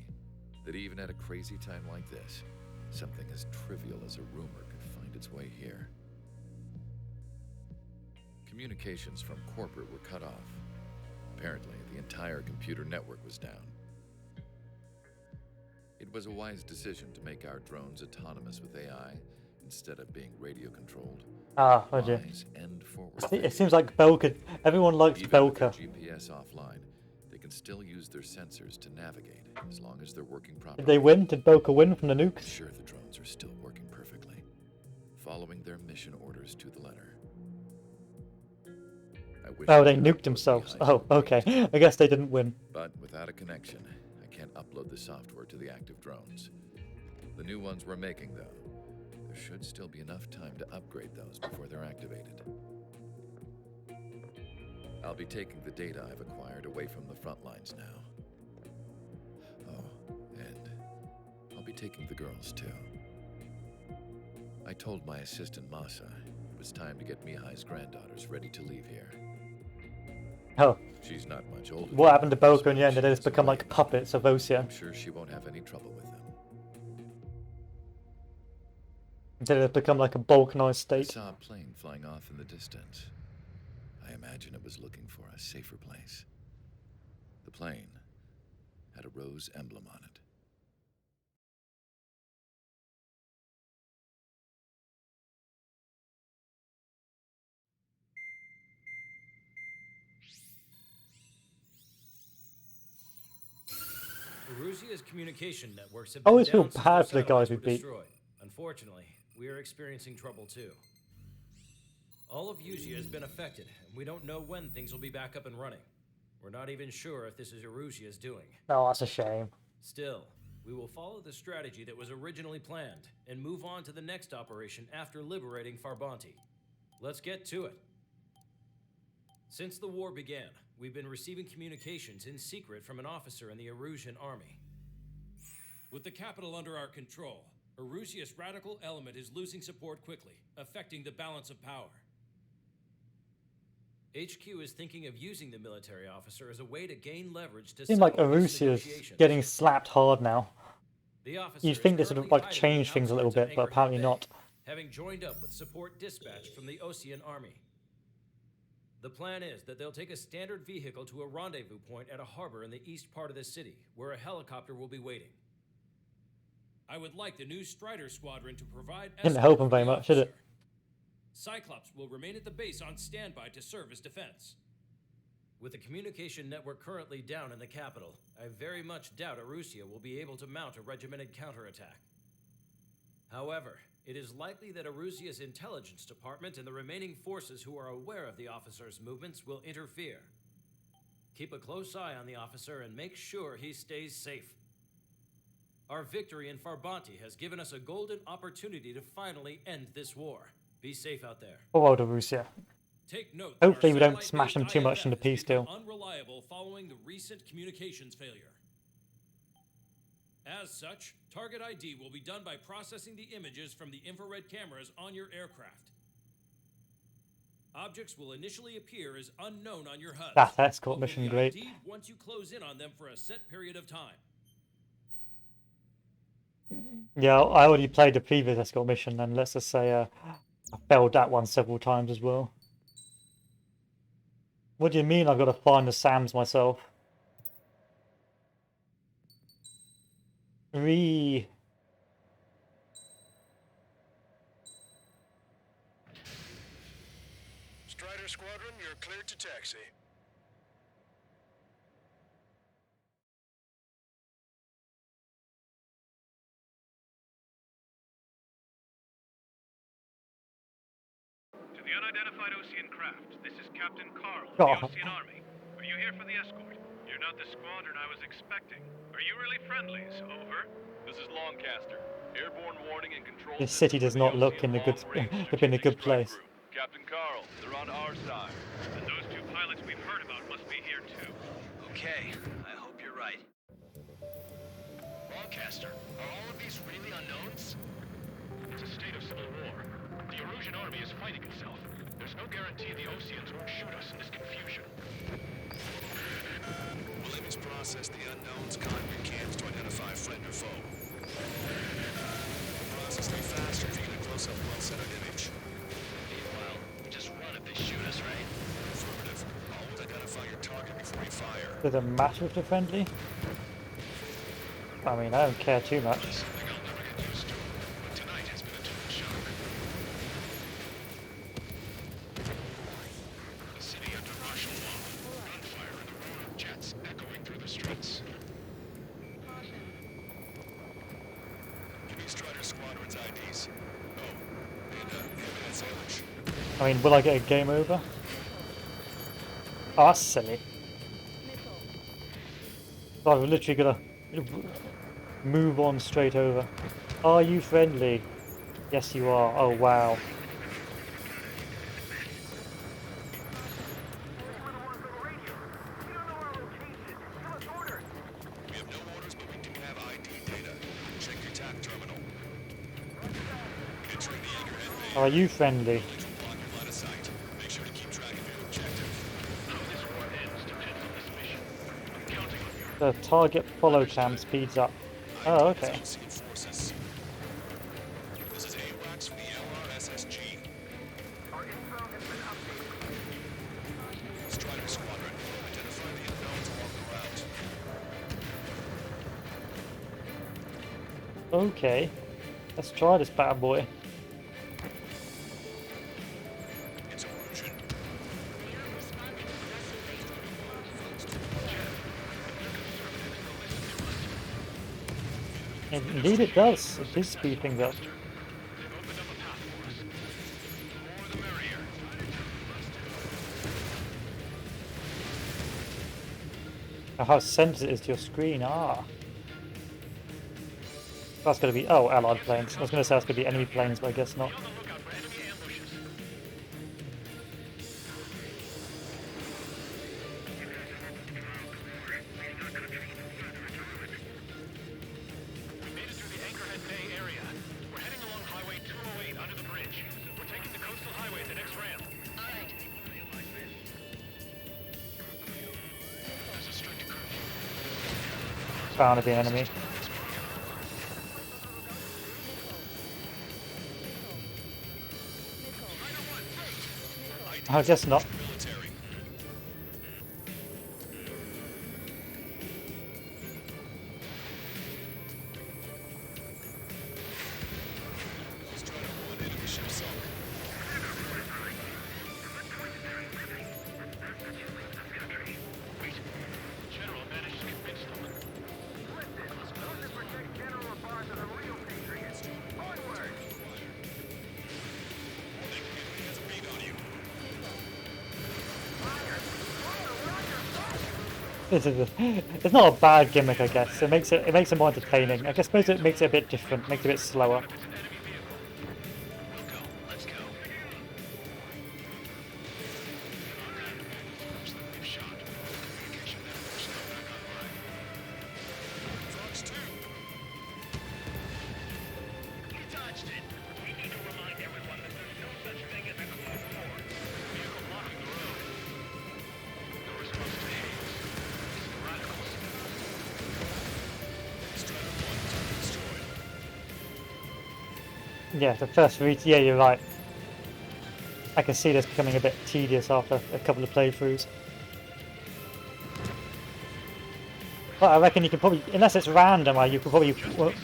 that even at a crazy time like this, something as trivial as a rumor could find its way here. Communications from corporate were cut off. Apparently, the entire computer network was down. It was a wise decision to make our drones autonomous with AI instead of being radio-controlled. Ah, oh dear. Wise and forward. It seems like Belka. Everyone likes Even with their Belka. GPS offline, they can still use their sensors to navigate as long as they're working properly. Did they win? Did Belka win from the I'm nukes? sure the drones are still working perfectly, following their mission orders to the letter. I wish Oh, I they could nuked upload themselves. Mihai's Oh, okay. information, I guess they didn't win. but without a connection, I can't upload the software to the active drones. The new ones we're making, though, there should still be enough time to upgrade those before they're activated. I'll be taking the data I've acquired away from the front lines now. Oh, and I'll be taking the girls, too. I told my assistant, Masa, it was time to get Mihai's granddaughters ready to leave here. Oh, She's not much older. what than happened to me, Belka so in the end? Did they she just has become away. like puppets of Osia? I'm sure she won't have any trouble with them. Did it become like a balkanized I state? saw a plane flying off in the distance. I imagine it was looking for a safer place. The plane had a rose emblem on it. Erusia's communication networks have I been always feel down since bad their for the satellites guys we were beat. destroyed. Unfortunately, we are experiencing trouble too. All of Usia has been affected, and we don't know when things will be back up and running. We're not even sure if this is Erusia's doing. Oh, that's a shame. Still, we will follow the strategy that was originally planned and move on to the next operation after liberating Farbanti. Let's get to it. Since the war began, we've been receiving communications in secret from an officer in the Erusian army. With the capital under our control, Erusia's radical element is losing support quickly, affecting the balance of power. HQ is thinking of using the military officer as a way to gain leverage to Seems like settle peace Erusia's negotiations. getting slapped hard now. The officer You'd is think this would have currently like hiding in the changed things a little outskirts of bit, but Anchorhead apparently Bay, not. having joined up with support dispatch from the Osean army. The plan is that they'll take a standard vehicle to a rendezvous point at a harbor in the east part of the city, where a helicopter will be waiting. I would like the new Strider Squadron to provide Didn't escort help for him very the much, did it? officer. Cyclops will remain at the base on standby to serve as defense. With the communication network currently down in the capital, I very much doubt Erusia will be able to mount a regimented counterattack. However, it is likely that Erusia's intelligence department and the remaining forces who are aware of the officer's movements will interfere. Keep a close eye on the officer and make sure he stays safe. Our victory in Farbanti has given us a golden opportunity to finally end this war. Be safe out there. Poor old Erusia. Take note that Hopefully our we don't satellite-based smash them too much IFF in the has peace become deal. unreliable following the recent communications failure. As such, target ID will be done by processing the images from the infrared cameras on your aircraft. Objects will initially appear as unknown on your HUD. That escort but will mission be great. ID'd once you close in on them for a set period of time. Yeah, I already played the previous escort mission, and let's just say I failed that one several times as well. What do you mean I've got to find the SAMs myself? Re. Strider Squadron, you're cleared to taxi. The unidentified Ocean craft. This is Captain Carl of God. the Ocean Army. Are you here for the escort? You're not the squadron I was expecting. Are you really friendlies? Over. This is Longcaster. Airborne warning and control. This city does not look in a good in a good place. Captain Carl, they're on our side. And those two pilots we've heard about must be here too. Okay, I hope you're right. Longcaster, are all of these really unknowns? It's a state of civil war. The Erusian army is fighting itself. There's no guarantee the Oseans won't shoot us in this confusion. Williams processed the unknowns contact cams to identify friend or foe. Process them faster if you get a close-up, well-centered image. Meanwhile, we just run if they shoot us, right? Affirmative. Always identify your target before you fire. Does it matter if they're friendly? I mean, I don't care too much. Something I'll never get used to, but tonight has been a total shock. The city under martial law. Gunfire and the roar of jets echoing through the streets. Give me Strider Squadron's IDs. Oh, and evidence image. I mean, will I get a game over? Oh, that's silly. Oh, we're literally gonna move on straight over. Are you friendly? Yes, you are. Oh, wow. We have no orders, but we do have ID data. Check your TAC terminal. Entering the Anchorhead Bay. Are you friendly? Buildings will block your line of sight. Make sure to keep track of your objective. How this war ends depends on this mission. I'm counting on you. The target follow cam speeds up. Oh, okay. Ocean forces. This is AWACS from the LRSSG. Our info has been updated. Strider Squadron. Identify the unknowns along the route. Okay. Let's try this bad boy. It's Erusian. They aren't responding aggressively. Indeed it does. It does speed things up. They've opened up a path for us. The more the merrier. How sensitive it is to your screen. Ah. That's going to be... Oh, allied planes. I was going to say that's going to be enemy planes, but I guess not. Be on the lookout for enemy ambushes. We made it through the Anchorhead Bay area. We're heading along Highway 208 under the bridge. We're taking the coastal highway at the next ramp. All right. There's a strict curfew. Bound to be an enemy. I guess not. Military. Strider 1, enemy ship sunk. General managed to convince them. Those that protect General Labarge are the real patriots. Onward! The enemy has a beat on you. It's not a bad gimmick, I guess. It makes it more entertaining. I suppose it makes it a bit different, makes it a bit slower. We'll go. Let's go. We've shot. Communication networks now back online. Frogs 2. We dodged it. We need to remind everyone that there's no such thing as a closed war. Vehicle blocking the road. No response to Hayes. It's the radicals. Strider 1 has been destroyed. Yeah, the first read. Yeah, you're right. I can see this becoming a bit tedious after a couple of playthroughs. But I reckon you can probably, unless it's random, you could probably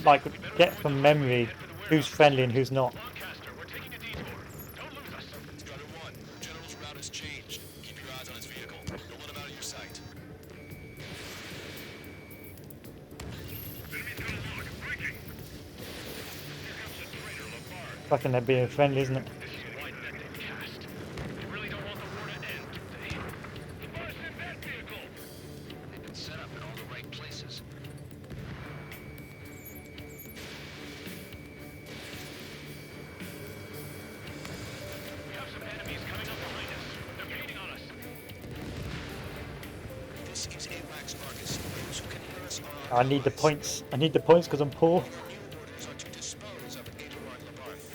like get from memory who's friendly and who's not. Lancaster, we're taking a detour. Don't lose us. Strider 1, General's route has changed. Keep your eyes on his vehicle. Don't let him out of your sight. Fucking they're being friendly, isn't it? This is a wide net they've cast. This is AWACS Argus. Those who can hear us are I need the points. I need the points because I'm poor. Your new orders are to dispose of Eduard Labarth.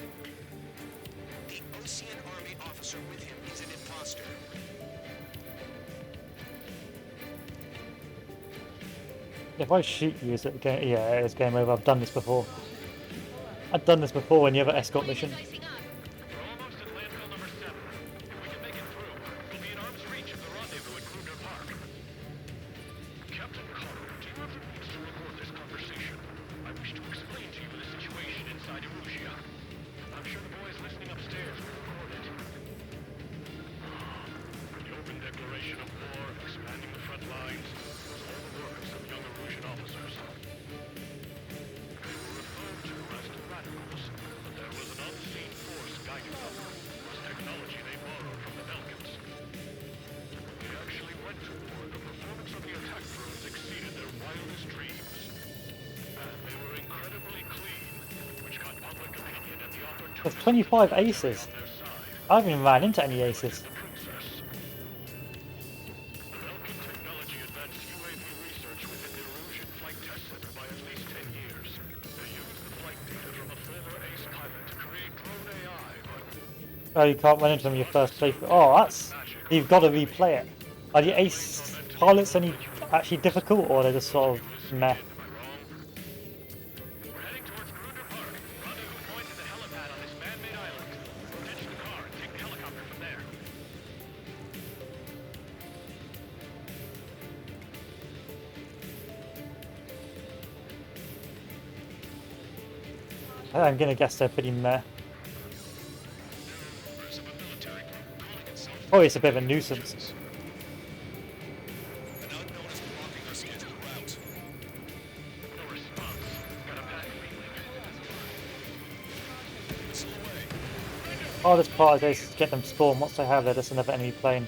The Ocean Army officer with him is an imposter. If I shoot you, is it game? Yeah, it's game over. I've done this before. I've done this before when you have an escort mission. Slicing up. We're almost at landfill number 7. If we can make it through, we'll be in arm's reach of the rendezvous at Kruger Park. Captain Connor, do you have the means to record this conversation? I wish to explain to you the situation inside Erusia. I'm sure the boys listening upstairs will record it. The open declaration of war, expanding the front lines, was all the work of some young Erusian officers. They were referred to as the radicals, but there was an unseen force guiding them. It was technology they borrowed from the Belkans. They actually went to war. The performance of the attack drones exceeded their wildest dreams. And they were incredibly clean, which got public opinion and the opportunity There's 25 aces. on their side. I haven't even ran into any aces. The princess. The Belkan technology advanced UAV research within the Erusian Flight Test Center by at least 10 years. They used the flight data from a former ace pilot to create drone AI, but Oh, you can't run into them in your first playthrough. Oh, that's... You've got to replay it. Are the ace pilots any actually difficult, or are they just sort of meh? we're heading towards Kruger Park. Rendezvous point is a helipad on this man-made island. We'll ditch the car and take the helicopter from there. I'm gonna guess they're pretty meh. Members of a military group calling itself Oh, it's a bit of a nuisance. an unknown is blocking our scheduled route. No response. Got a pack feeling. Missile away. Hardest part of this is to get them spawned. Once they have, they're just another enemy plane.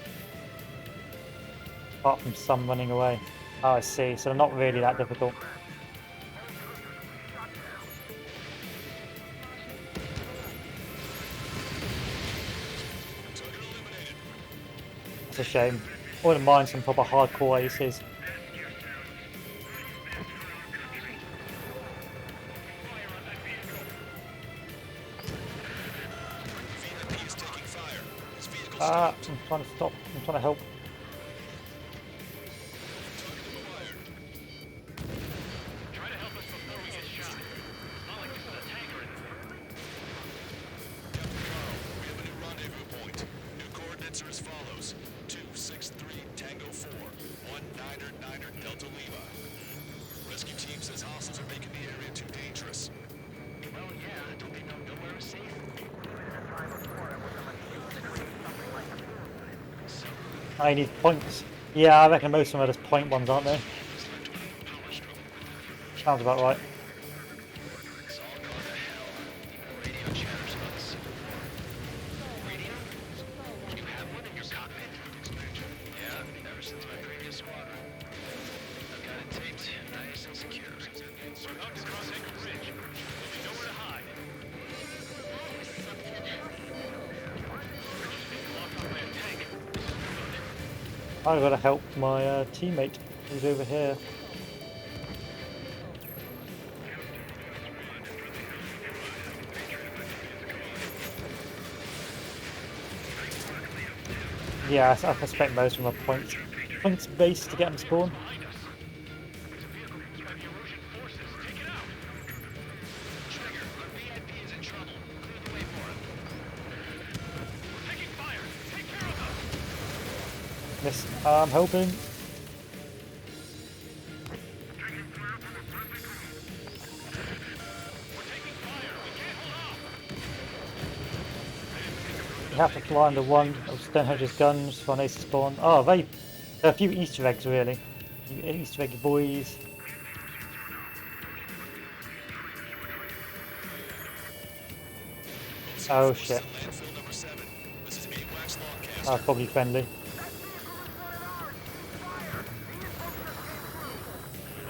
Apart from some running away. Oh, I see. So they're not really that difficult. Target eliminated. That's a shame. I wouldn't mind some proper hardcore aces. VMP is taking fire. His vehicle Ah, stopped. I'm trying to stop. I'm trying to help. Target acquired. Try to help us before we get shot. It's not like this is a tanker in there. Captain Carl, we have a new rendezvous point. New coordinates are as follows: 263 Tango 4, 1999 Delta Lima. Rescue team says hostiles are making the area too dangerous. Well, yeah. Don't they know nowhere is safe? I need points. Yeah, I reckon most of them are just point ones, aren't they? Sounds about right. It's all gone to hell. Radio chatters about the Civil War. Radio? You have one in your cockpit? Yeah, ever since my previous squadron. I've got it taped, nice and secure. We're about to cross Anchor Ridge. There'll be nowhere to hide. Blocked off by a tank. I've got to help my teammate who's over here. Yeah, I suspect most of them are points based to get them spawned. Behind us. There's a vehicle used by the Erusian forces. Take it out. Trigger, our VIP is in trouble. Clear the way for him. We're taking fire. Take care of them. Miss, I'm helping. We're taking fire. We can't hold off. You have to fly under one of Stonehenge guns for an ace to spawn. Oh, there are a few Easter eggs really. Easter egg boys. Oh shit. Landfill number 7. This is AWACS Longcaster. That's probably friendly.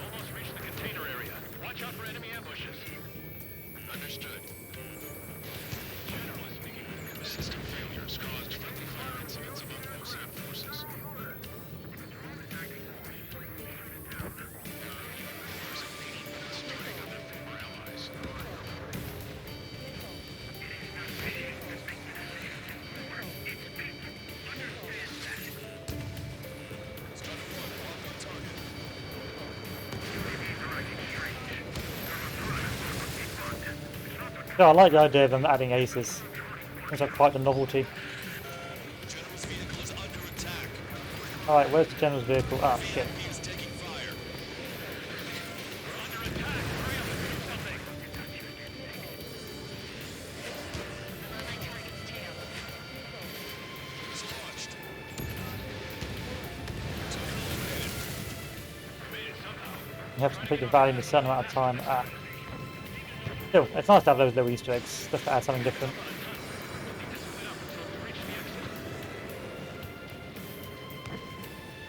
Almost reached the container area. Watch out for enemy ambushes. Understood. Generally speaking, System failures caused friendly fire incidents among Ocean forces. Yeah, I like the idea of them adding aces. Seems like quite the novelty. The general's vehicle is under attack. Alright, where's the general's vehicle? Ah, shit. He is taking fire. It's launched. You have to complete the valley in a certain amount of time. Ah. Still, it's nice to have those little Easter eggs, just to add something different.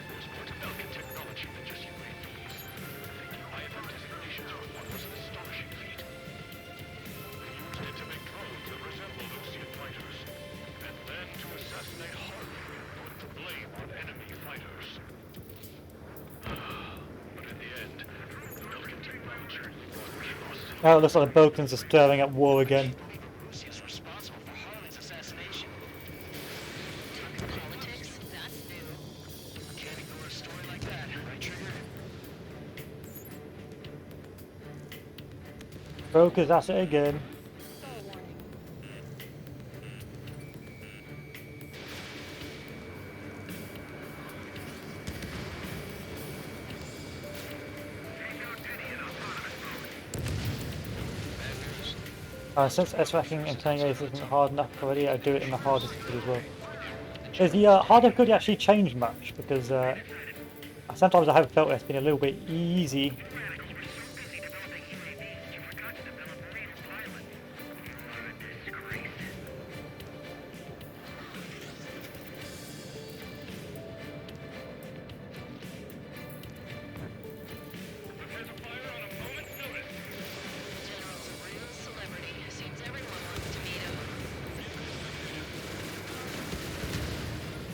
There's more to Belkin technology than just UAVs. IFM designations are what was an astonishing feat. They used it to make drones that resembled Osean fighters, and then to assassinate Harley and put the blame on enemy fighters. But in the end, the Belkin technology was lost. Oh, it looks like the Balkans are stirring up war again. Russia's responsible for Harley's assassination. Politics? That's new. Can't ignore a story like that, right, Trigger? Brokers at it again. Since S-Racking and playing Ace isn't hard enough already, I do it in the hardest difficulty as well. Has the hard difficulty actually changed much? Because sometimes I have felt it's been a little bit easy. General's a real celebrity. Seems everyone wants to meet him.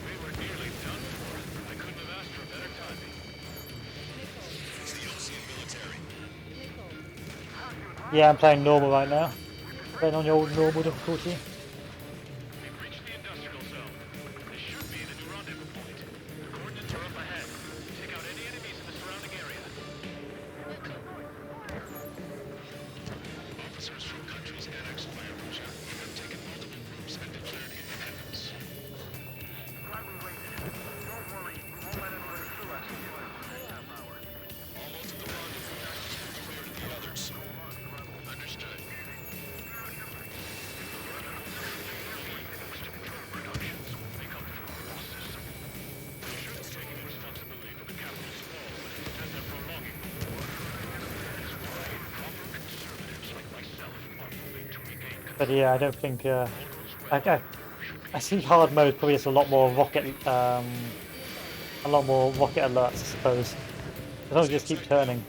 We were nearly done for. I couldn't have asked for better timing. It's the Osean military. Yeah, I'm playing normal right now. Playing on your old normal difficulty. We've reached the industrial zone. This should be the new rendezvous point. The coordinates are up ahead. Take out any enemies in the surrounding area. Officers from countries annexed by Arusha have taken multiple groups and declared independence. Slightly wasted. Don't worry, we won't let anybody through us until after the half hour. Almost at the rendezvous. Clear to the others. Understood. Shouldn't taking responsibility for the capital's fall, but instead they're prolonging the war. That's why proper conservatives like myself are moving to regain control. But yeah, I don't think. I see hard mode probably just a lot more rocket alerts, I suppose. As long as you just keep turning.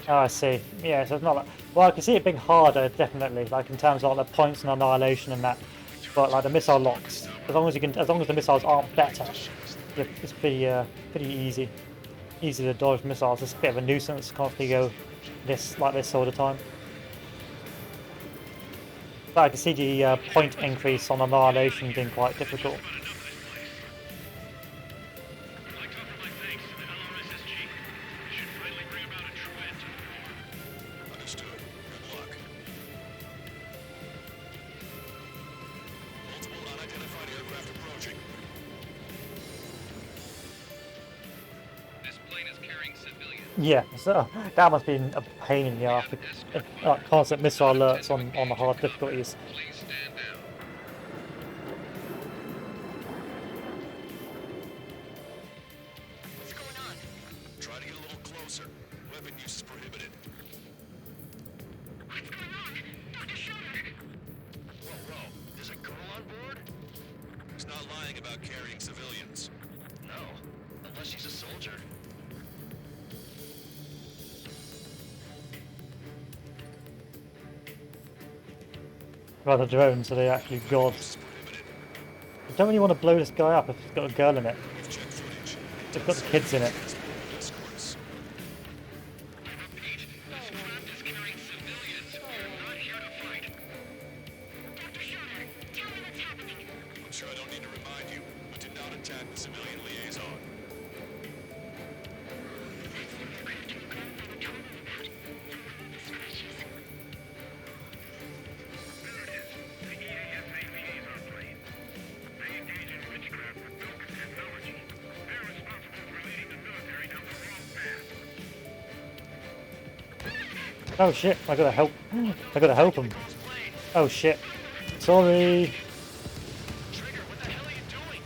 Oh, I see. Yeah, so it's not like... Well, I can see it being harder, definitely, like in terms of like, the points and annihilation and that. But like the missile locks, as long as the missiles aren't better, it's pretty easy. Easy to dodge missiles. It's a bit of a nuisance, constantly go like this all the time. But I can see the point increase on annihilation being quite difficult. I'd like to offer my thanks to the LRSSG. They should finally bring about a true end. Understood. Good luck. Multiple unidentified aircraft approaching. This plane is carrying civilians. Yeah, so that must be a pain in the ass. Constant missile alerts on the hard difficulties. Please stand down. What's going on? Try to get a little closer. Weapon use is prohibited. What's going on? Dr. Schroeder! Whoa. There's a colonel on board? He's not lying about carrying civilians. No. Unless she's a soldier. Rather drones, so they're actually gods. I don't really want to blow this guy up if he's got a girl in it. Check footage. They've got the kids in it. Escorts. Repeat, this craft is carrying civilians. We're not here to fight. Dr. Schroeder, tell me what's happening. I'm sure I don't need to remind you, but do not attack the civilian liaison. Oh shit, I gotta help. I gotta help him. Oh shit. Sorry. Trigger, what the hell are you doing?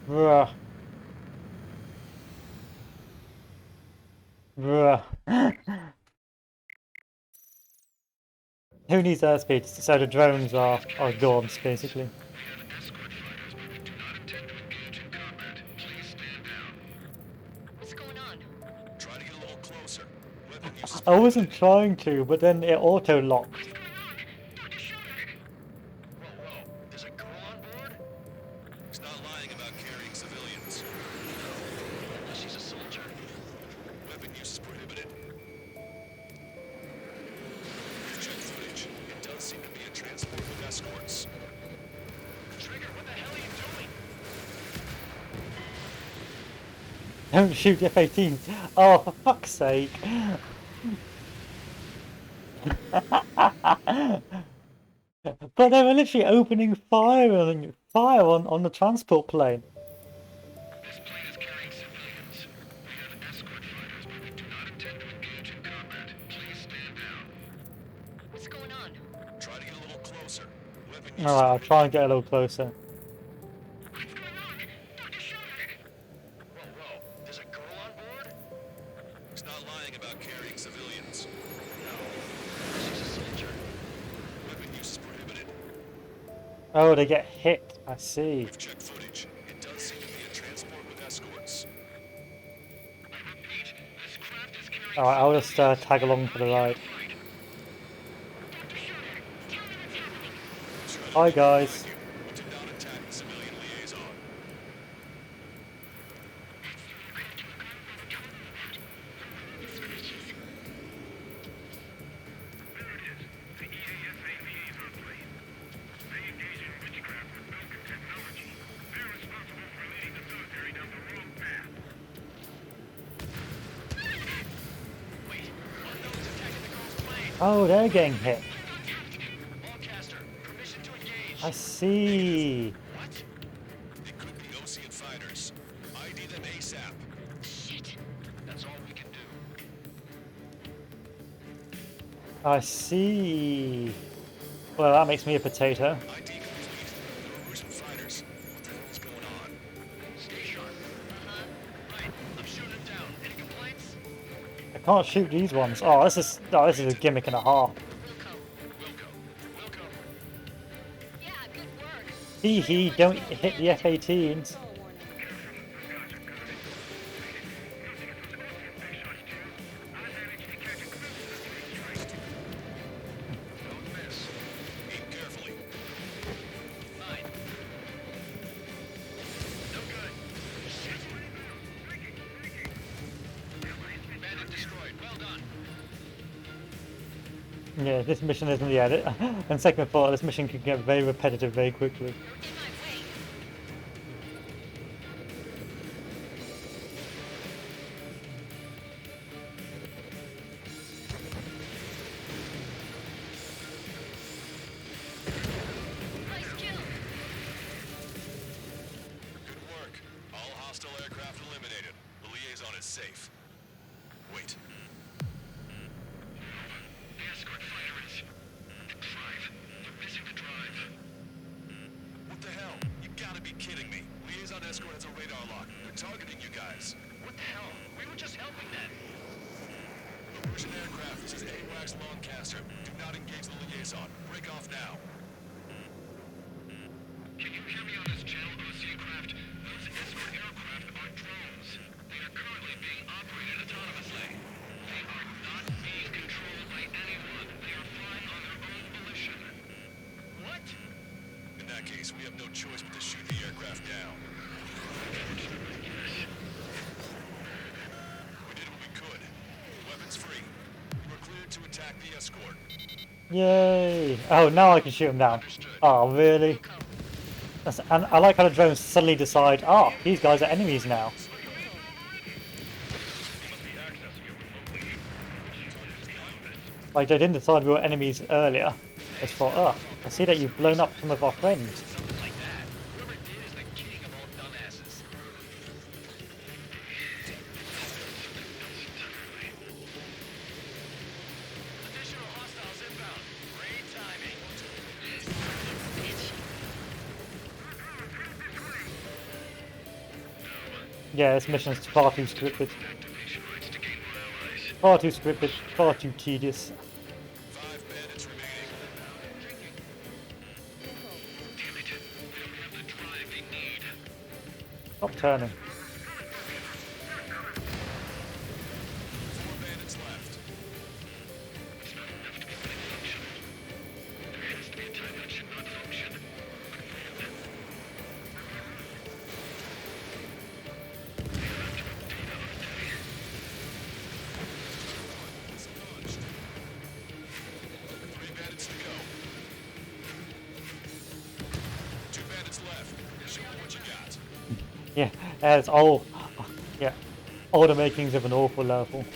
Bruh. Bruh. Who needs airspeed? So the drones are gods, basically. We have escort fighters, but we do not intend to engage in combat. Please stand down. What's going on? Try to get a little closer. Weapon use is I wasn't trying to, but then it auto-locked. Whoa, whoa. There's a girl on board? He's not lying about carrying civilians. Unless she's a soldier. Weapon use is prohibited. We've checked footage. It does seem to be a transport with escorts. Trigger, what the hell are you doing? Don't shoot F-18s. Oh, for fuck's sake. But they were literally opening fire on the transport plane. This plane is carrying civilians. We have escort fighters, but we do not intend to engage in combat. Please stand down. What's going on? Try to get a little closer. Weapon use is Alright, I'll try and get a little closer. What's going on? Dr. Schroeder! Whoa, whoa. There's a girl on board? He's not lying about carrying civilians. Unless she's a soldier. Weapon use is prohibited. Oh, they get hit. I see. We've checked footage. It does seem to be a transport with escorts. I repeat, this craft is carrying Alright, I'll just tag along for the ride. Dr. Schroeder, tell me what's happening. Hi guys. Do not attack the civilian liaison. The EASA liaison plane. They engage in witchcraft with Belkin technology. They're responsible for leading the military down the wrong path. Wait, unknown's attacking the girl's plane. Oh, they're getting hit. Longcaster, permission to engage. I see. What? They could be Osean fighters. ID them ASAP. Shit. That's all we can do. I see. Well, that makes me a potato. ID complete. They're Russian fighters. What the hell's going on? Stay sharp. Right, I'm shooting him down. Any complaints? I can't shoot these ones. Oh, this is a gimmick and a half. Wilco. Yeah, good work. Hee hee, don't hit the F-18s. Don't miss. Aim carefully. Fine. No good. Bandit destroyed. Well done. Yeah, this mission isn't the edit. And second thought, this mission can get very repetitive very quickly. You're in my way. Nice kill. Good work. All hostile aircraft eliminated. The liaison is safe. Wait. The escort fighter is... The drive. They're missing the drive. What the hell? You gotta be kidding me. Liaison escort has a radar lock. They're targeting you guys. What the hell? We were just helping them. The Russian aircraft. This is AWACS Longcaster. Do not engage the liaison. Break off now. Can you hear me on this channel, Osean craft? Those escort aircraft are drones. They are currently being operated autonomously. They are not being controlled by anyone. They are flying on their own volition. What? In that case, we have no choice but to shoot the aircraft down. We did what we could. Weapons free. You were cleared to attack the escort. Yay! Oh, now I can shoot them down. Oh, really? And I like how the drones suddenly decide, oh, these guys are enemies now. Like, they didn't decide we were enemies earlier. They thought, oh, I see that you've blown up some of our friends. Something like that. Whoever did is the king of all dumbasses. Yeah, this mission is far too scripted. Far too scripted, far too tedious. 5 bandits remaining. Damn it. They don't have the drive they need. Stop turning. 4 bandits left. It's not enough to be fully functional. There has to be a time when it should not function. Launched. 3 bandits to go. 2 bandits left. Show me what you got. Yeah, it's all. Yeah, all the makings of an awful level. 1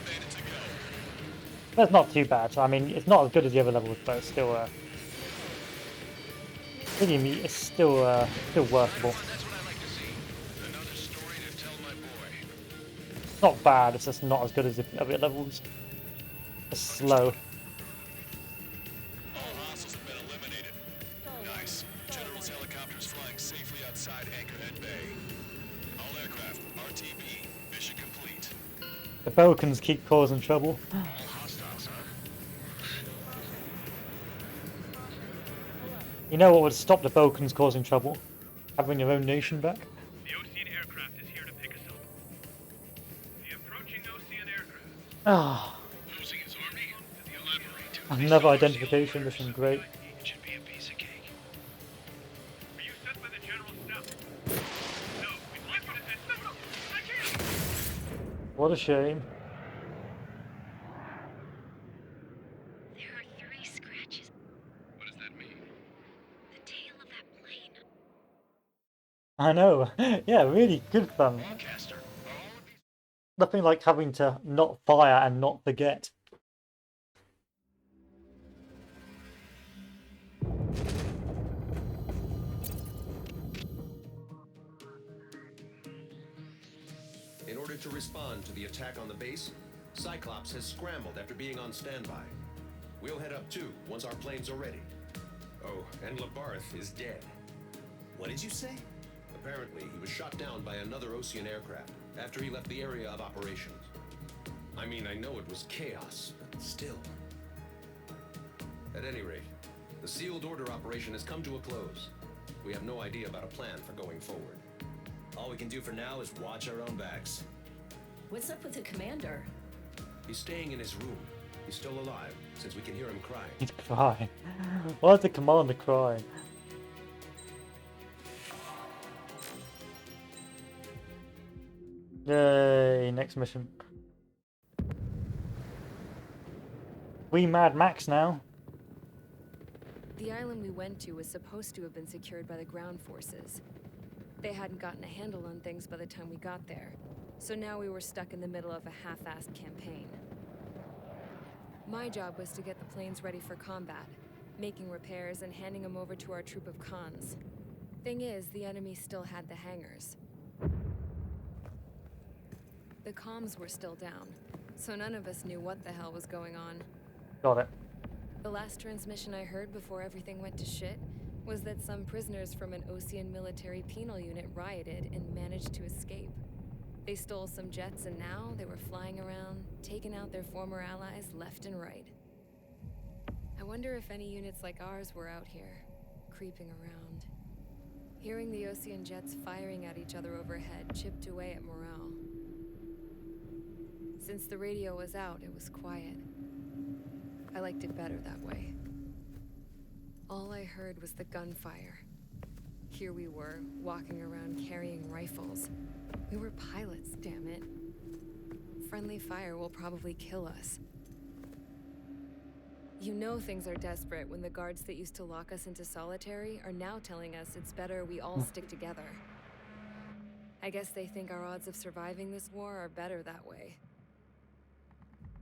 bandit to go. That's not too bad. I mean, it's not as good as the other levels, but it's still. It's still still workable. That's what I like to see. Another story to tell my boy. It's not bad. It's just not as good as the other levels. It's slow. All hostiles have been eliminated. Nice. General's helicopter is flying safely outside Anchorhead Bay. All aircraft, RTB, mission complete. The Belkans keep causing trouble. All hostiles, huh? You know what would stop the Balkans causing trouble? Having your own nation back? The Ocean aircraft is here to pick us up. The approaching Ocean aircraft. Ah, Losing his army? Elaborate. another identification mission, great. It should be a piece of cake. Were you sent by the General Staff? No, we'd like you to send someone. I can't. What a shame. There are 3 scratches. What does that mean? The tail of that plane. I know. Yeah, really good fun. Caster, are all of these Nothing like having to not fire and not forget. In order to respond to the attack on the base, Cyclops has scrambled after being on standby. We'll head up too, once our planes are ready. Oh, and Labarth is dead. What did you say? Apparently, he was shot down by another Ocean aircraft after he left the area of operations. I mean, I know it was chaos, but still. At any rate, the sealed order operation has come to a close. We have no idea about a plan for going forward. All we can do for now is watch our own backs. What's up with the commander? He's staying in his room. He's still alive, since we can hear him crying. He's crying. Why is the commander crying? Yay, next mission. We Mad Max now. The island we went to was supposed to have been secured by the ground forces. They hadn't gotten a handle on things by the time we got there, so now we were stuck in the middle of a half-assed campaign. My job was to get the planes ready for combat, making repairs and handing them over to our troop of cons. Thing is, the enemy still had the hangars. The comms were still down, so none of us knew what the hell was going on. Got it. The last transmission I heard before everything went to shit was that some prisoners from an Ocean military penal unit rioted and managed to escape. They stole some jets and now they were flying around, taking out their former allies left and right. I wonder if any units like ours were out here, creeping around. Hearing the Ocean jets firing at each other overhead chipped away at morale. Since the radio was out, it was quiet. I liked it better that way. All I heard was the gunfire. Here we were, walking around carrying rifles. We were pilots, damn it. Friendly fire will probably kill us. You know things are desperate when the guards that used to lock us into solitary are now telling us it's better we all stick together. I guess they think our odds of surviving this war are better that way.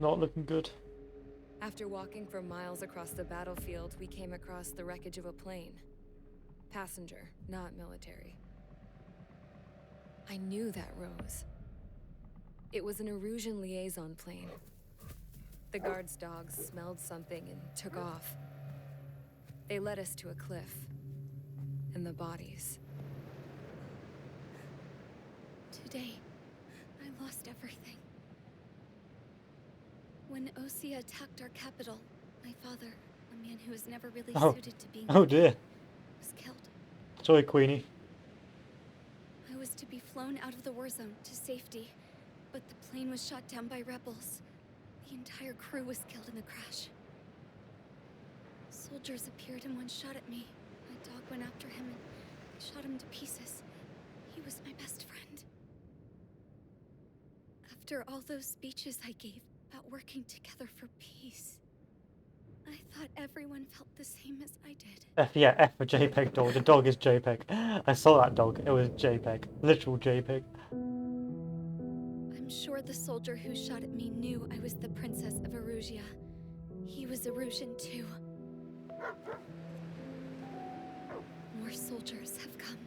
Not looking good. After walking for miles across the battlefield, we came across the wreckage of a plane. Passenger, not military. I knew that rose. It was an Erusian liaison plane. The guard's dogs smelled something and took off. They led us to a cliff. And from the bodies. Today, I lost everything. When Osea attacked our capital, my father, a man who was never really suited to being Oh dear. was killed. Sorry, Queenie. I was to be flown out of the war zone to safety, but the plane was shot down by rebels. The entire crew was killed in the crash. Soldiers appeared and one shot at me. My dog went after him and shot him to pieces. He was my best friend. After all those speeches I gave about working together for peace, I thought everyone felt the same as I did. Yeah, F for JPEG dog. The dog is JPEG. I saw that dog. It was JPEG. Literal JPEG. I'm sure the soldier who shot at me knew I was the Princess of Erusia. He was Erusian too. More soldiers have come.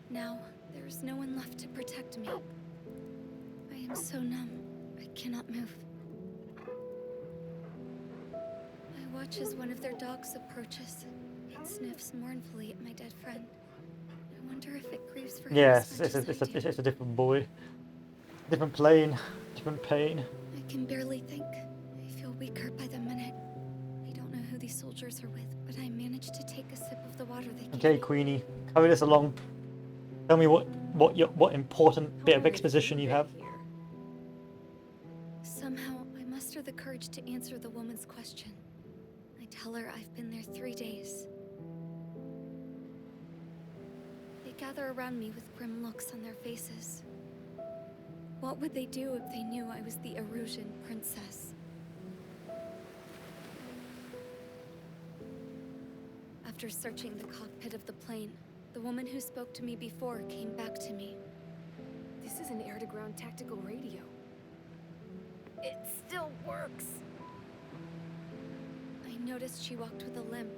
Now, there is no one left to protect me. I am so numb, I cannot move. I watch as one of their dogs approaches. It sniffs mournfully at my dead friend. I wonder if it grieves for him Yes, as much as I do. it's a different boy. Different plane. Different pain. I can barely think. I feel weaker by the minute. I don't know who these soldiers are with, but I managed to take a sip of the water they gave Okay, me. Queenie. Carry this along. Tell me what important bit of exposition you have. Somehow, I muster the courage to answer the woman's question. I tell her I've been there 3 days. They gather around me with grim looks on their faces. What would they do if they knew I was the Erusian princess? After searching the cockpit of the plane, the woman who spoke to me before came back to me. This is an air-to-ground tactical radio. It still works. I noticed she walked with a limp.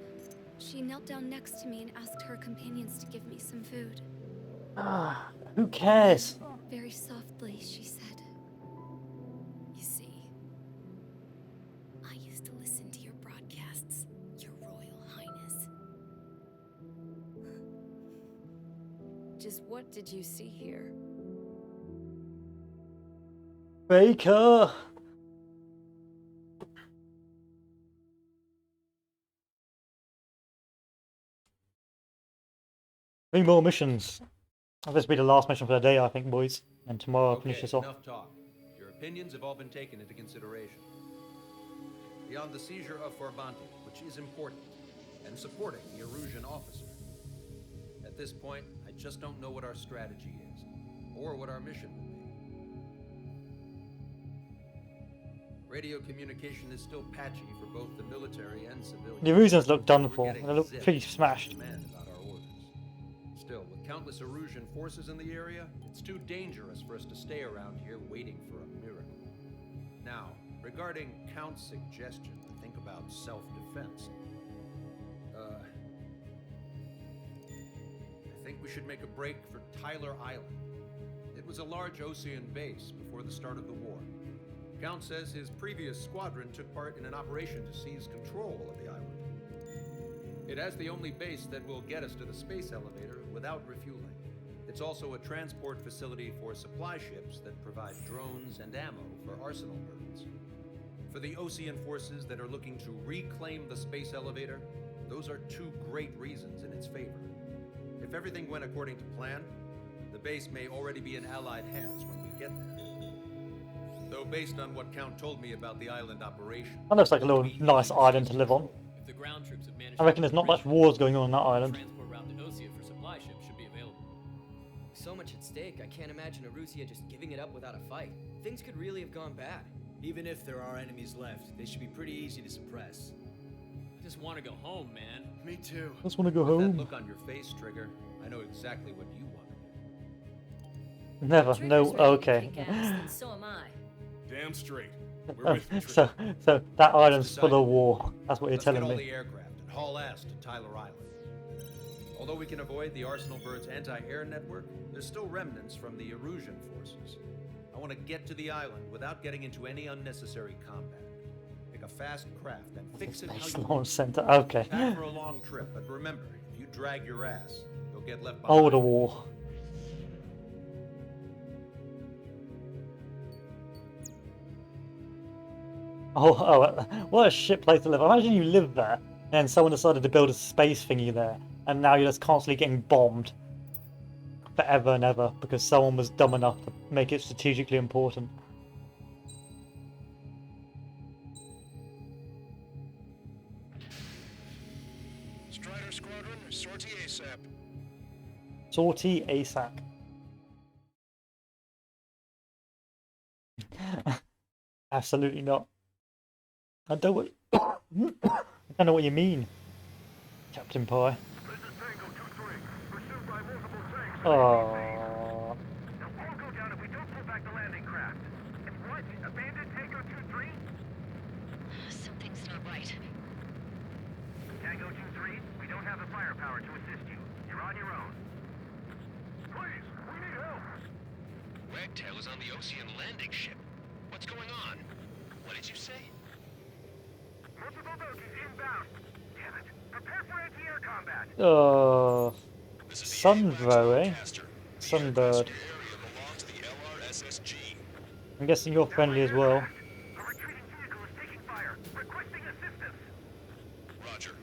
She knelt down next to me and asked her companions to give me some food. Ah, who cares? Very softly, she said, You see, I used to listen to your broadcasts, Your Royal Highness. Just what did you see here? Baker! 3 more missions. This will be the last mission for the day, I think, boys. And tomorrow I'll finish this off. Enough talk. Your opinions have all been taken into consideration. Beyond the seizure of Forbanti, which is important, and supporting the Erusian officer. At this point, I just don't know what our strategy is, or what our mission will be. Radio communication is still patchy for both the military and civilians. The Erusians look done We're for. getting They look zipped pretty from smashed. command about our orders. Still, with countless Erusian forces in the area, it's too dangerous for us to stay around here waiting for a miracle. Now, regarding Count's suggestion to think about self-defense, I think we should make a break for Tyler Island. It was a large Osean base before the start of the war. Count says his previous squadron took part in an operation to seize control of the island. It has the only base that will get us to the space elevator without refueling. It's also a transport facility for supply ships that provide drones and ammo for arsenal birds. For the Osean forces that are looking to reclaim the space elevator, those are 2 great reasons in its favor. If everything went according to plan, the base may already be in Allied hands when we get there. Though based on what Count told me about the island operation... That looks like a little nice island to live on. If the ground troops have managed I reckon there's not much wars going on that island. transport route to Osea for supply ships should be available. So much at stake, I can't imagine Erusia just giving it up without a fight. Things could really have gone bad. Even if there are enemies left, they should be pretty easy to suppress. I just want to go home, man. Me too. I just want to go With that home. look on your face, Trigger, I know exactly what you want to do. Never. No. Okay. So am I. Damn straight. We're with you, so that island's full of war. That's what you're Let's get telling all me. the aircraft and haul ass to Tyler Island. Although we can avoid the Arsenal Bird's anti-air network, there's still remnants from the Erusian forces. I want to get to the island without getting into any unnecessary combat. Pick a fast craft and fix it how Space you Launch Center. Okay. Pack for a long trip, but remember, if you drag your ass. You'll get left behind. Oh, the war. Oh, what a shit place to live. Imagine you live there, and someone decided to build a space thingy there, and now you're just constantly getting bombed forever and ever because someone was dumb enough to make it strategically important. Strider Squadron, sortie ASAP. Sortie ASAP. Absolutely not. I don't know what you mean, Captain Pie. Oh. Now all go down if we don't pull back the landing craft. And what? Abandoned Tango 2-3? Something's not right. Tango 2-3, we don't have the firepower to assist you. You're on your own. Please, we need help. Wagtail is on the Ocean landing ship. What's going on? What did you say? Multiple bogies inbound. Damn it. Prepare for anti-air combat. Sunbro, eh? Sunbird. I'm guessing you're friendly as well. A retreating vehicle is taking fire. Requesting assistance. Roger.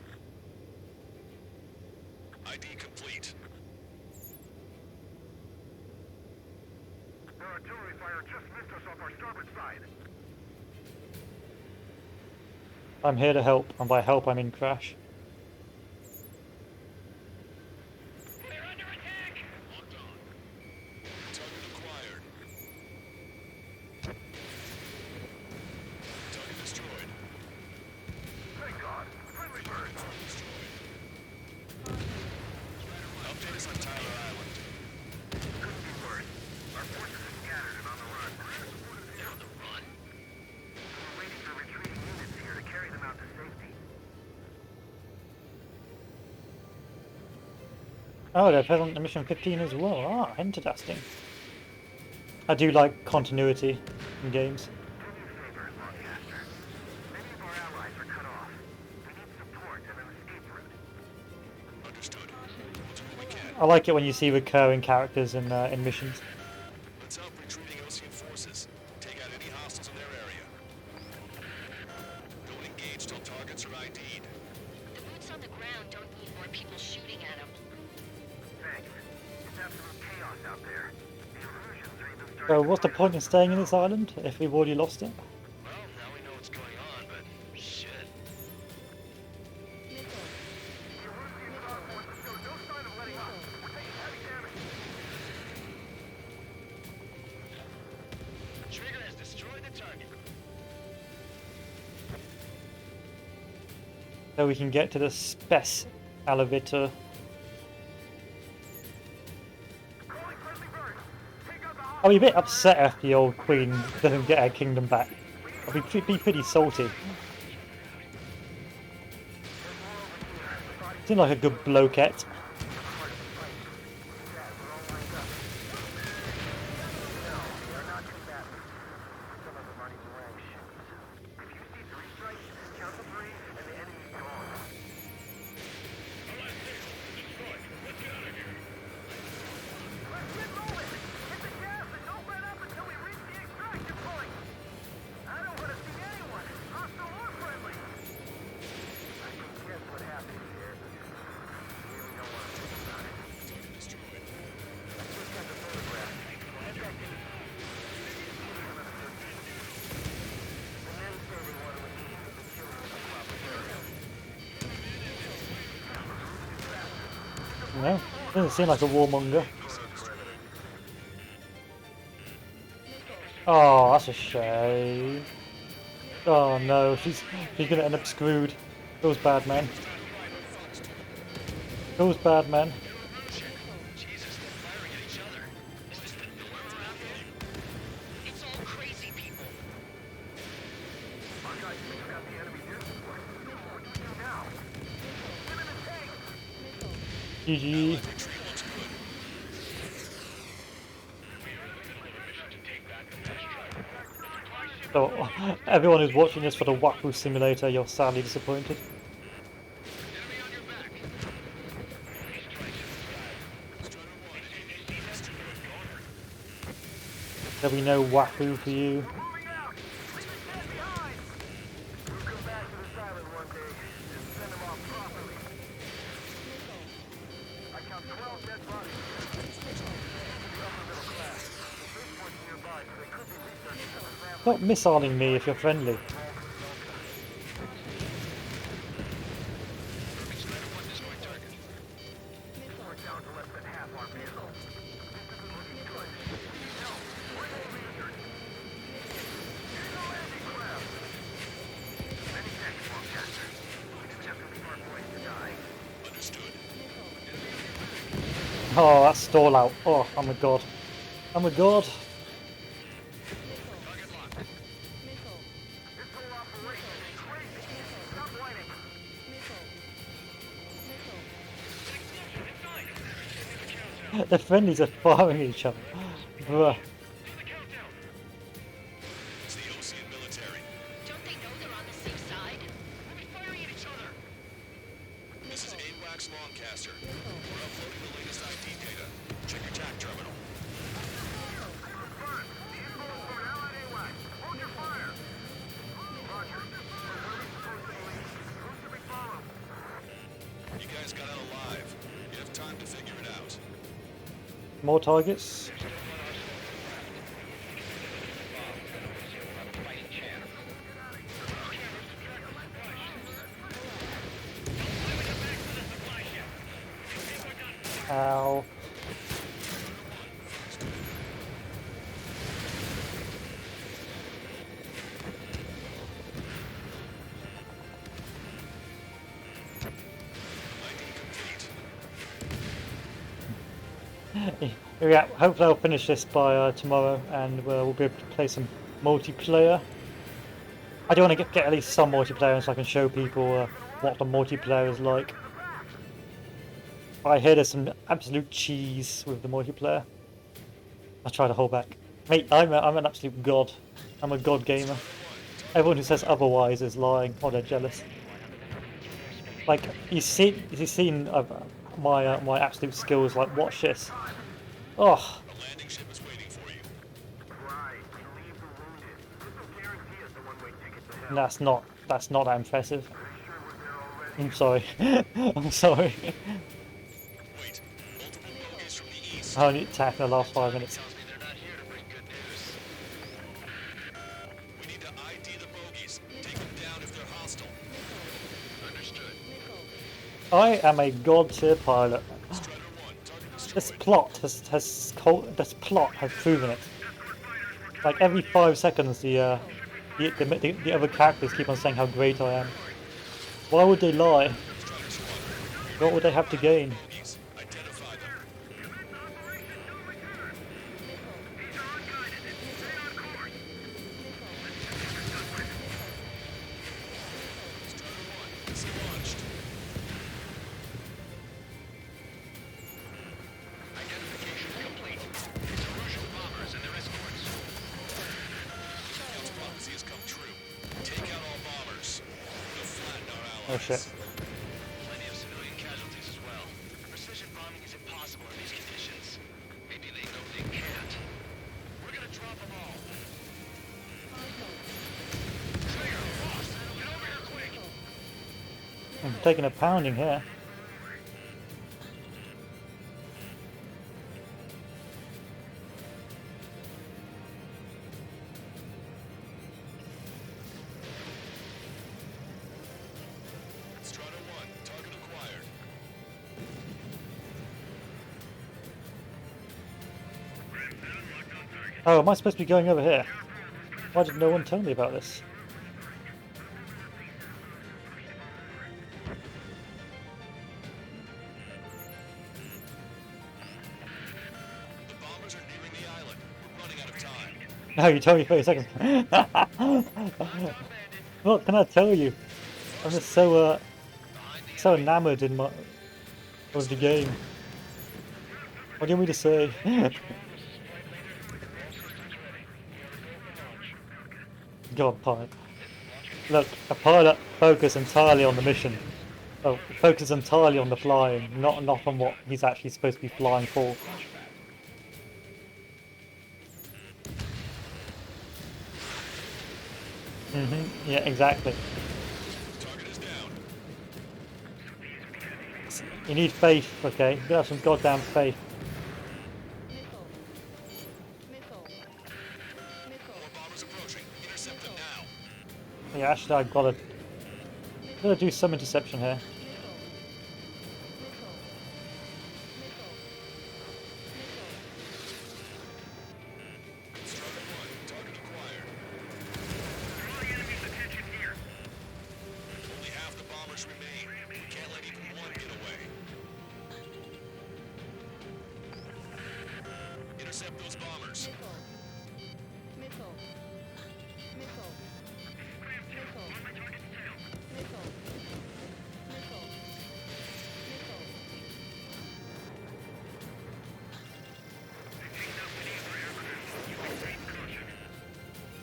ID complete. Their artillery fire just missed us off our starboard side. I'm here to help, and by help I mean crash. Thank God. Friendly bird. Update us on Tyler Island. Couldn't be worse. Our forces are scattered and on the run. They're on the run? We're waiting for retreating units here to carry them out to safety. Oh, they're present in Mission 15 as well. Ah, interesting. I do like continuity in games. Do me a favor, Longcaster. Many of our allies are cut off. We need support and an escape route. Understood. We'll do what we can. I like it when you see recurring characters in missions. Let's help retreating Ocean forces. Take out any hostiles in their area. Don't engage till targets are ID'd. The boots on the ground don't need more people shooting at them. Thanks. It's absolute chaos out there. The illusions are even starting So to what's the point in staying in this island if we've already lost it? Well, now we know what's going on, but shit. The Erusian Dark Forces show no sign of letting up. We're taking heavy damage. Trigger has destroyed the target. So we can get to the Spes elevator. Calling friendly bird. Take out the I'll be a bit upset if the old queen doesn't get her kingdom back. I'll be pretty salty. Seems like a good bloquette. No, doesn't seem like a warmonger. Oh, that's a shame. Oh no, she's gonna end up screwed. Those bad men. Those bad men. Jesus, they're firing at each other. Is this the norm around here? It's all crazy people. Our guys took out the enemy near support. What do we do now? Get in the tank! GG. So, everyone who's watching this for the Waku Simulator, you're sadly disappointed. There'll be no Wahoo for you. Stop missiling me if you're friendly. Oh, that stall out. Oh, I'm a god. I'm a god. The friendlies are firing each other. Bruh. It's the Osean military. Don't they know they're on the safe side? We'll be firing at each other. This is AWACS Longcaster. We're uploading the latest ID data. Check your TAC terminal. You guys got out alive. You have time to figure it out. More targets. Ow. Yeah, hopefully I'll finish this by tomorrow, and we'll be able to play some multiplayer. I do want to get at least some multiplayer so I can show people what the multiplayer is like. I hear there's some absolute cheese with the multiplayer. I'll try to hold back. Mate, I'm an absolute god. I'm a god gamer. Everyone who says otherwise is lying, or they're jealous. Like, you've seen my absolute skills, like, watch this. Oh. The landing ship is waiting for you. That's not that impressive. I'm sorry. I'm sorry. Wait, multiple bogeys from the east. I only attacked in the last 5 minutes. We need to ID the bogeys. Take them down if they're hostile. Understood. I am a god tier pilot. This plot has proven it. Like every 5 seconds, the other characters keep on saying how great I am. Why would they lie? What would they have to gain? Identify them. Identification complete. It's Erusian bombers and their escorts. Scout's prophecy has come true. Take out all bombers. They'll flatten our allies. Oh shit. Plenty of civilian casualties as well. Precision bombing is impossible in these conditions. Maybe they know they can't. We're gonna drop them all. Trigger, boss, get over here quick. I'm taking a pounding here. Strata 1, target acquired. Oh, am I supposed to be going over here? Why did no one tell me about this? The bombers are nearing the island. We're running out of time. No, you told me 30 seconds. What can I tell you? I'm just so enamored in of the game. What do you want me to say? God, pilot. Look, a pilot focuses entirely on the mission. Oh, focuses entirely on the flying, not on what he's actually supposed to be flying for. Yeah, exactly. You need faith, okay? You gotta have some goddamn faith. Yeah, actually, I've gotta do some interception here. Only half the bombers remain. We can't let even one get away. Intercept those bombers.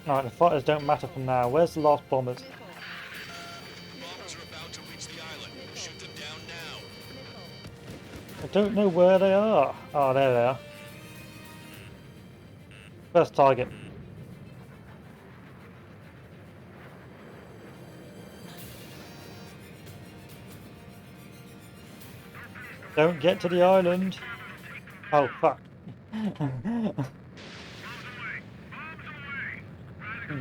Alright, the fighters don't matter for now. Where's the last bombers? Bombers are about to reach the island. Shoot them down now. I don't know where they are. Oh, there they are. First target. Don't get to the island. Oh, fuck.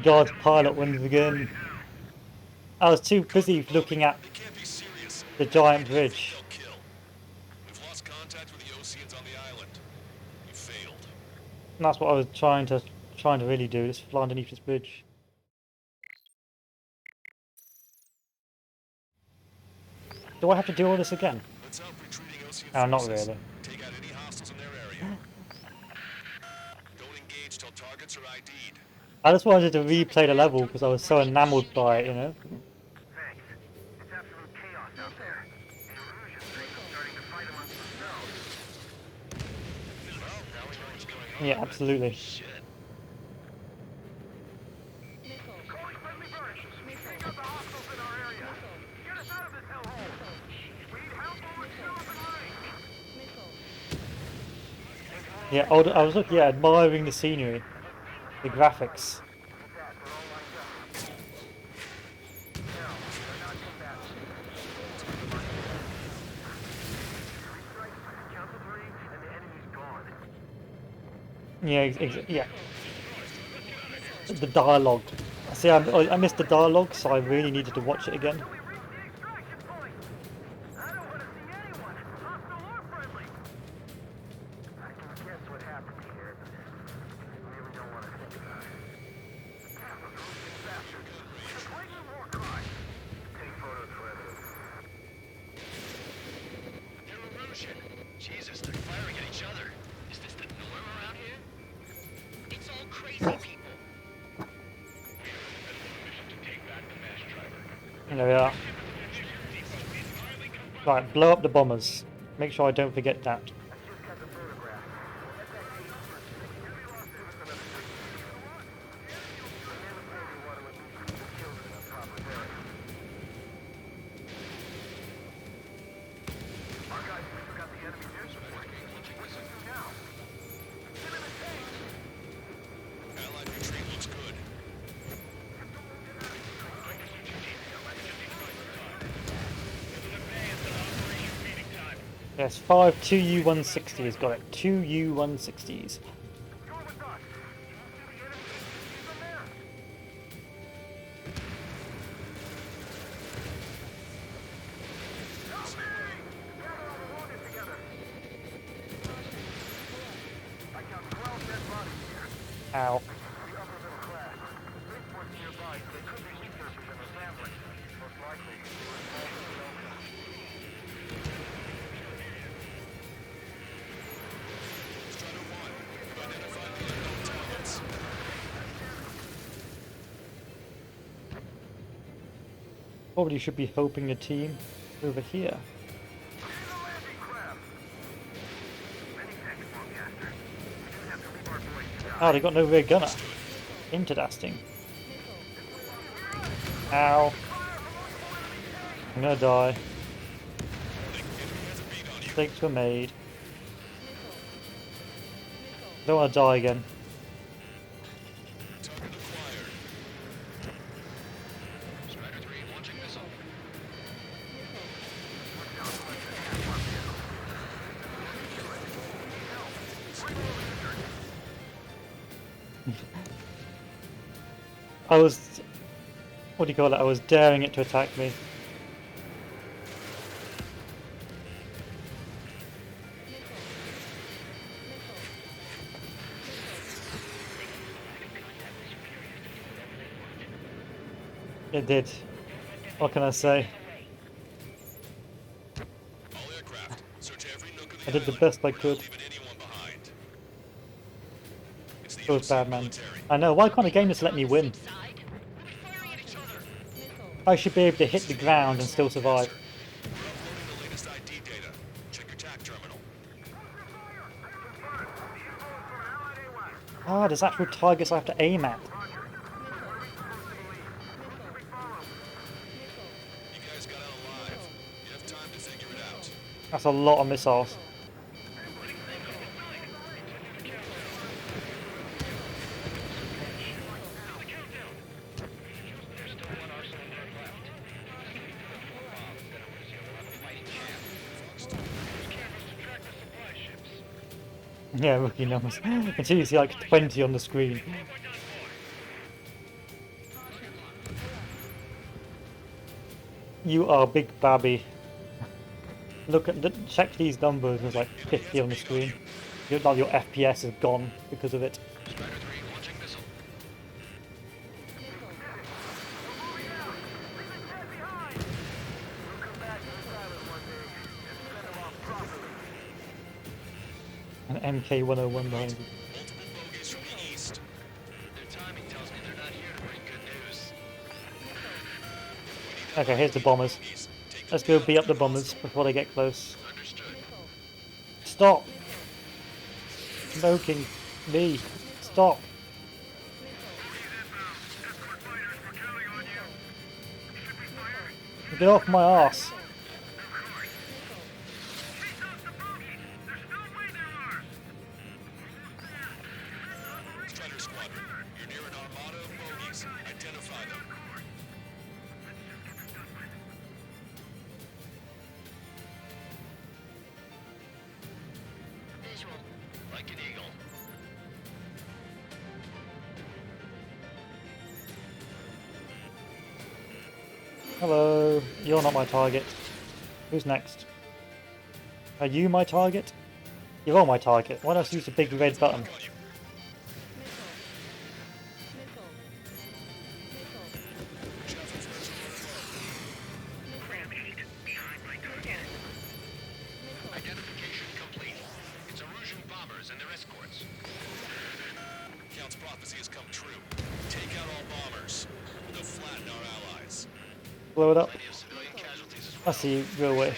God, pilot wins again. I was too busy looking at the giant bridge. We've lost contact with the Oseans on the island. You failed. And that's what I was trying to really do, just fly underneath this bridge. Do I have to do all this again? Let's help retreating Osean Oh, not forces. really. Take out any hostiles in their area. Don't engage till targets are ID'd. I just wanted to replay the level because I was so enamored by it, you know? Thanks. It's absolute chaos out there. The Erusian things are starting to fight amongst themselves. Well, now we know what's going on. Yeah, absolutely. Calling friendly birds. Take out the hostiles in our area. Get us out of this hellhole. We need help or we're still up in range. Yeah, I was looking, admiring the scenery, the graphics. Yeah, yeah. The dialogue. See, I missed the dialogue, so I really needed to watch it again. Jesus, they're firing at each other. Is this the norm around here? It's all crazy people. There we are. Right, blow up the bombers. Make sure I don't forget that. Allied retreat looks good. Yes, 5 2U-160s, got it. 2U-160s. Ow. Probably should be helping a team over here. Oh, they got no rear gunner. Interesting. Ow. I'm gonna die. Mistakes were made. Don't want to die again. I was... What do you call it? I was daring it to attack me. It did. What can I say? I did the best I could. It was bad, man. I know, why can't a game just let me win? I should be able to hit the ground and still survive. Ah, there's actual targets I have to aim at. That's a lot of missiles. Yeah, rookie numbers. Until you see like 20 on the screen. You are big babby. Look at check these numbers. There's like 50 on the screen. Your FPS is gone because of it. An MK101 behind you. Okay, here's the bombers. Let's go beat up the bombers before they get close. Stop! Smoking me! Stop! Get off my ass! Hello, you're not my target. Who's next? Are you my target? You're all my target. Why don't you use the big red button? Identification complete. It's Erusian bombers and their escorts. Count's prophecy has come true. Take out all bombers. They'll flatten our allies. Blow it up. I see you, real way.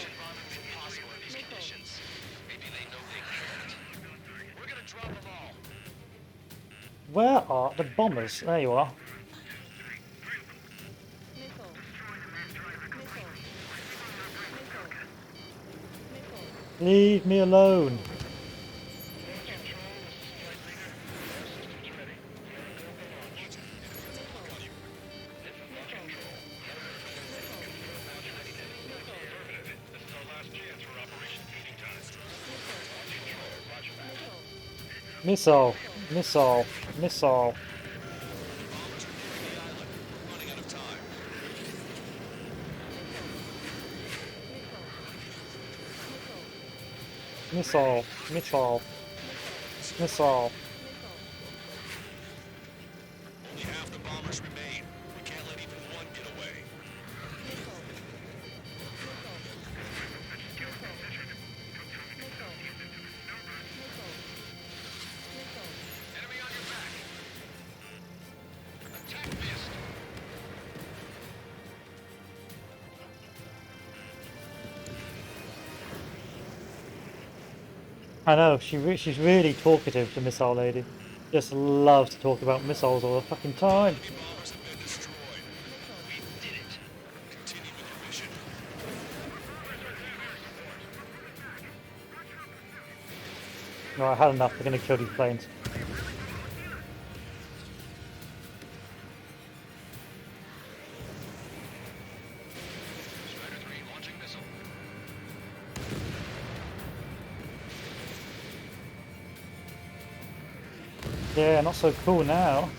Where are the bombers? There you are. Leave me alone. Missile, missile, missile. Missile, missile, missile. Only half the bombers remain. We can't let even one get away. Enemy on your back. Attack missed. I know, she's really talkative, the missile lady. Just loves to talk about missiles all the fucking time. No, I had enough. We're gonna kill these planes. Yeah, not so cool now.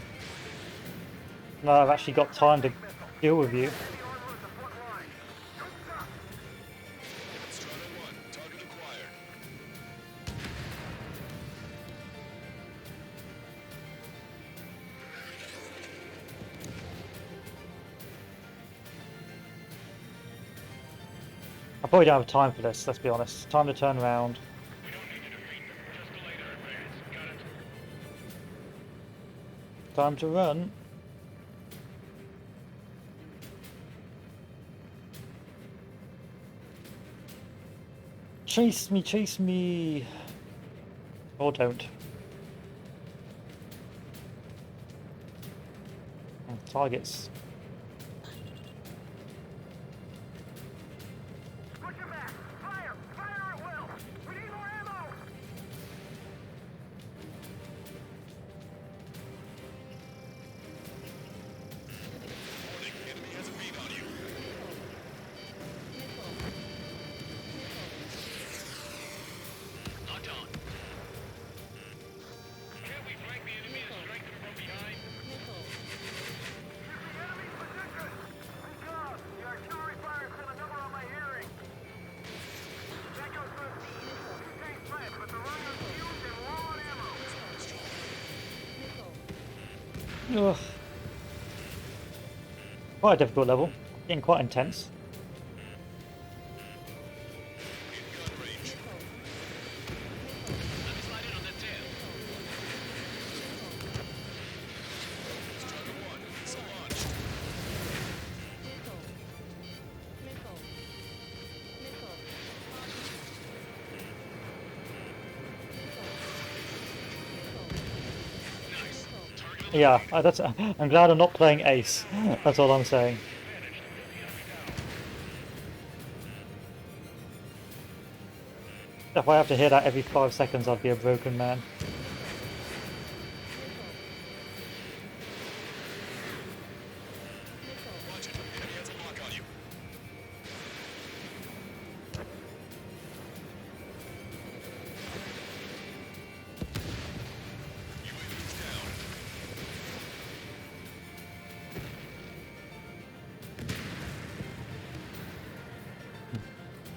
No, I've actually got time to deal with you. I probably don't have time for this, let's be honest. Time to turn around. Time to run. Chase me, chase me. Or don't. Targets. Ugh. Quite a difficult level, getting quite intense. Yeah, I'm glad I'm not playing Ace. That's all I'm saying. If I have to hear that every 5 seconds, I'd be a broken man.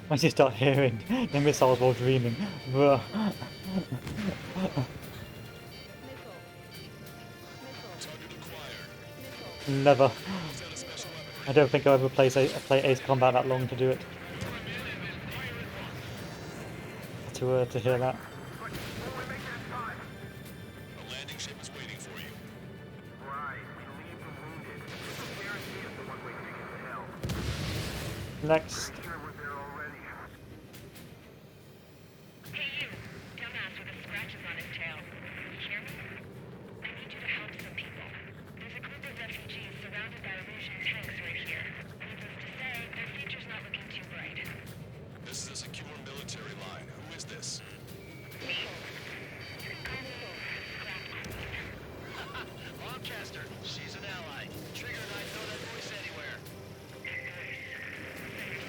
Once you start hearing the missiles while dreaming, bruh. Never. I don't think I'll ever play Ace Combat that long to do it. To hear that. Next.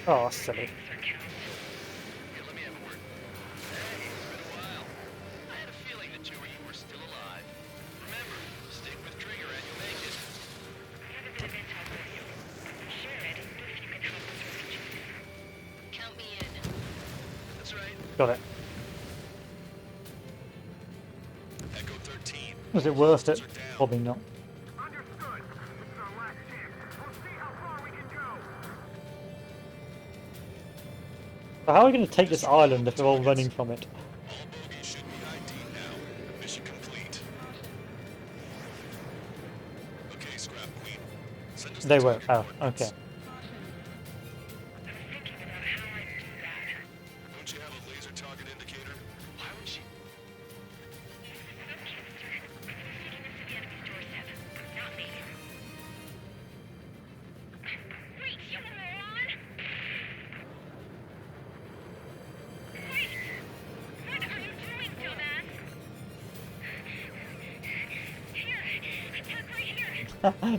Oh, silly. Got it. Was it worth it? Probably not. So how are we going to take this island if they're all running from it? They won't. Oh, okay.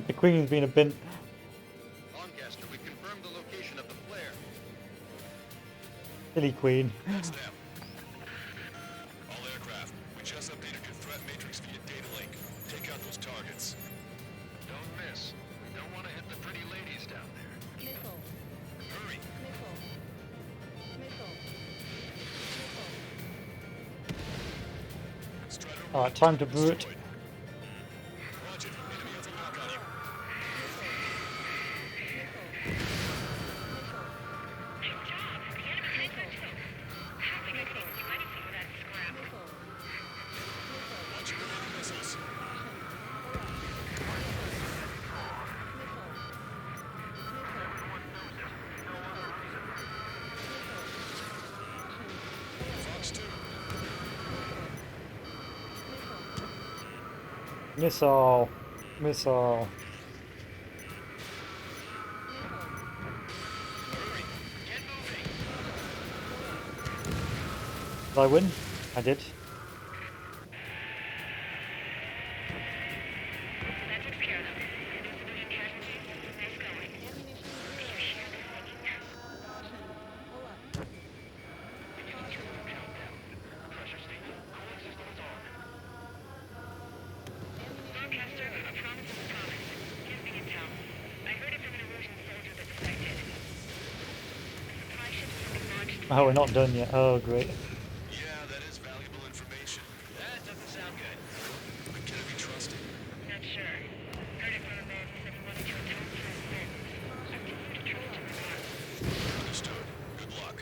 The Queen's been a bit. Lancaster, we confirmed the location of the flare. Silly Queen. All aircraft, we just updated your threat matrix via data link. Take out those targets. Don't miss. We don't want to hit the pretty ladies down there. Missile. Hurry! Missile. Missile. Strider Alright, time to brew it. Roger. Enemy has a lock on you. Watch your remaining missiles. Fox 2. Missile. Missile. Did I win? I did. That takes care of them. No civilian casualties. Nice going. Did you hear the singing? Broadcaster, a promise is a promise. Here's the intel. I heard it from an Erusian soldier that defected. Supply ships have been launched. Oh, we're not done yet. Oh, great. Yeah, that is valuable information. That doesn't sound good. But can it be trusted? Not sure. Heard it from a man who said he wanted to atone for his sins. I'm willing to trust him or not. Understood. Good luck.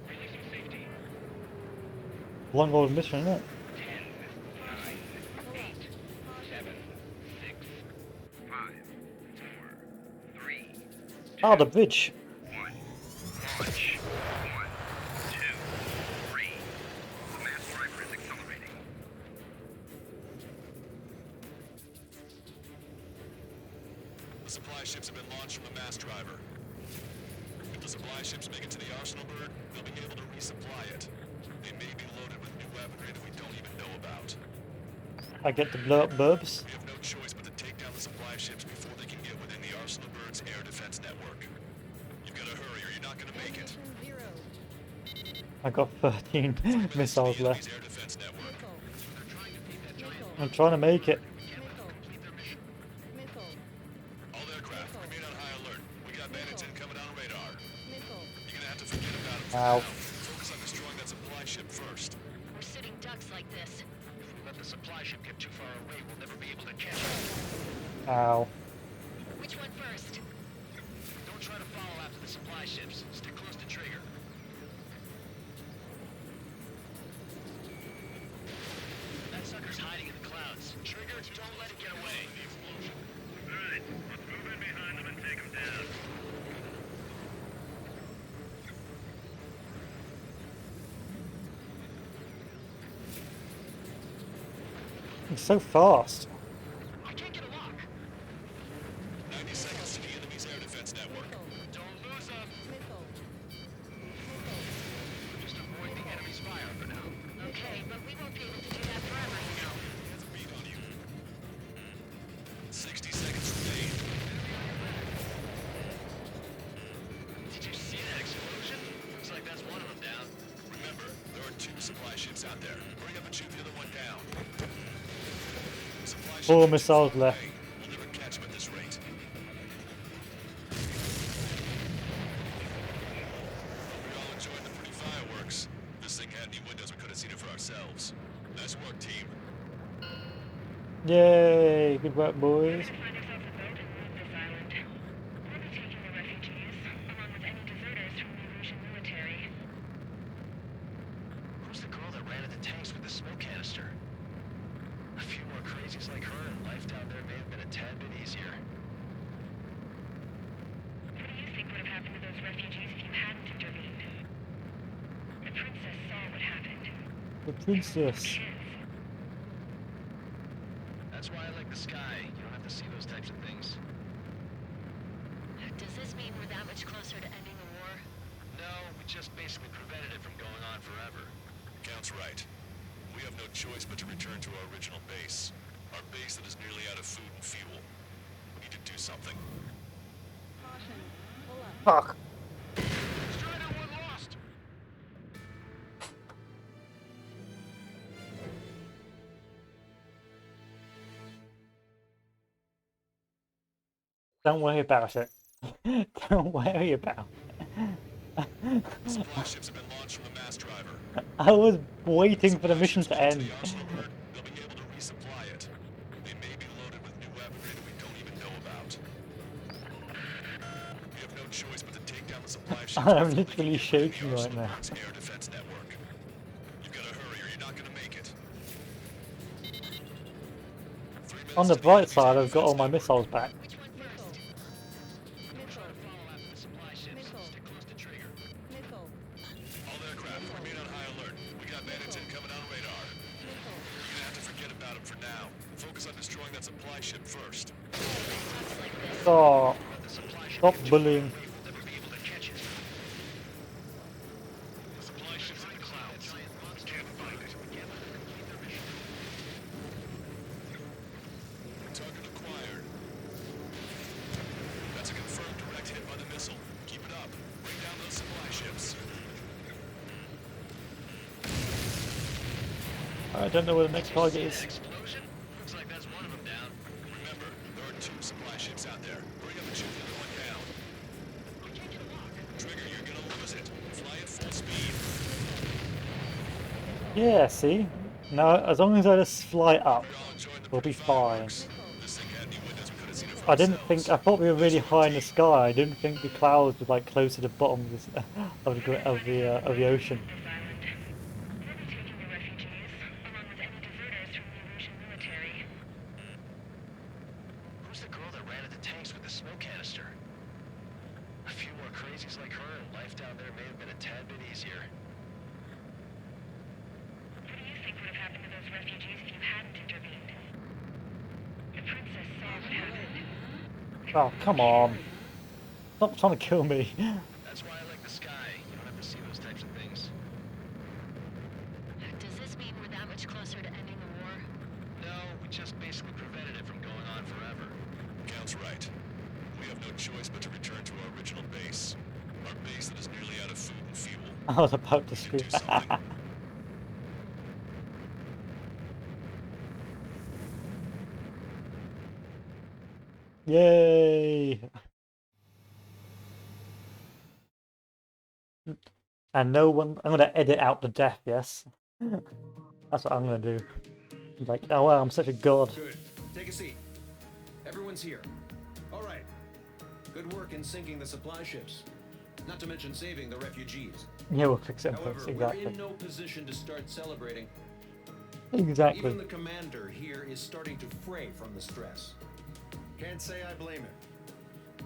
Releasing safety. One roll mission, isn't it? 8, 7, 6, 5, 4, 3, Ah, the bridge. 1. Launch. 1, 2, 3. The mass driver is accelerating. The supply ships have been launched from the mass driver. If the supply ships make it to the Arsenal bird, they'll be able to resupply it. They may be loaded with new weaponry that we don't even know about. I get to blow up burbs. We have no choice but to take down the supply ships before they can get within the Arsenal bird's air defense network. You've got to hurry or you're not going to make it. I got 13 missiles The left. enemy's air defense network. I'm trying to make it. All aircraft, remain on high alert. We got bandits incoming on radar. You're going to have to forget about them for Ow. now. Focus on destroying that supply ship first. We're sitting ducks like this. If we let the supply ship get too far away, we'll never be able to catch it. Ow. Which one first? Don't try to follow after the supply ships. Stick close to Trigger. That sucker's hiding in the clouds. Trigger, don't let it get away. Alright, let's move in behind them and take them down. It's so fast. I can't get a lock. 90 seconds to the enemy's air defense network. Don't lose them. Just avoid the enemy's fire for now. Okay, but we won't be able to do that forever, you know. He has a beat on you. 60 seconds remain. Did you see that explosion? Looks like that's one of them down. Remember, there are 2 supply ships out there. Hurry up and shoot the other one down. Supply ships 4 are too missiles far left. away. We'll never catch them at this rate. We all enjoyed the pretty fireworks. If this thing had any windows, we could have seen it for ourselves. Nice work, team. Yay! Good work, boys. Find ourselves a boat and leave this island. We'll be taking the refugees, along with any deserters from the Erusian military. Who's the girl that ran at the tanks with the smoke canister? A few more crazies like her, and life down there may have been a tad bit easier. What do you think would have happened to those refugees if you hadn't intervened? The princess saw what happened. The princess. That's why I like the sky. You don't have to see those types of things. Does this mean we're that much closer to ending the war? No, we just basically prevented it from going on forever. Count's right. We have no choice but to return to our original base. Our base that is nearly out of food and fuel. We need to do something. Fuck. Strider 1 lost! Don't worry about it. Don't worry about it. Supply ships have been launched from the mass driver. I was waiting for the mission to end. They'll be able to resupply it. They may be loaded with new weaponry that we don't even know about. We have no choice but to take down the supply ships. I'm literally shaking right now. Air defense network. You gotta hurry or you're not gonna make it. On the bright side, I've got all my missiles back. All aircraft, remain on high alert. We got bandits incoming on radar. You're gonna have to forget about them for now. Focus on destroying that supply ship first. Oh, stop bullying. Supply ships in the clouds. Can't find it. Target acquired. That's a confirmed direct hit by the missile. Keep it up. Bring down those supply ships. I don't know where the next target is. Explosion? Looks like that's one of them down. Remember, there are 2 supply ships out there. Bring up and shoot the other one down. Trigger, you're gonna lose it. Fly at full speed. Yeah, see? No, as long as I just fly up, we'll be fine. I thought we were really high in the sky. I didn't think the clouds were like close to the bottom of the ocean. Who's the girl that ran at the tanks with the smoke canister? A few more crazies like her, and life down there may have been a tad bit easier. What do you think would have happened to those refugees if you hadn't intervened? The princess saw what happened. Oh, come on. Stop trying to kill me. That's why I like the sky. You don't have to see those types of things. Does this mean we're that much closer to ending the war? No, we just basically prevented it from going on forever. Count's right. We have no choice but to return to our original base. Our base that is nearly out of food and fuel. I was about to scream. Yay! And no one. I'm gonna edit out the death. Yes, that's what I'm gonna do. Like, oh wow, I'm such a god. Good. Take a seat. Everyone's here. All right. Good work in sinking the supply ships. Not to mention saving the refugees. Yeah, we'll fix it. However, Exactly. we're in no position to start celebrating. Exactly. Even the commander here is starting to fray from the stress. Can't say I blame him.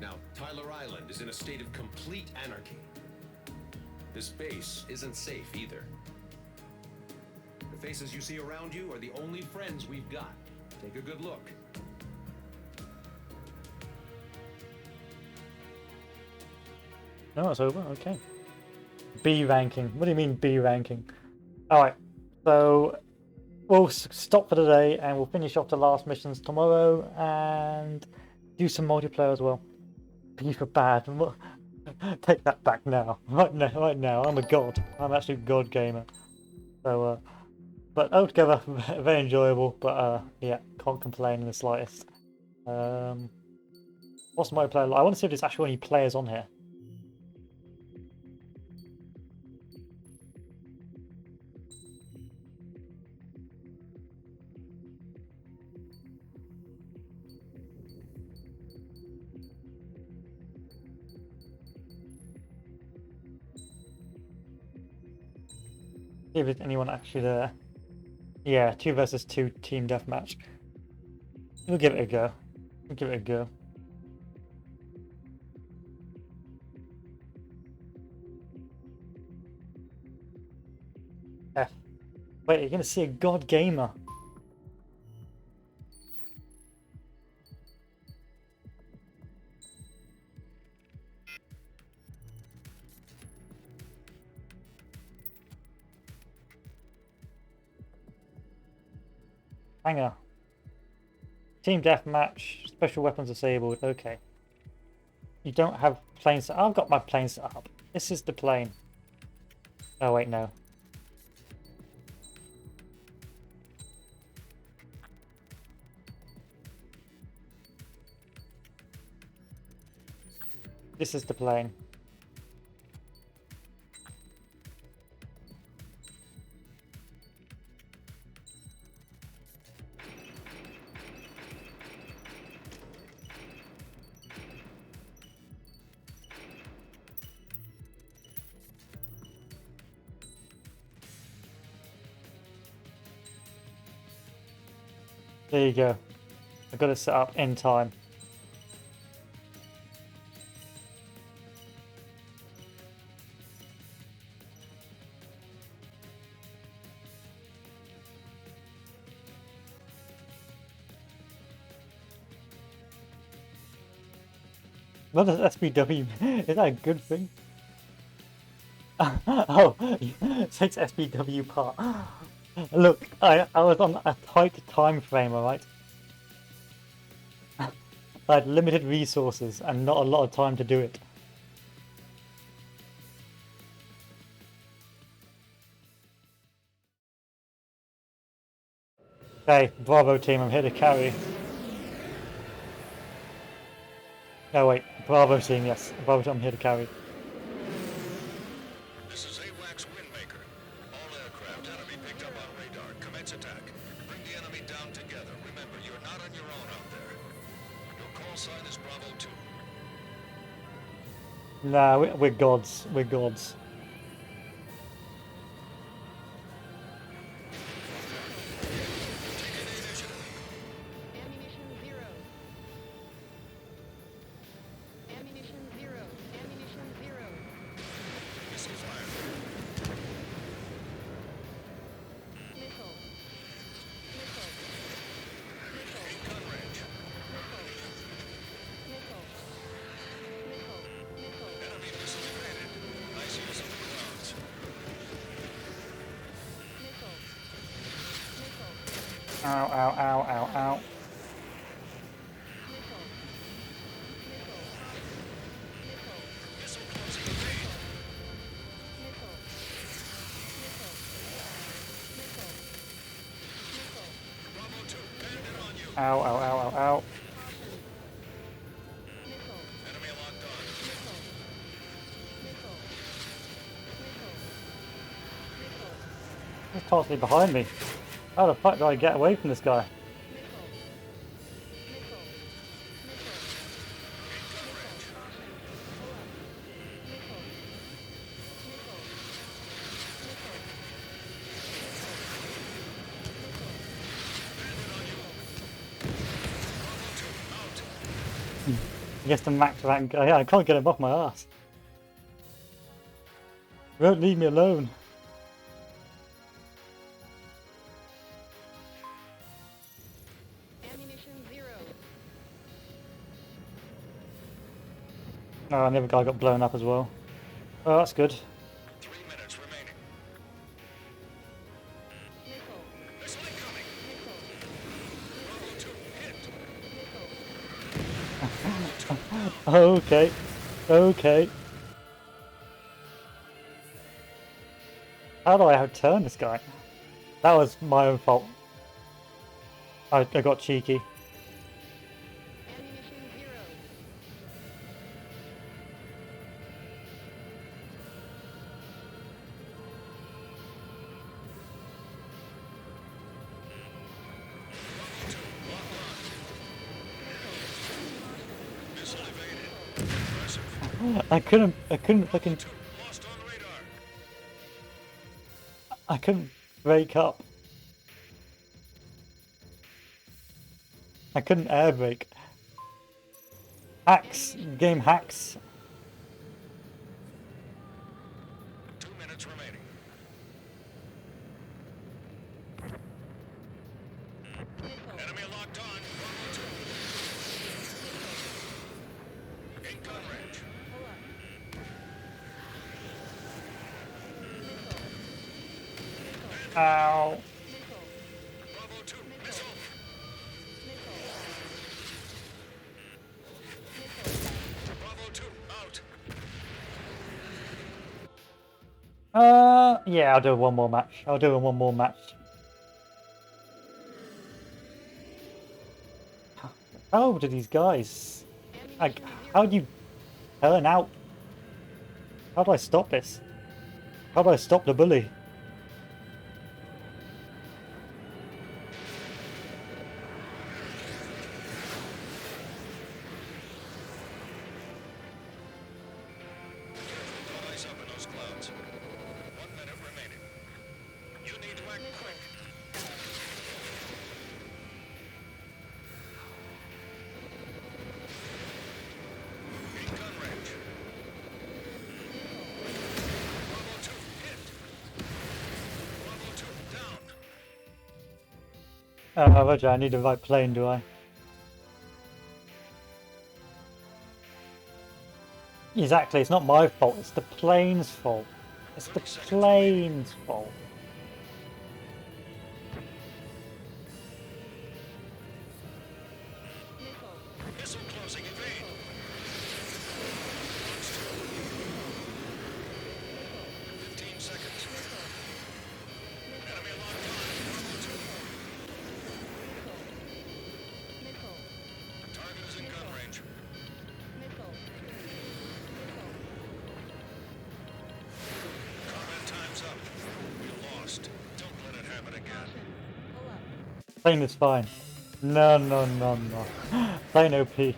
Now, Tyler Island is in a state of complete anarchy. This base isn't safe either. The faces you see around you are the only friends we've got. Take a good look. No, it's over. Okay. B ranking. What do you mean B ranking? All right. So we'll stop for today, and we'll finish off the last missions tomorrow, and do some multiplayer as well. B for bad. Take that back now. Right now. I'm a god. I'm actually a god gamer. So, but altogether very enjoyable. But yeah, can't complain in the slightest. What's multiplayer like? I want to see if there's actually any players on here. See if there's anyone actually there. Yeah, 2 versus 2 team deathmatch. We'll give it a go. We'll give it a go. F. Wait, you're gonna see a god gamer. Hang on. Team deathmatch, special weapons disabled. Okay. You don't have planes. I've got my plane set up. This is the plane. Oh wait, no. This is the plane. There you go. I've got it set up in time. What is SPW? Is that a good thing? Oh, it says SPW part. Look, I was on a tight time frame, alright? I had limited resources and not a lot of time to do it. Okay, Bravo team, I'm here to carry. No wait, Bravo team, yes. Bravo team, I'm here to carry. This is AWACS Windmaker. All aircraft enemy picked up on radar. Commence attack. Bring the enemy down together. Remember, you're not on your own out there. Your call sign is Bravo 2. Nah, we're gods. We're gods. Ow, ow, ow, ow, ow. Ow, ow, ow, ow, ow. He's constantly behind me. How the fuck do I get away from this guy? I guess the max rank guy. Yeah, I can't get him off my ass. Won't leave me alone. Oh, and the other guy got blown up as well. Oh, that's good. 3 minutes remaining. Okay. Okay. How do I outturn this guy? That was my own fault. I got cheeky. I couldn't fucking... I couldn't brake up. I couldn't air brake. Hacks. Game hacks. 2 minutes remaining. Enemy locked on. Bravo 2. In gun range. Ow. Bravo 2. Missile. Bravo 2. Out. Yeah, I'll do one more match. I'll do one more match. How old are these guys? Like, how do you turn out. How do I stop this? How do I stop the bully? Eyes up in those clouds. 1 minute remaining. You need to act quick. In gun range. Bravo 2 hit. Bravo 2 down. Roger, I need the right plane, do I? Exactly, it's not my fault, it's the plane's fault. It's the plane's fault. Missile closing in vain. 15 seconds. Enemy locked on. Bravo 2. Target is in gun range. Combat time's up. We lost. Don't let it happen again. Plane is fine. No, no, no, no. Plane OP.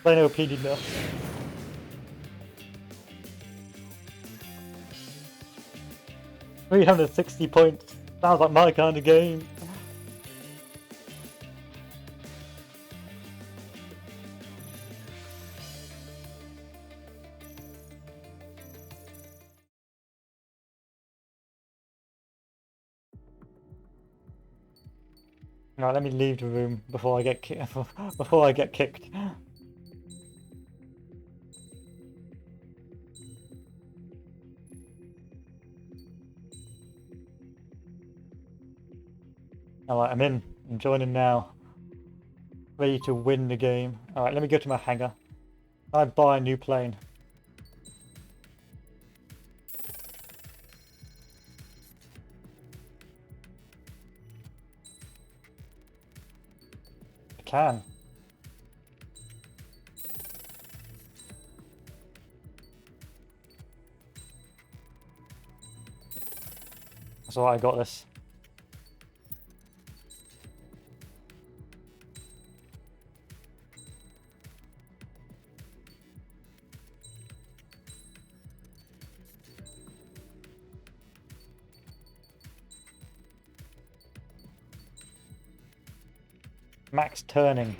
Plane OP did enough. $360 points. Sounds like my kind of game. Right, let me leave the room before I get before I get kicked. Alright, I'm in. I'm joining now. Ready to win the game. Alright, let me go to my hangar. I buy a new plane. I can. That's alright, I got this. Max turning.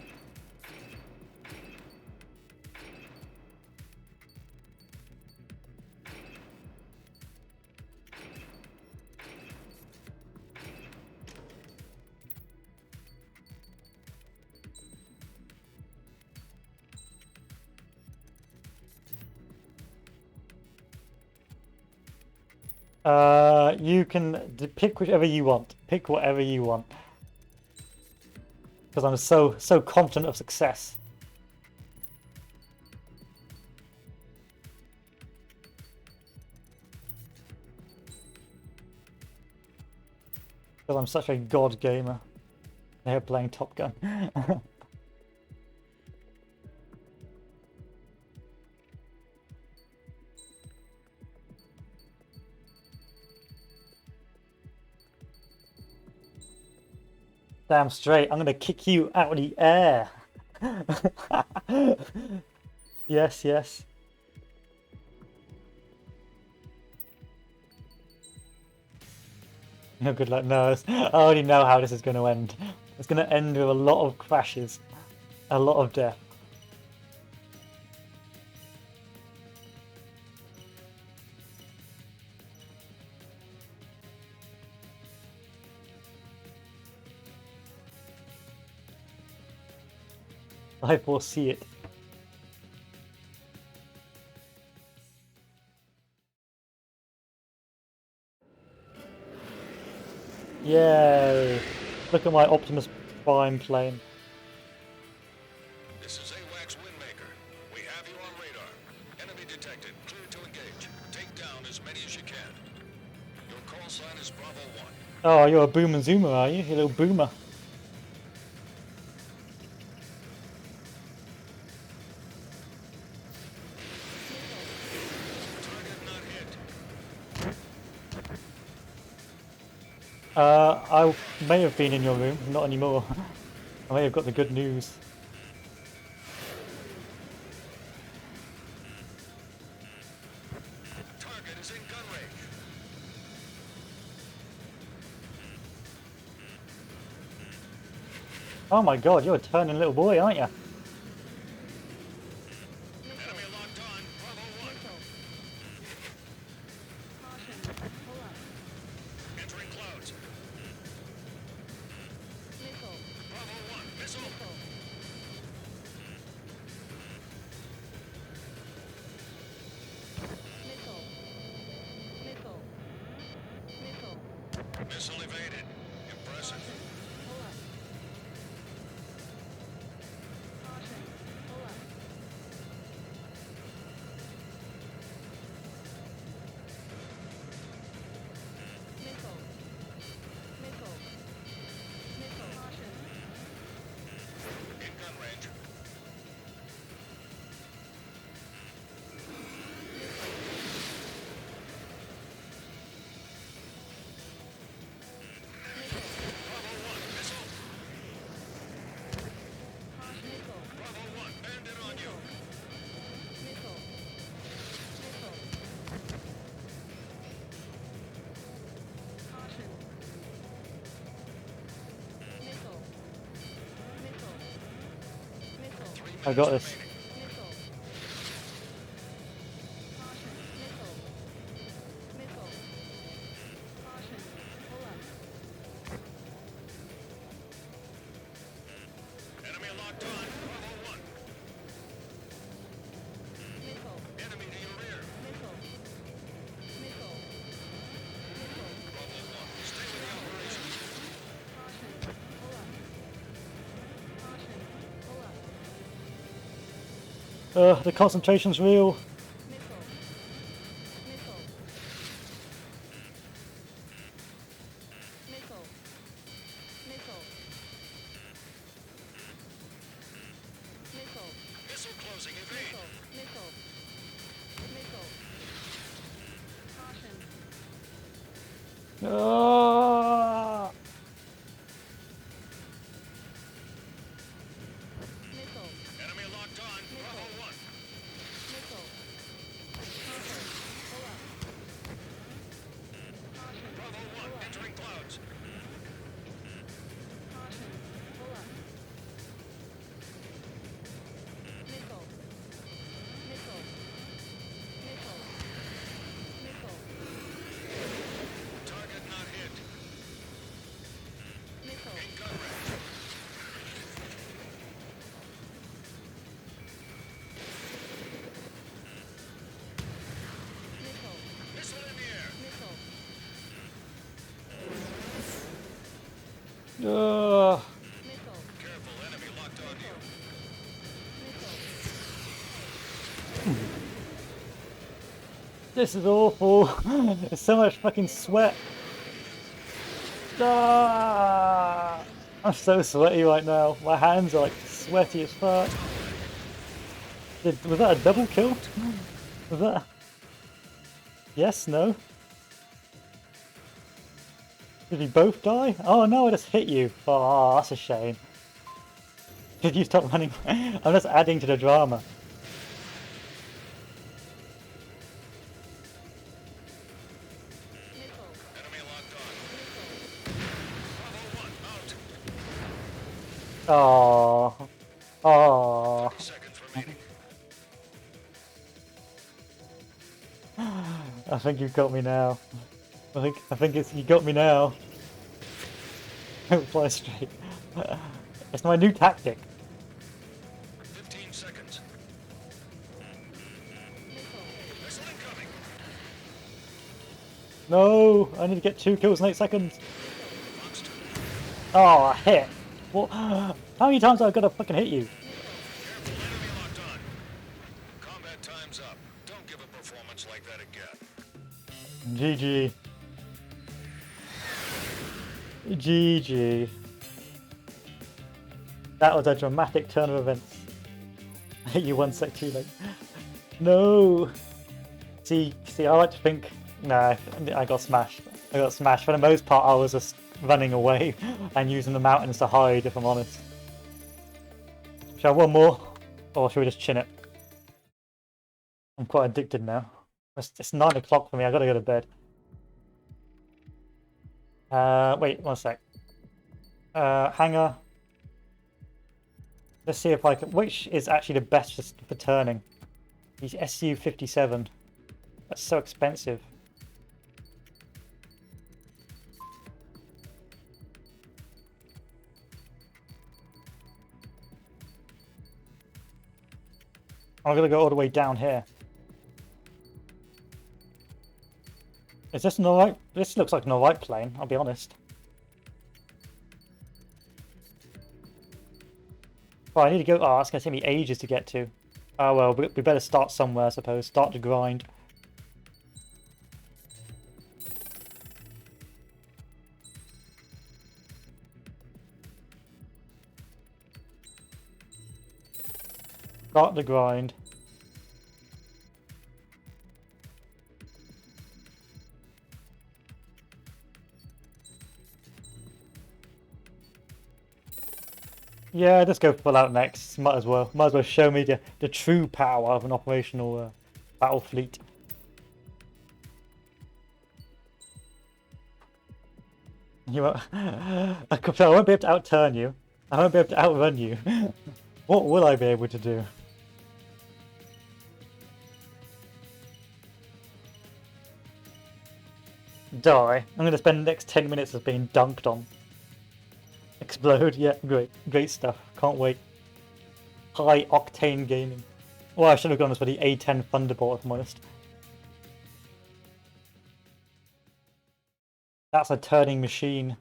You can pick whichever you want. Pick whatever you want. Because I'm so confident of success. Because I'm such a god gamer. They're playing Top Gun. Damn straight, I'm gonna kick you out of the air. Yes, yes. No good luck, no. I already know how this is gonna end. It's gonna end with a lot of crashes. A lot of death. I foresee it. Yay! Look at my Optimus Prime plane. This is AWACS Windmaker. We have you on radar. Enemy detected. Clear to engage. Take down as many as you can. Your call sign is Bravo 1. Oh, you're a boomer zoomer, are you? You little boomer. I may have been in your room, not anymore. I may have got the good news. Target is in gun range. Oh my god, you're a turning little boy, aren't you? Enemy locked on. Bravo 1. Entering clouds. Bravo 1. Missile. Missile evaded. Impressive. In gun range. Bravo 1. Missile. Bravo 1. Bandit on you. I got this. Enemy locked on. Bravo 1. Enemy to your rear. Bravo 1. Stay with the operation. The concentration's real. Missile closing. Evade. Ah! Enemy locked on. Bravo 1. Bravo 1. Entering clouds. Target not hit. In gun range. Missile in the air. Careful, enemy locked on you. This is awful. There's so much fucking sweat. Ah! I'm so sweaty right now. My hands are like sweaty as fuck. Was that a double kill? Was that? Yes, no? Did we both die? Oh no, I just hit you. Oh, that's a shame. Did you stop running? I'm just adding to the drama. Enemy locked on. Bravo 1 out. Oh. Oh. 30 seconds remaining. I think you've got me now. I think it's you got me now. Don't fly straight. It's my new tactic. 15 seconds. Missile incoming. No, I need to get 2 kills in 8 seconds. Oh, I hit. What? How many times have I got to fucking hit you? Careful, enemy locked on. Combat time's up. Don't give a performance like that again. GG. GG. That was a dramatic turn of events. I hit you 1 sec too late. No. See, I like to think. Nah, I got smashed. I got smashed. For the most part, I was just running away and using the mountains to hide, if I'm honest. Shall I have one more? Or should we just chin it? I'm quite addicted now. It's 9 o'clock for me, I gotta go to bed. Wait, one sec. Hangar. Let's see if I can... Which is actually the best for turning? He's SU-57. That's so expensive. I'm gonna go all the way down here. Is this an alright? This looks like an alright plane, I'll be honest. Oh, I need to go. Oh, it's gonna take me ages to get to. Oh well, we better start somewhere, I suppose. Start to grind. Start the grind. Yeah, let's go full out next. Might as well. Might as well show me the true power of an operational battle fleet. You won't, I won't be able to outturn you. I won't be able to outrun you. What will I be able to do? Die. I'm going to spend the next 10 minutes as being dunked on. Explode, yeah, great stuff. Can't wait. High octane gaming. Well, I should have gone for the A10 Thunderbolt, if I'm honest. That's a turning machine,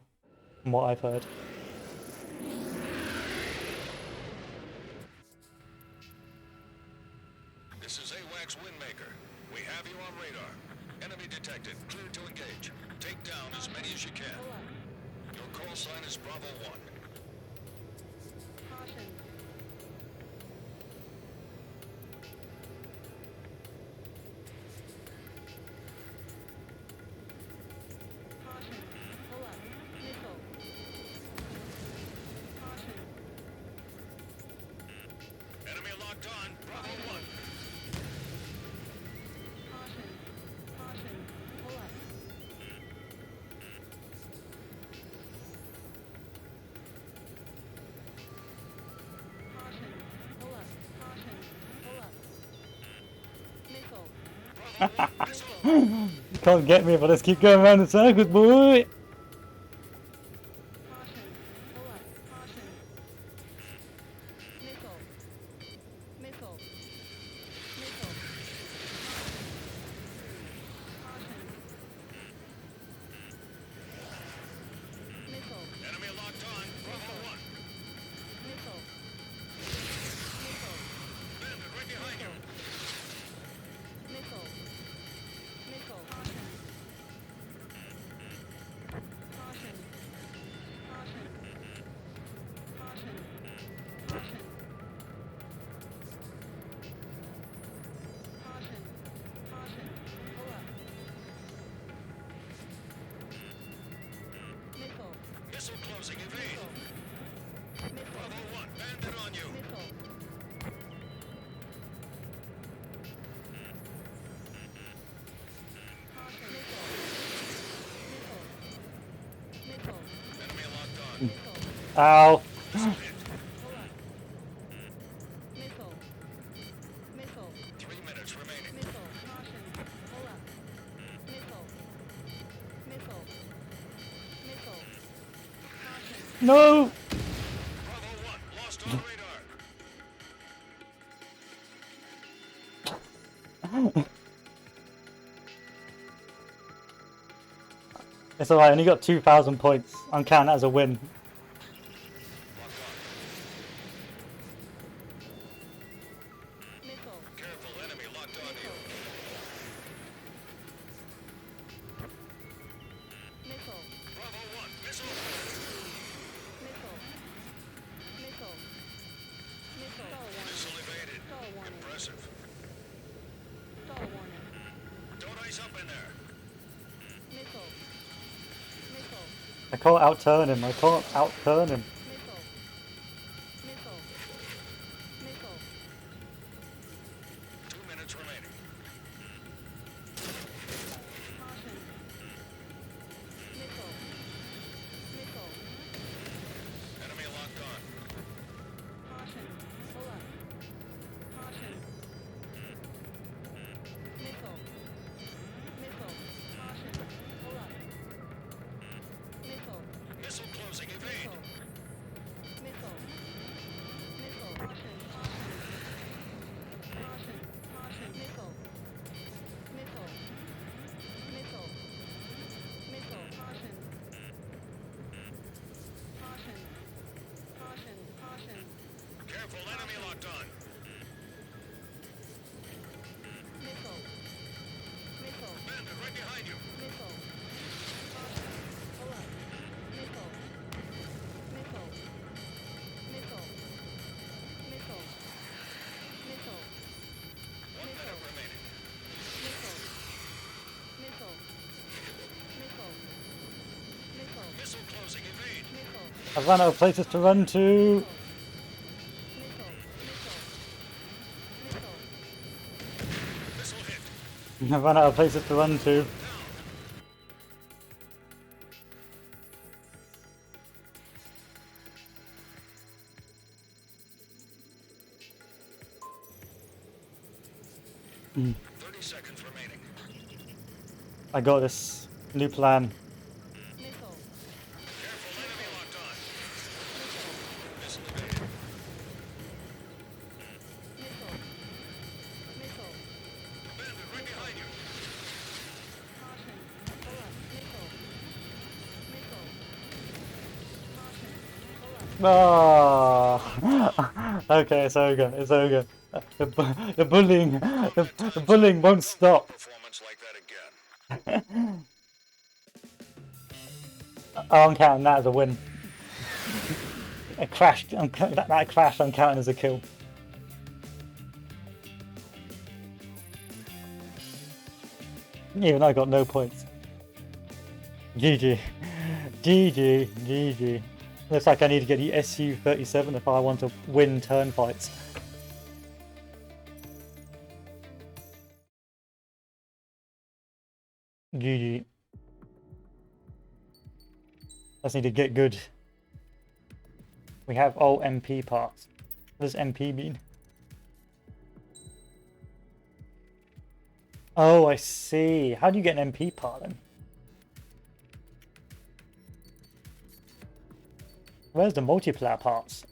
from what I've heard. This is AWACS Windmaker. We have you on radar. Enemy detected. Clear to engage. Take down as many as you can. Your call sign is Bravo 1. Enemy locked on. Bravo 1. You can't get me, but let's keep going around in circles, boy! Enemy locked on. Bravo 1. Bandit right behind you. Missile closing. Evade. Bravo 1. Bandit on you. Enemy locked on. Ow! Missile hit. 3 minutes remaining. No! Bravo 1. Lost on radar. It's alright, I only got 2,000 points. I'm counting that as a win. Careful, enemy locked on you. Bravo 1. Missile. Missile evaded. Impressive. Don't ice up in there. I can't outturn him. I can't outturn him. Missile. 2 minutes remaining. Caution. Missile. Enemy locked on. Caution. Pull up. Caution. Missile. Caution. Pull up. Missile. Missile closing. Evade. Missile. Caution. Caution. Missile. Caution. Caution. Careful. Enemy locked on. Missile. Bandit right behind you. Missile. Caution. Pull up. Missile. Missile. 1 minute remaining. Missile closing. Evade. I've run out of places to run to. Missile hit. I've run out of places to run to. Mm. 30 seconds remaining. I got this new plan. Careful. Enemy locked on. Missile evaded. Bandit right behind you. Oh. Okay, it's over. It's over. The bullying, the bullying won't stop. Performance like that again. Oh, I'm counting that as a win. It crashed. That crash I'm counting as a kill. Even I got no points. GG. GG. GG. Looks like I need to get the SU-37 if I want to win turn fights. GG. Just need to get good. We have all MP parts. What does MP mean? Oh, I see. How do you get an MP part then? Where's the multiplayer parts?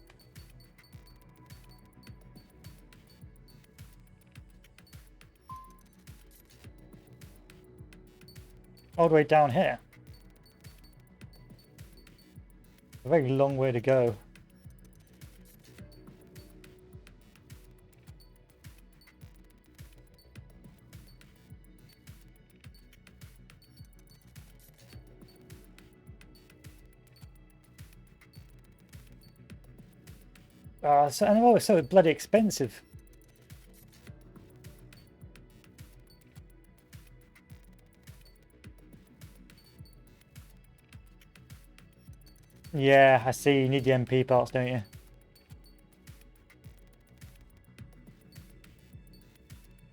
All the way down here. A very long way to go. So and they're always so bloody expensive. Yeah, I see. You need the MP parts, don't you?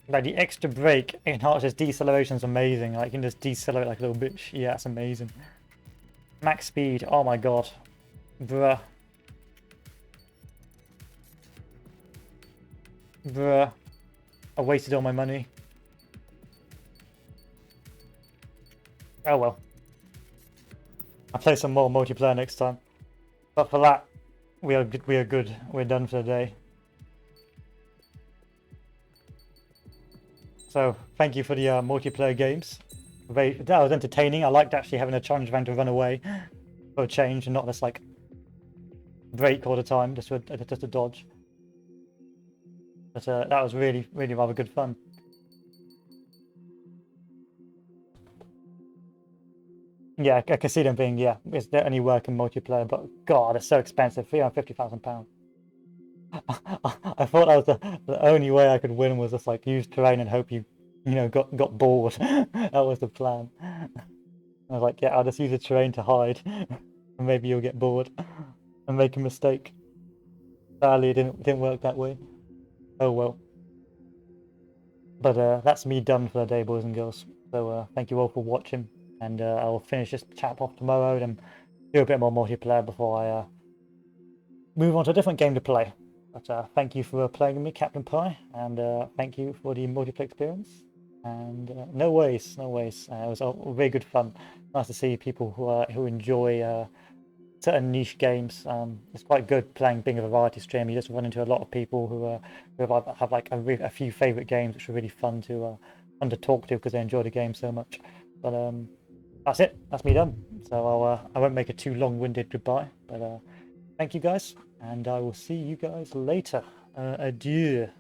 Like the extra brake enhances deceleration is amazing. Like you can just decelerate like a little bitch. Yeah, that's amazing. Max speed. Oh my god, bruh. Bruh. I wasted all my money. Oh well. I'll play some more multiplayer next time. But for that, we are good. We are good. We're done for the day. So thank you for the multiplayer games. That was entertaining. I liked actually having a challenge of having to run away for a change and not just like brake all the time, just a dodge. But that was really rather good fun. Yeah, I can see them being, yeah, it's the only working multiplayer, but God, it's so expensive, £350,000. I thought that was the only way I could win was just like use terrain and hope you know, got bored. That was the plan. I was like, yeah, I'll just use the terrain to hide, and maybe you'll get bored and make a mistake. Sadly, it didn't work that way. Oh well. But that's me done for the day, boys and girls. So thank you all for watching, and I'll finish this chat off tomorrow and do a bit more multiplayer before I move on to a different game to play. But thank you for playing with me, Captain Pie, and thank you for the multiplayer experience. And no worries. It was all very good fun. Nice to see people who enjoy certain niche games. It's quite good being a variety stream. You just run into a lot of people who have like a few favorite games, which are really fun to talk to because they enjoy the game so much. But that's it. That's me done. So I won't make a too long-winded goodbye. But thank you guys, and I will see you guys later. Adieu.